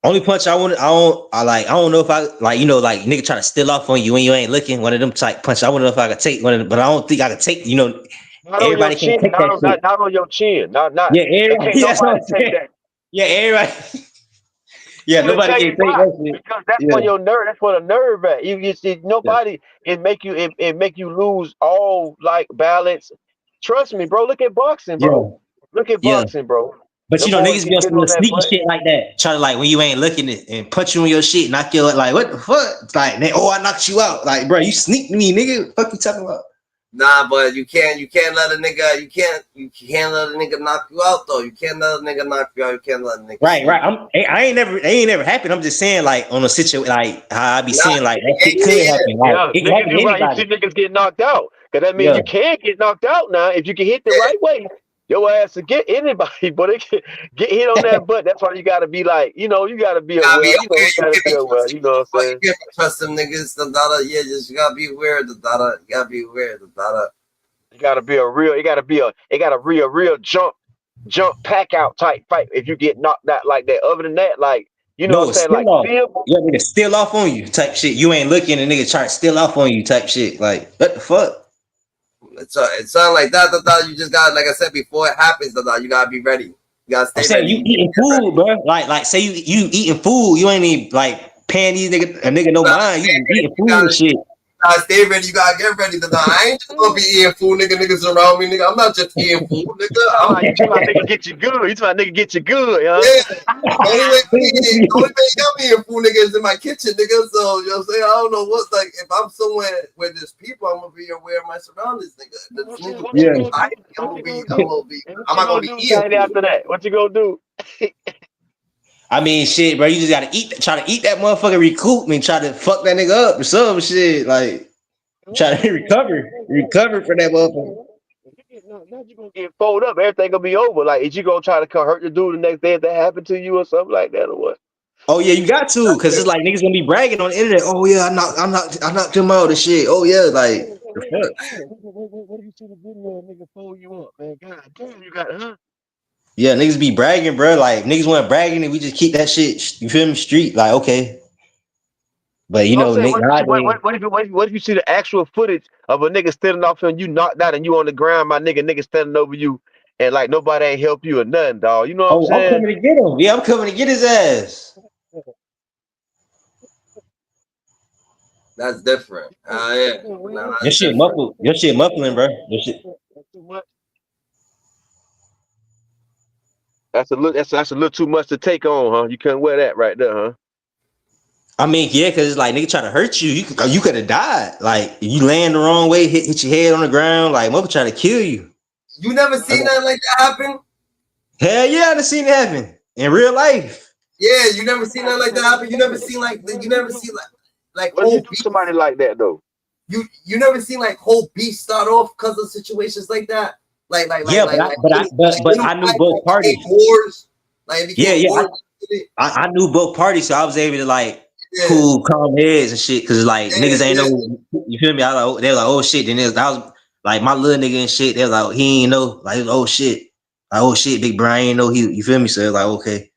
only punch I don't know if I like, you know, like nigga try to steal off on you when you ain't looking. One of them type punch. I wouldn't know if I could take one of them, but I don't think I could take. You know, Not on your everybody can't chin. take that shit. Not on your chin. Not. Yeah, And can't that's what nobody I'm take saying. that. Yeah, everybody. Yeah, I'm gonna nobody tell can you take why. that shit. Because that's Yeah. where your nerve. That's where the nerve at. You see, nobody. It make you lose all like balance. Trust me, bro. Look at boxing, bro. Look at Yeah. boxing, bro. But you Them know, boys niggas get be on hit some on little that sneaky butt. shit like that. Try to like when you ain't looking it and punch you on your shit, knock you out. Like what the fuck? Like, I knocked you out. Like, bro, you sneaked me, nigga. Fuck you talking about? Nah, but you can't let a nigga let a nigga knock you out though. You can't let a nigga knock you out. You can't let a nigga Right. They ain't never happened. I'm just saying, like, on a situation, like how I be saying, like that shit could happen. Like Yeah, it can niggas, happen to you right. You anybody. see niggas get knocked out. Cause that means Yeah. you can get knocked out now if you can hit the right way. Your ass to get anybody, but it can get hit on that butt. That's why you gotta be like, you know, you gotta be aware. You know, you gotta be aware. You know what I'm saying? You can't trust them niggas. The data, yeah, just you gotta be aware of the data. You gotta be aware of the data. You gotta be a real. It gotta be a real jump pack out type fight. If you get knocked out like that, other than that, like you know No, what I'm it's saying, still like off. feel. Yeah, nigga, still off on you type shit. You ain't looking, and nigga try to steal off on you type shit. Like what the fuck? It's something like that. The you just got, like I said before, it happens. The you gotta be ready. You gotta stay I'm saying ready. you eating food, bro. Like say you eating food. You ain't even like paying these nigga no mind. You eating food and shit. You gotta stay ready. You gotta get ready. I ain't just gonna be eating food, niggas around me, nigga. I'm not just eating food, nigga. You talking about nigga get you good. You talking about nigga get you good, huh? Yeah. The only way you got me eating food, nigga, is in my kitchen, nigga. So you know what I'm saying? I don't know what's like. If I'm somewhere where there's people, I'm gonna be aware of my surroundings, nigga. I'm not gonna be eating food. After that, what you gonna do? I mean, shit, bro. You just gotta try to eat that motherfucker, recoup me, try to fuck that nigga up or some shit. Like, try to recover for that motherfucker. Now you gonna get folded up. Everything gonna be over. Like, is you gonna try to come hurt the dude the next day if that happened to you or something like that or what? Oh yeah, you got to, cause it's like niggas gonna be bragging on the internet. Oh yeah, I knocked him out and shit. Oh yeah, like the fuck. What do you see the video of nigga fold you up, man? God damn, you got huh? Yeah, niggas be bragging, bro. Like niggas want bragging, and we just keep that shit. You feel me? Street, like okay. But you know, saying, nigga, what if you see the actual footage of a nigga standing off and you knocked out and you on the ground, my nigga standing over you, and like nobody ain't help you or nothing, dog. You know what I'm saying? I'm coming to get him. Yeah, I'm coming to get his ass. That's different. Yeah. Nah, Your shit muffled. Your shit muffling, bro. Your shit. That's a little too much to take on, huh? You couldn't wear that right there, huh? I mean, yeah, because it's like nigga try to hurt you. You could have died. Like you land the wrong way, hit your head on the ground. Like mother trying to kill you. You never seen nothing like that happen? Hell yeah, I done seen it happen in real life. Yeah, you never seen nothing like that happen. You never seen like what do you do somebody like that though? You never seen like whole beef start off because of situations like that. But I knew both parties. Wars, like I knew both parties, so I was able to like cool, calm heads and shit. Cause like niggas ain't know, you feel me? I was they were like, oh shit. Then I was like my little nigga and shit. They were like, he ain't know, like oh shit, big Brian ain't know he. You feel me? So like okay,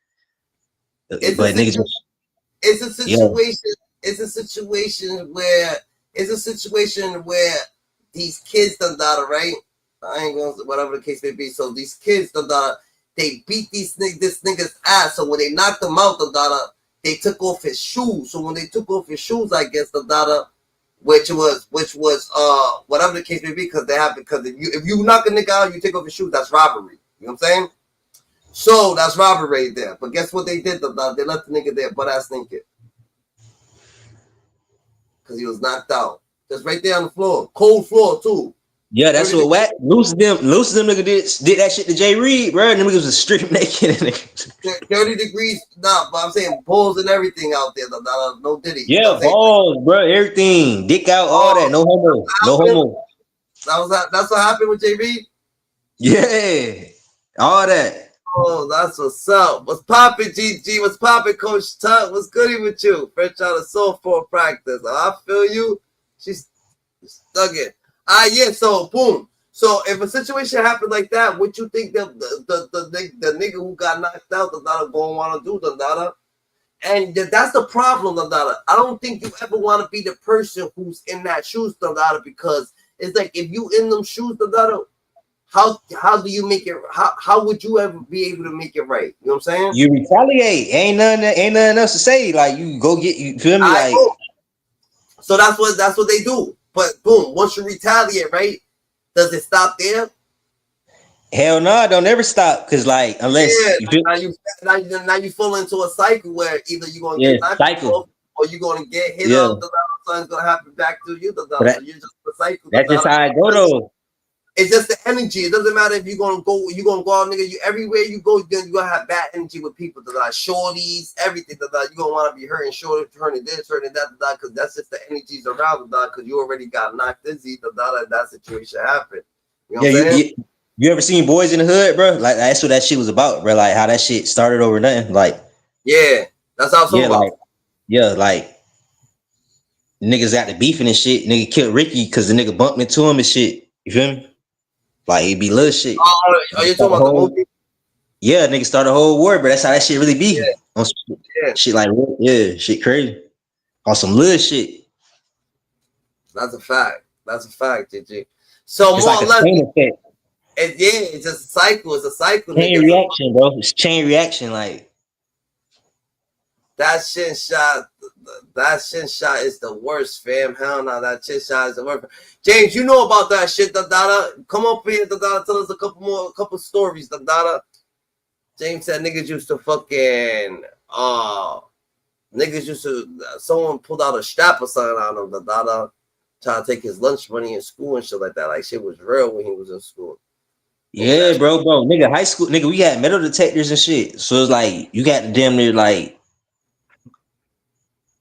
it's but niggas. It's a situation. It's a situation where these kids done died, right? I ain't going to, whatever the case may be. So these kids done died. They beat this nigga's ass. So when they knocked him out, done died, they took off his shoes. So when they took off his shoes, I guess the data, which was whatever the case may be, because they have, because if you knock a nigga out, you take off his shoes, that's robbery. You know what I'm saying? So that's robbery right there. But guess what they did? They left the nigga there, butt ass naked, because he was knocked out. Just right there on the floor, cold floor too. Yeah, that's what Wack Loose them nigga did that shit to Jay Reed, bro. And them niggas was strip naked. 30 degrees, nah, but I'm saying balls and everything out there. No Diddy. Yeah, You know balls, bro. Everything, dick out, all that. No homo, no homo. That's what happened with Jay Reed. Yeah, all that. Oh, that's what's up. What's poppin', GG? What's poppin', Coach Tuck? What's goody with you? Fresh out of softball practice. I feel you. She's stuck it. Yeah, so boom. So if a situation happened like that, what you think the nigga who got knocked out, the data gonna want to do, the data? And that's the problem, the data. I don't think you ever want to be the person who's in that shoes, the data, because it's like if you in them shoes, the data, how do you make it? How would you ever be able to make it right? You know what I'm saying? You retaliate. Ain't nothing else to say. Like you go get, you feel me? Like, so that's what they do. But boom, once you retaliate, right? Does it stop there? Hell no, don't ever stop. Cause like unless you feel now you fall into a cycle where either you're gonna get knocked off or you're gonna get hit off, something's gonna happen back to you. You're just a cycle. That's just how I go though. It's just the energy. It doesn't matter if you're gonna go out, nigga. You everywhere you go, you're gonna have bad energy with people. Shorties, everything. You're gonna want to be hurting shorty, hurting this, hurting that, because that's just the energies around the because you already got knocked dizzy. That situation happened. You know what I'm saying? You ever seen Boys in the Hood, bro? Like that's what that shit was about, bro. Like how that shit started over nothing. Like yeah, that's how it's about. Like niggas got the beefing and shit. Nigga killed Ricky because the nigga bumped into him and shit. You feel me? Like it be little shit. Oh, you talking about the movie? Yeah, nigga started a whole war, but that's how that shit really be. Yeah. Shit like shit crazy. On some little shit. That's a fact. That's a fact, GG. So it's more like or less, it's it's just a cycle. It's a cycle. Chain reaction, bro. It's chain reaction. Like that shit shot. That shit shot is the worst, fam. Hell no, that shit shot is the worst. James, you know about that shit, Dada. Come up here, Dada. Tell us a couple stories, Dada. James said niggas used to fucking someone pulled out a strap or something on him, Dada, trying to take his lunch money in school and shit like that. Like shit was real when he was in school. Yeah, bro, nigga, high school, nigga, we had metal detectors and shit. So it's like you got to damn near like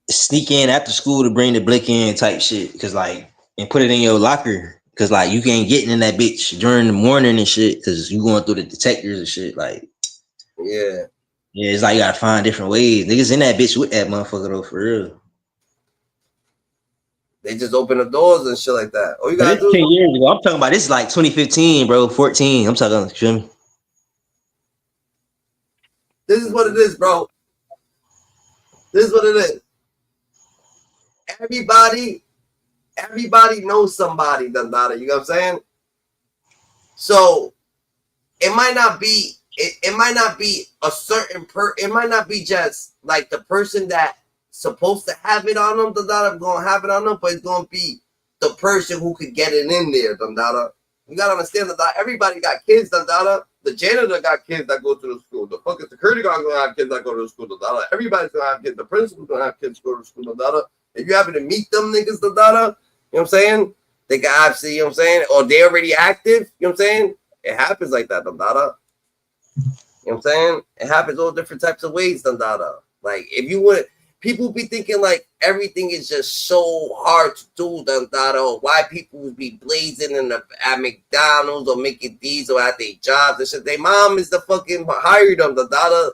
sneak in after school to bring the blick in type shit, cause like and put it in your locker, cause like you can't get in that bitch during the morning and shit, cause you going through the detectors and shit. Like it's like you gotta find different ways. Niggas in that bitch with that motherfucker though, for real. They just open the doors and shit like that. Oh, you gotta do 10 years ago. I'm talking about this is like 2015, bro, 14. I'm talking, you feel me? This is what it is, bro. This is what it is. Everybody knows somebody, Dada. You know what I'm saying? So it might not be a certain it might not be just like the person that supposed to have it on them, Dada, gonna have it on them, but it's gonna be the person who could get it in there, Dada. You gotta understand, Dada. Everybody got kids, Dada. The janitor got kids that go to the school. The fucking security guard gonna have kids that go to the school, Dada. Everybody's gonna have kids. The principal's gonna have kids go to school, Dada. If you happen to meet them niggas, Dada, you know what I'm saying? They can obviously, you know what I'm saying? Or they already active, you know what I'm saying? It happens like that, Dada. You know what I'm saying? It happens all different types of ways, Dada. Like, if you would, people be thinking like everything is just so hard to do, Dada, or why people would be blazing at McDonald's or making these or at their jobs and shit. Their mom is the fucking hired them, Dada.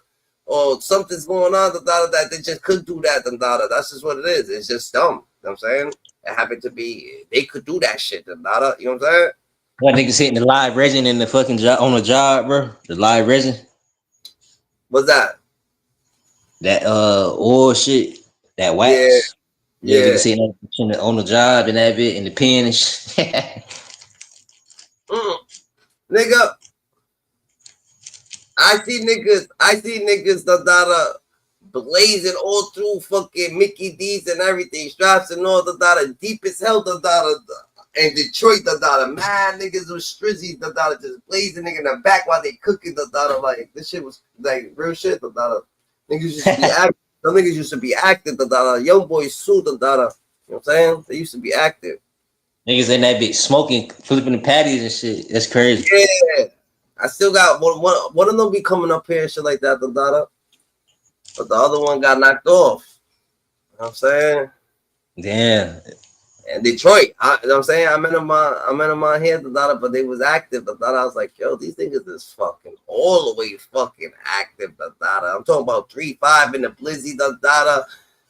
Or something's going on, that they just couldn't do that, that's just what it is. It's just dumb. You know what I'm saying? It happened to be, they could do that shit, you know what I'm saying? That niggas hitting the live resin in the fucking job on the job, bro. The live resin. What's that? That oil shit, that wax. Yeah. Niggas hitting on the job and that bit in the pen and shit. Nigga. I see niggas, Dada, blazing all through fucking Mickey D's and everything, straps and all the deep as hell and Detroit mad niggas was strizzy just blazing nigga in the back while they cooking like this shit was like real shit niggas used to be active. Some niggas used to be active young boys sued you know what I'm saying? They used to be active. Niggas in that bitch smoking, flipping the patties and shit. That's crazy. Yeah. I still got one of them be coming up here and shit like that but the other one got knocked off. You know what I'm saying? Damn. And Detroit, you know what I'm saying? I met them on here, but they was active. I was like, yo, these niggas is fucking all the way fucking active. I'm talking about 3-5 in the blizzy.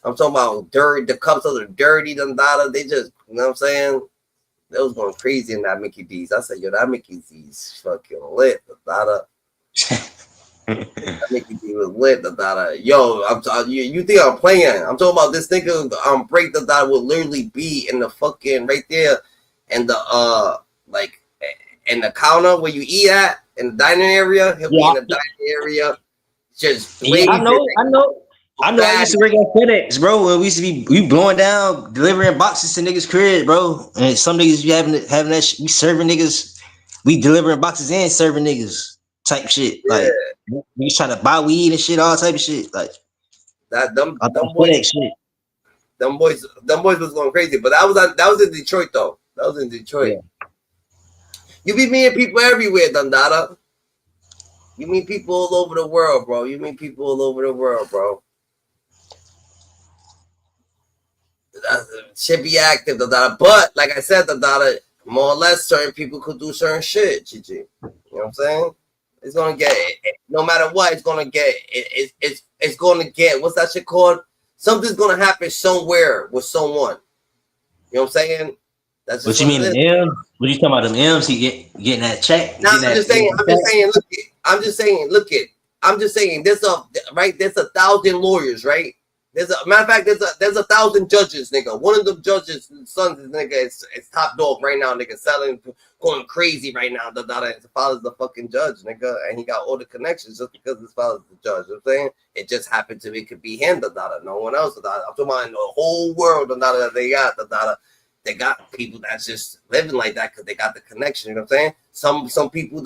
I'm talking about dirty. The cups are dirty. They just, you know what I'm saying? They was going crazy in that Mickey D's. I said, yo, that Mickey D's fucking lit. That Mickey D was lit. Yo, you think I'm playing? I'm talking about this nigga break would literally be in the fucking right there, and the like in the counter where you eat at in the dining area. He'll be in the dining area, just I know. I used to work at FedEx, bro. Where we used to be blowing down, delivering boxes to niggas' crib, bro. And some niggas be having that shit. We serving niggas, we delivering boxes and serving niggas type shit. Yeah. Like we trying to buy weed and shit, all type of shit. Like that them boys, shit. Them boys was going crazy. But that was in Detroit though. That was in Detroit. Yeah. You be meeting people everywhere, Dundada. You meet people all over the world, bro. Should be active, but like I said, more or less certain people could do certain shit, GG. You know what I'm saying? It's gonna get no matter what. It's gonna get it's gonna get what's that shit called? Something's gonna happen somewhere with someone. You know what I'm saying? That's what you mean, the M's? What are you talking about? The M's? He getting that check? No, I'm just saying. Look, there's 1,000 lawyers, right? There's a matter of fact, there's 1,000 judges, nigga. One of the judges' sons, nigga, is top dog right now, nigga, selling, going crazy right now. His father's the fucking judge, nigga, and he got all the connections just because his father's the judge. You know what I'm saying? It just happened to be could be him, no one else. I'm talking about in the whole world, that they got, they got people that's just living like that because they got the connection. You know what I'm saying? Some people,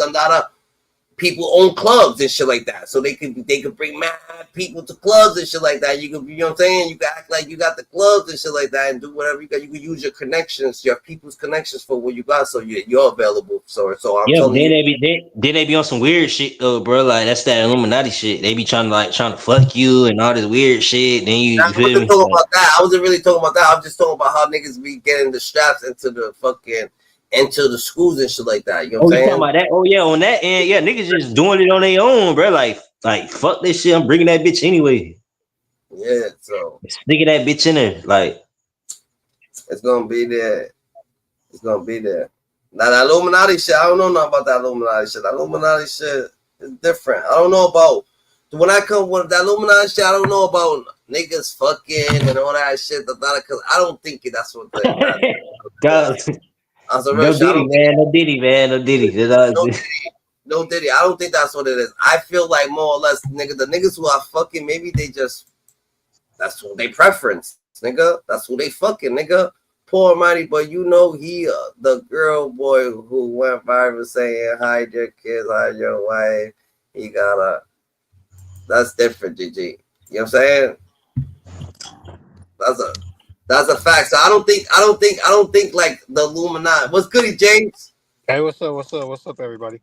people own clubs and shit like that, so they could bring mad people to clubs and shit like that. You could, you know what I'm saying? You can act like you got the clubs and shit like that, and do whatever you got. You can use your connections, your people's connections for what you got, so you're available. So I'm telling you. They be on some weird shit though, bro. Like that's that Illuminati shit. They be trying to fuck you and all this weird shit. Then you feel me? About that. I wasn't really talking about that. I'm just talking about how niggas be getting the straps into the schools and shit like that. You know what I'm saying? Talking about that? Oh yeah, on that end, yeah, niggas just doing it on their own, bro. Like fuck this shit. I'm bringing that bitch anyway. Yeah, so sticking that bitch in there, like it's gonna be there. Now that Illuminati shit, I don't know nothing about that Illuminati shit. That Illuminati shit is different. I don't know about when I come with that Illuminati shit. I don't know about niggas fucking and all that shit. Because I don't think that's what they. No Diddy, man. No Diddy. I don't think that's what it is. I feel like more or less, nigga, the niggas who are fucking, maybe they just, that's what they preference, nigga. That's who they fucking, nigga. Poor Mighty, but you know he, the girl boy who went viral saying, hide your kids, hide your wife. He got that's different, GG. You know what I'm saying? That's a fact. So I don't think like the Illuminati. What's goody, James? Hey, what's up, everybody?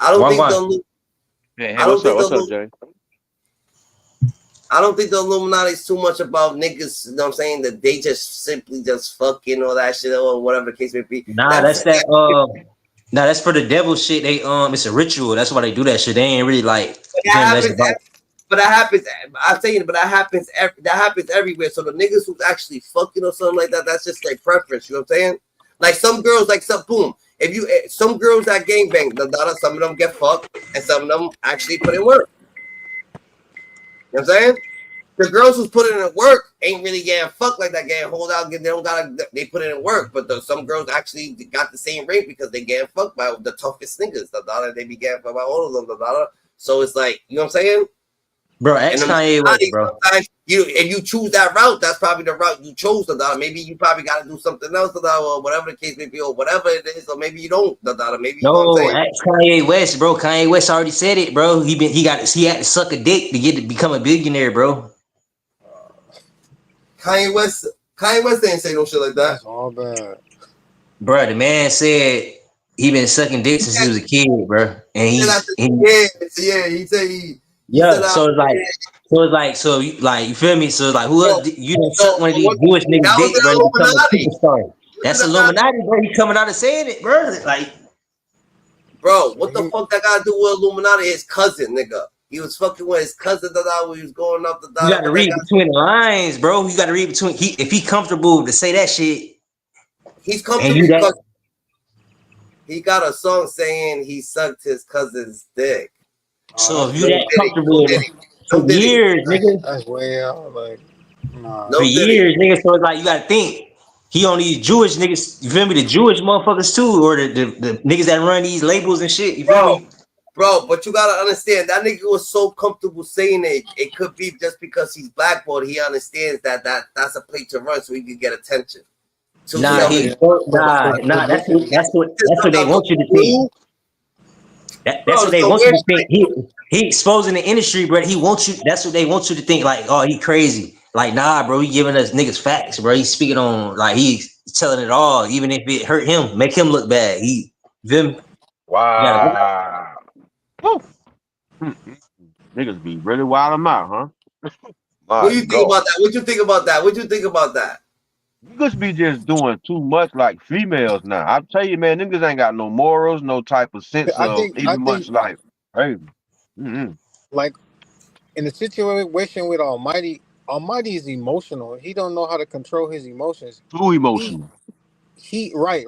I don't think what's up, Jay? I don't think the Illuminati is too much about niggas. You know what I'm saying? That they just simply just fucking all that shit or whatever the case may be. That's for the devil shit. They it's a ritual. That's why they do that shit. They ain't really like. But that happens. I'm saying, but that happens everywhere. So the niggas who's actually fucking or something like that, that's just their preference. You know what I'm saying? Like some girls, boom. Some girls that gangbang, some of them get fucked, and some of them actually put in work. You know what I'm saying? The girls who's putting in work ain't really getting fucked like that. Getting hold out, they put in work. But some girls actually got the same rate because they getting fucked by the toughest niggas. They be getting fucked by all of them. So it's like, you know what I'm saying? Bro, ask Kanye West, bro. Sometimes if you choose that route, that's probably the route you chose, maybe you probably got to do something else, or whatever the case may be, or whatever it is, or maybe you don't, maybe you know what I'm saying? Ask Kanye West, bro. Kanye West already said it, bro. He had to suck a dick to become a billionaire, bro. Kanye West didn't say no shit like that. That's all bad. Bro, the man said he been sucking dick since he was a kid, bro. And he said you feel me? So it's like who else you done suck one of these Jewish niggas dick, bro, to become a superstar. That's Illuminati, bro. He coming out and saying it, bro. Like, bro, what the fuck that got to do with Illuminati? His cousin, nigga. He was fucking with his cousin when he was going up the. You got to read between the lines, bro. You got to read between. If he comfortable to say that shit, he's comfortable because he got a song saying he sucked his cousin's dick. So if you that comfortable for years, nigga. That's way out. Like, nah. For years, nigga. So it's like you got to think. He on these Jewish niggas. You feel me? The Jewish motherfuckers too, or the niggas that run these labels and shit. You feel me? Bro, but you gotta understand that nigga was so comfortable saying it. It could be just because he's blackballed. He understands that that's a play to run, so he can get attention. Nah. That's what they want you to think. That's what they want you to think. He exposing the industry, bro. He wants you. That's what they want you to think. Like, oh, he crazy. Like, nah, bro. He giving us niggas facts, bro. He's speaking on like he's telling it all, even if it hurt him, make him look bad. He them. Wow. Niggas be really wild them out, huh? What do you think about that? What you think about that? What you think about that? Niggas be just doing too much like females now. I tell you, man, niggas ain't got no morals, no type of sense of much life. Hey, like in the situation with Almighty is emotional. He don't know how to control his emotions. Too emotional. He right.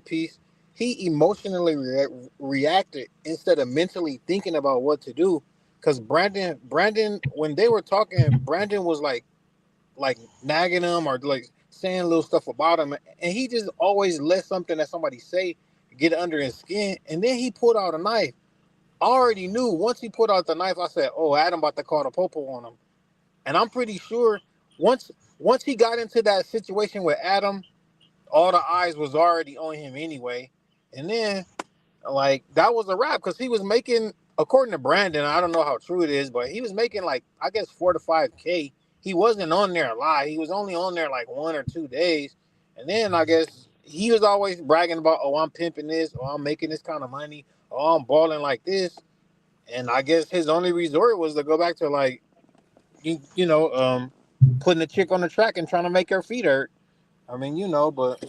Peace. He emotionally reacted instead of mentally thinking about what to do. Because Brandon, when they were talking, Brandon was like nagging him or like saying little stuff about him, and he just always let something that somebody say get under his skin. And then he pulled out a knife. I already knew once he pulled out the knife, I said, "Oh, Adam about to call the popo on him." And I'm pretty sure once he got into that situation with Adam, all the eyes was already on him anyway. And then, like, that was a wrap because he was making, according to Brandon, I don't know how true it is, but he was making like, I guess, 4 to 5K. He wasn't on there a lot. He was only on there like 1 or 2 days. And then I guess he was always bragging about, oh, I'm pimping this, or I'm making this kind of money, or I'm balling like this. And I guess his only resort was to go back to like, putting a chick on the track and trying to make her feet hurt. I mean, but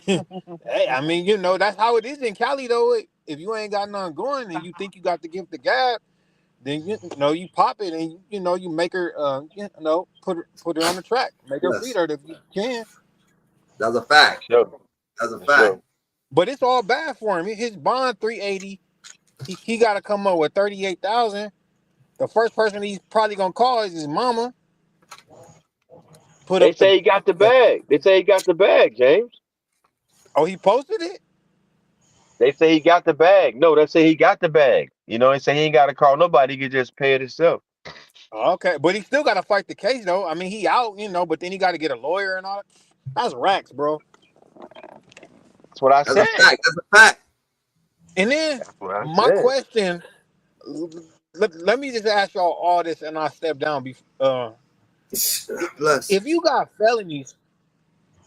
hey, I mean, that's how it is in Cali, though. If you ain't got nothing going and you think you got to give the gab, then you pop it and you make her, put her on the track, make her feet hurt if you can. That's a fact. Sure. That's a fact. Sure. But it's all bad for him. His bond $380. He got to come up with $38,000. The first person he's probably gonna call is his mama. They say he got the bag. They say he got the bag, James. Oh, he posted it? They say he got the bag. No, they say he got the bag. They say he ain't got to call nobody. He can just pay it himself. Okay, but he still got to fight the case, though. I mean, he out, but then he got to get a lawyer and all that. That's racks, bro. That's what I said. That's a fact. That's a fact. And then my question, let me just ask y'all all this, and I'll step down. If you got felonies,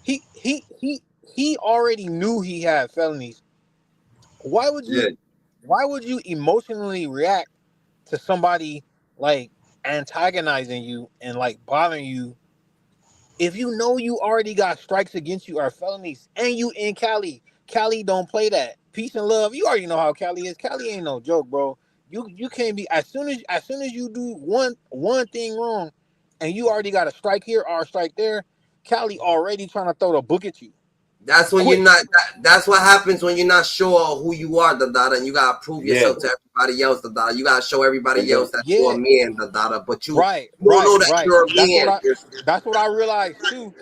he already knew he had felonies. Why would you emotionally react to somebody like antagonizing you and like bothering you if you know you already got strikes against you or felonies and you in Cali? Cali don't play that. Peace and love. You already know how Cali is. Cali ain't no joke, bro. You can't be as soon as you do one thing wrong and you already got a strike here or a strike there, Cali already trying to throw the book at you. That's when you're not. That's what happens when you're not sure who you are, and you gotta prove yourself to everybody else, You gotta show everybody else that you're a man, But you don't know that you're a man. That's what I realized too.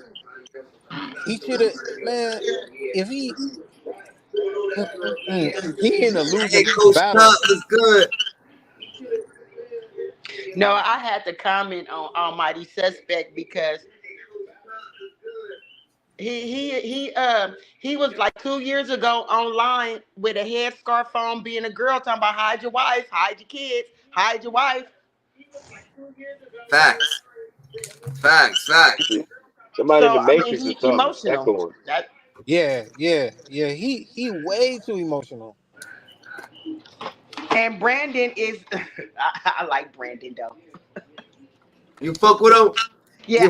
He should have, man. If he in a losing battle. Is good. No, I had to comment on Almighty Suspect because he was like 2 years ago online with a headscarf on, being a girl, talking about hide your wife, hide your kids, hide your wife. Facts. Somebody in So the I mean, Matrix or he something. emotional. Echoing. Yeah. He way too emotional. And Brandon is, I like Brandon though. You fuck with him? Yeah,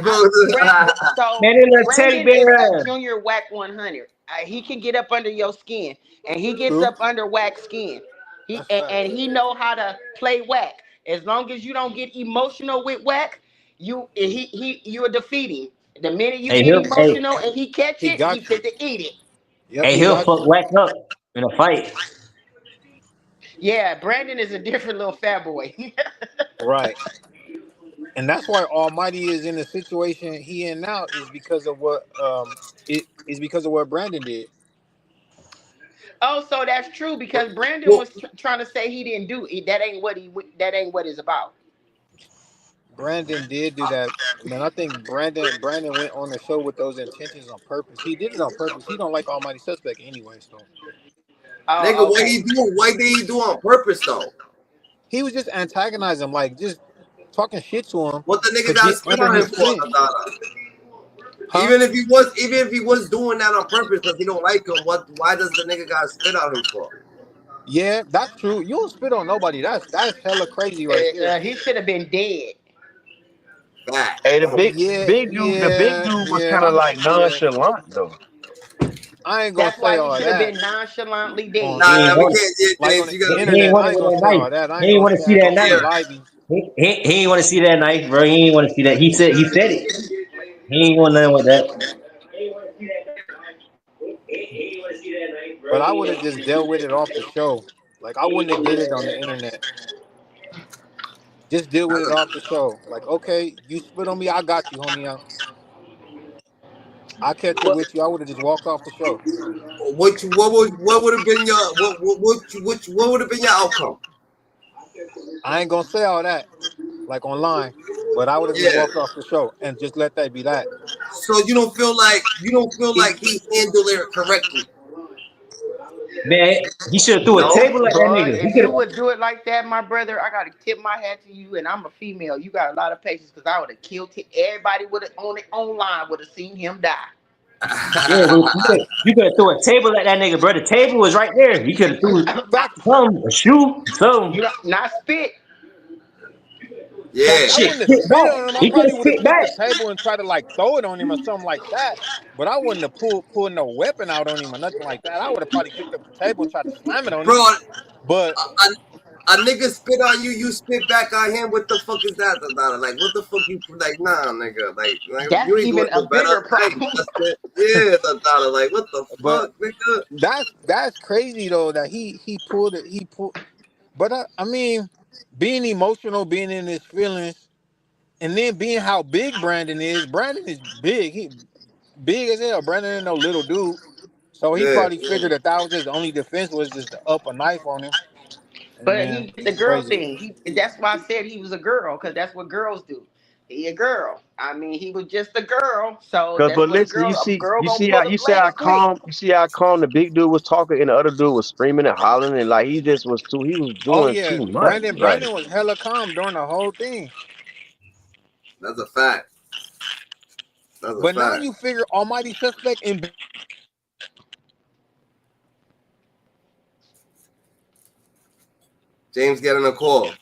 so Man, that little teddy Brandon is a bear. junior Wack 100. He can get up under your skin, and he gets True. up under Wack's skin. That's fact. And he know how to play Wack. As long as you don't get emotional with Wack, you are defeating. The minute you Hey, get hey, emotional and he catch He it, he got you. fit to eat it. Yep, hey, he he'll got fuck you. Wack up in a fight. Yeah, Brandon is a different little fat boy. Right. And that's why Almighty is in the situation he in now is because of what it is because of what Brandon did. Oh, so that's true because Brandon Well, was trying to say he didn't do it. That ain't what it's about. Brandon did do that. Man, I think Brandon went on the show with those intentions on purpose. He did it on purpose. He don't like Almighty Suspect anyway, so nigga, Oh, what okay. he do? Why did he do on purpose though? he was just antagonizing him, like just talking shit to him What the to nigga got get spit under on him his for? skin. Huh? Even if he was doing that on purpose because he don't like him, why does the nigga got spit on him for? Yeah, that's true. You don't spit on nobody. That's hella crazy right there. He should have been dead. Facts. Hey, Yeah, the big yeah, dude was kind yeah, of like yeah. nonchalant though. I ain't gonna That's say why he all should have that been nonchalantly on dead. He ain't Nah, we want can't. Yeah, like on James, the you gotta. he ain't internet. want I it ain't with gonna that say knife. all that. I He ain't ain't gonna want to say I see ain't that gonna say knife. lively. He ain't want to see that knife, bro. He ain't want to see that. He said it. He ain't want nothing with that. But I would have just dealt with it off the show. Like I wouldn't have did it on the internet. Just deal with it off the show. Like, okay, you spit on me, I got you, homie. I catch it Well, with you. I would have just walked off the show. What would have been your what would have been your outcome? I ain't gonna say all that, like online, but I would have just Yeah. walked off the show and just let that be that. So you don't feel like he handled it correctly. Man, he should have threw a no, table at that bro. nigga. He If could you have. would do it like that, my brother, I gotta tip my hat to you. And I'm a female. You got a lot of patience because I would have killed him. Everybody would have on it online would have seen him die. Yeah, you could have threw a table at that nigga, bro. The table was right there. He could have threw something, a shoe, something. You not spit. Yeah. I Shit, wouldn't have spit spit back. on him. I He could probably have would have spit took back. the table and tried to like throw it on him or something like that. But I wouldn't have pulled no weapon out on him or nothing like that. I would have probably picked up the table and tried to slam it on him. Bro, But a nigga spit on you, you spit back on him. What the fuck is that? Like, what the fuck you like? Nah, nigga. Like That's you ain't doing even a no better. bigger problem. Yeah, like, what the but fuck, nigga? that's crazy though that he pulled it. He pulled. But I mean, being emotional, being in his feelings, and then being how big Brandon is. Brandon is big. He big as hell. Brandon ain't no little dude. So he Yeah. probably figured that was his only defense was just to up a knife on him. And But he man, did the it's girl crazy. thing. That's why I said he was a girl, because that's what girls do. He a girl. I mean, he was just a girl, so Cause that's but what a listen, girl. A girl gonna pull the blade quick. you see how calm the big dude was talking and the other dude was screaming and hollering and like he just was he was Oh doing yeah, too much. Brandon Like was hella calm during the whole thing. That's a fact. That's a But now fact. you figure Almighty Suspect in James getting a call.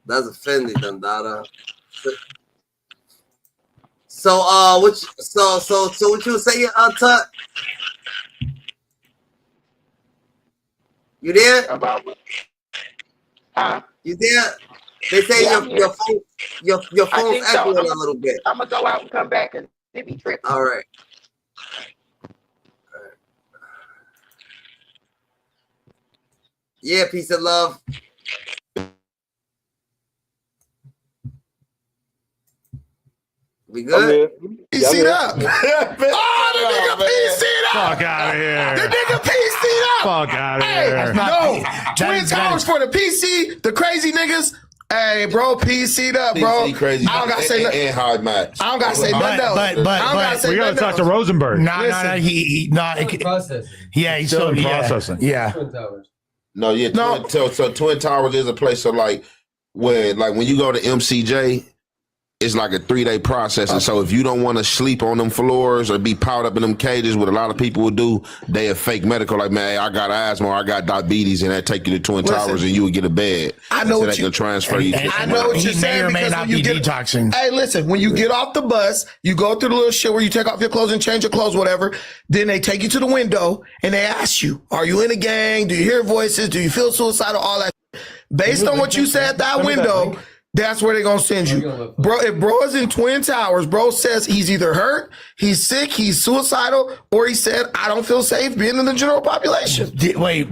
That's offended, Dundada. So what you saying, Tut? You there? You there? They say Yeah, I'm here. your I phone's think so. echoing a little bit. I'm gonna go out and come back and it be tripping. All right. Yeah, peace and love. We I'm good? here. PC up. Oh, the nigga PC Fuck out of here. The nigga PC'd up. Fuck out of Hey, here. no. Twin Towers for the PC, the crazy niggas. Hey, bro, PC'd up, bro. PC crazy. I don't gotta say nothing. And hard match. I don't gotta say nothing else. But we gotta talk to Rosenberg. Listen. Yeah, he's still in processing. Yeah. No, yeah. So Twin Towers is a place of like when you go to MCJ, it's like a 3-day process. And so if you don't want to sleep on them floors or be piled up in them cages, what a lot of people would do, they have fake medical, like, man, I got asthma or I got diabetes, and they take you to Twin Towers and you would get a bed. I know so what they can transfer you. I know what you're saying. He may or may not be detoxing. Hey, listen, when you get off the bus, you go through the little shit where you take off your clothes and change your clothes, whatever. Then they take you to the window and they ask you, are you in a gang? Do you hear voices? Do you feel suicidal? All that. Based on what you said at that window, that's where they're going to send you. Bro, if bro is in Twin Towers, bro says he's either hurt, he's sick, he's suicidal, or he said, I don't feel safe being in the general population. Wait.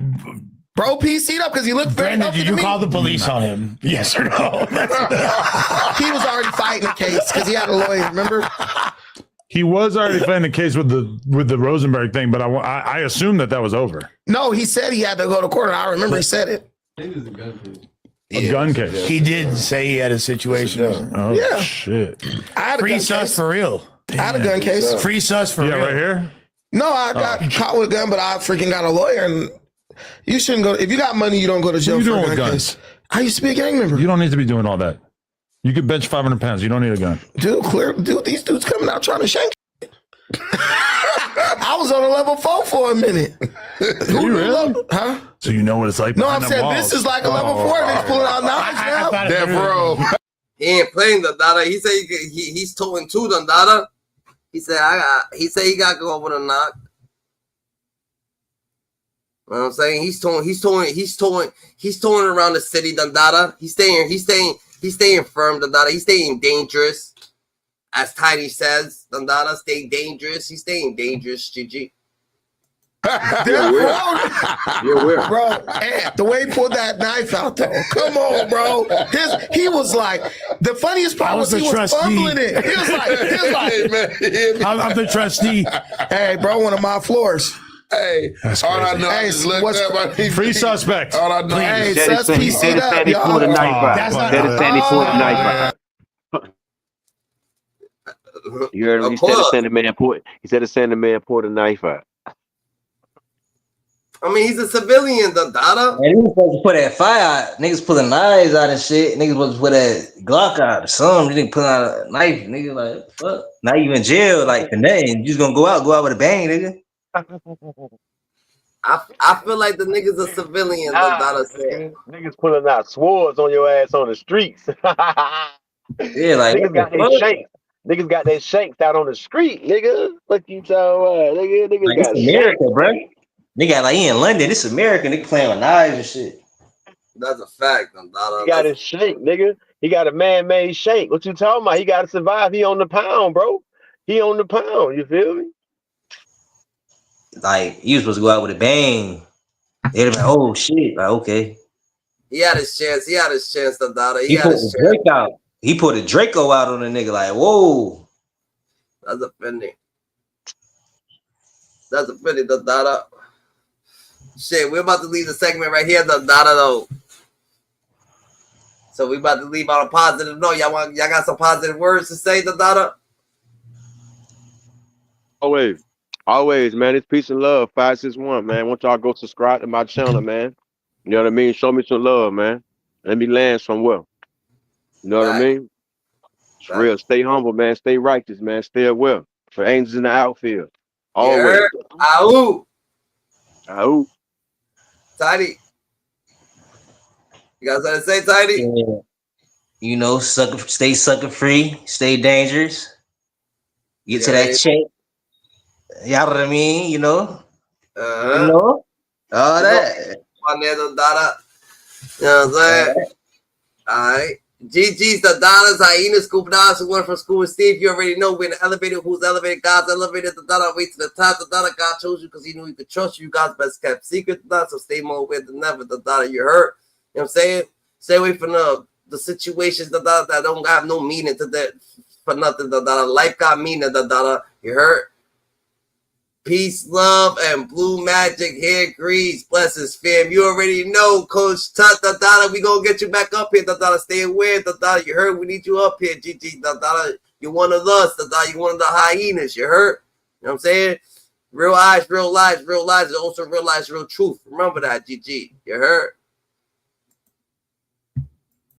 Bro PC'd up because he looked very Brandon, did you call the police on him? Yes or no? He was already fighting the case because he had a lawyer, remember? He was already fighting the case with the Rosenberg thing, but I assumed that was over. No, he said he had to go to court. I remember he said it. A gun case. He did say he had a situation. Oh, yeah. Shit. I had a Free gun sus case. for real. I had a gun case. Free sus for real. Yeah, right here? No, I got caught with a gun, but I freaking got a lawyer. And you shouldn't go. If you got money, you don't go to jail What for are you a doing gun with case. I used to be a gang member. You don't need to be doing all that. You could bench 500 pounds. You don't need a gun. Dude, these dudes coming out trying to shank. I was on a level 4 for a minute. You really? Huh? So you know what it's like. No, I'm behind them saying walls. this is like a level 4. They're pulling out knives now. Death row. He ain't playing the data. He said he's towing to the data. He said he got to go over the knock. You know what I'm saying? He's towing around the city, the data. He's staying firm, the data. He's staying dangerous. As Tiny says, the data stay dangerous. He's staying dangerous, Gigi. You're weird. Bro, the way he pulled that knife out, though. Come on, bro. He was like, the funniest part was he was fumbling it. He was like, I'm the trustee. Hey, bro, one of my floors. Hey, all I know is free suspect. All I know He is said he said he pulled a knife out. He pulled a knife out. You heard him? He said the Sandman pulled a knife out. I mean, he's a civilian, the data. Man, niggas supposed to put that fire out. Niggas pulling knives out and shit. Niggas supposed to put that Glock out or something. You didn't pull out a knife. Niggas like, fuck. Now you in jail, like, for nothing. You just gonna go out with a bang, nigga. I feel like the niggas are civilians, the data said. Niggas pulling out swords on your ass on the streets. Yeah, like, niggas got their shanks. Niggas got their shanks out on the street, nigga. What you talking about? Niggas like, got it's America, shanks. bro. Nigga, like, he in London. It's America. Nigga playing with knives and shit. That's a fact, the data. He got his shank, nigga. He got a man-made shank. What you talking about? He got to survive. He on the pound, bro. He on the pound. You feel me? Like, you was supposed to go out with a bang. They'd have been, oh, shit. Like, okay. He had his chance, the data. He put the Drake out. He put a Draco out on the nigga, like, whoa. That's offending. The data. Shit, we're about to leave the segment right here, the data though. So we about to leave on a positive note. Y'all got some positive words to say, the data? Always, man. It's peace and love. 561, man. I want y'all to go subscribe to my channel, man. You know what I mean? Show me some love, man. Let me land somewhere. You know what I mean? It's real. Stay humble, man. Stay righteous, man. Stay well. For angels in the outfield. Always. Ow. Ow. Tidy. You got something to say, Tidy? Yeah. You know, stay sucker free. Stay dangerous. Get to that check. Y'all know what I mean? You know? You know? All that. On there, the data. You know what I'm saying? All right. GG's the Donna's Hyena Scoop Dodge who went from school with Steve. You already know we're in the elevator. Who's elevated? God's elevated. The Donna way to the top. The Donna God chose you because he knew he could trust you. God's best kept secret. The Donna, so stay more with than never. The Donna you hurt. You know what I'm saying? Stay away from the situations the Donna that don't have no meaning to that for nothing. The Donna life got meaning. The Donna you hurt. Peace, love, and blue magic hair grease. Blessings, fam. You already know, Coach Tatata. We gonna get you back up here, Tatata. Stay aware, Tatata. You heard we need you up here, GG. Tatata, you one of us, Tatata. You one of the hyenas. You heard? You know what I'm saying? Real eyes, real lies, real lies, and also real lies, real truth. Remember that, GG. You heard?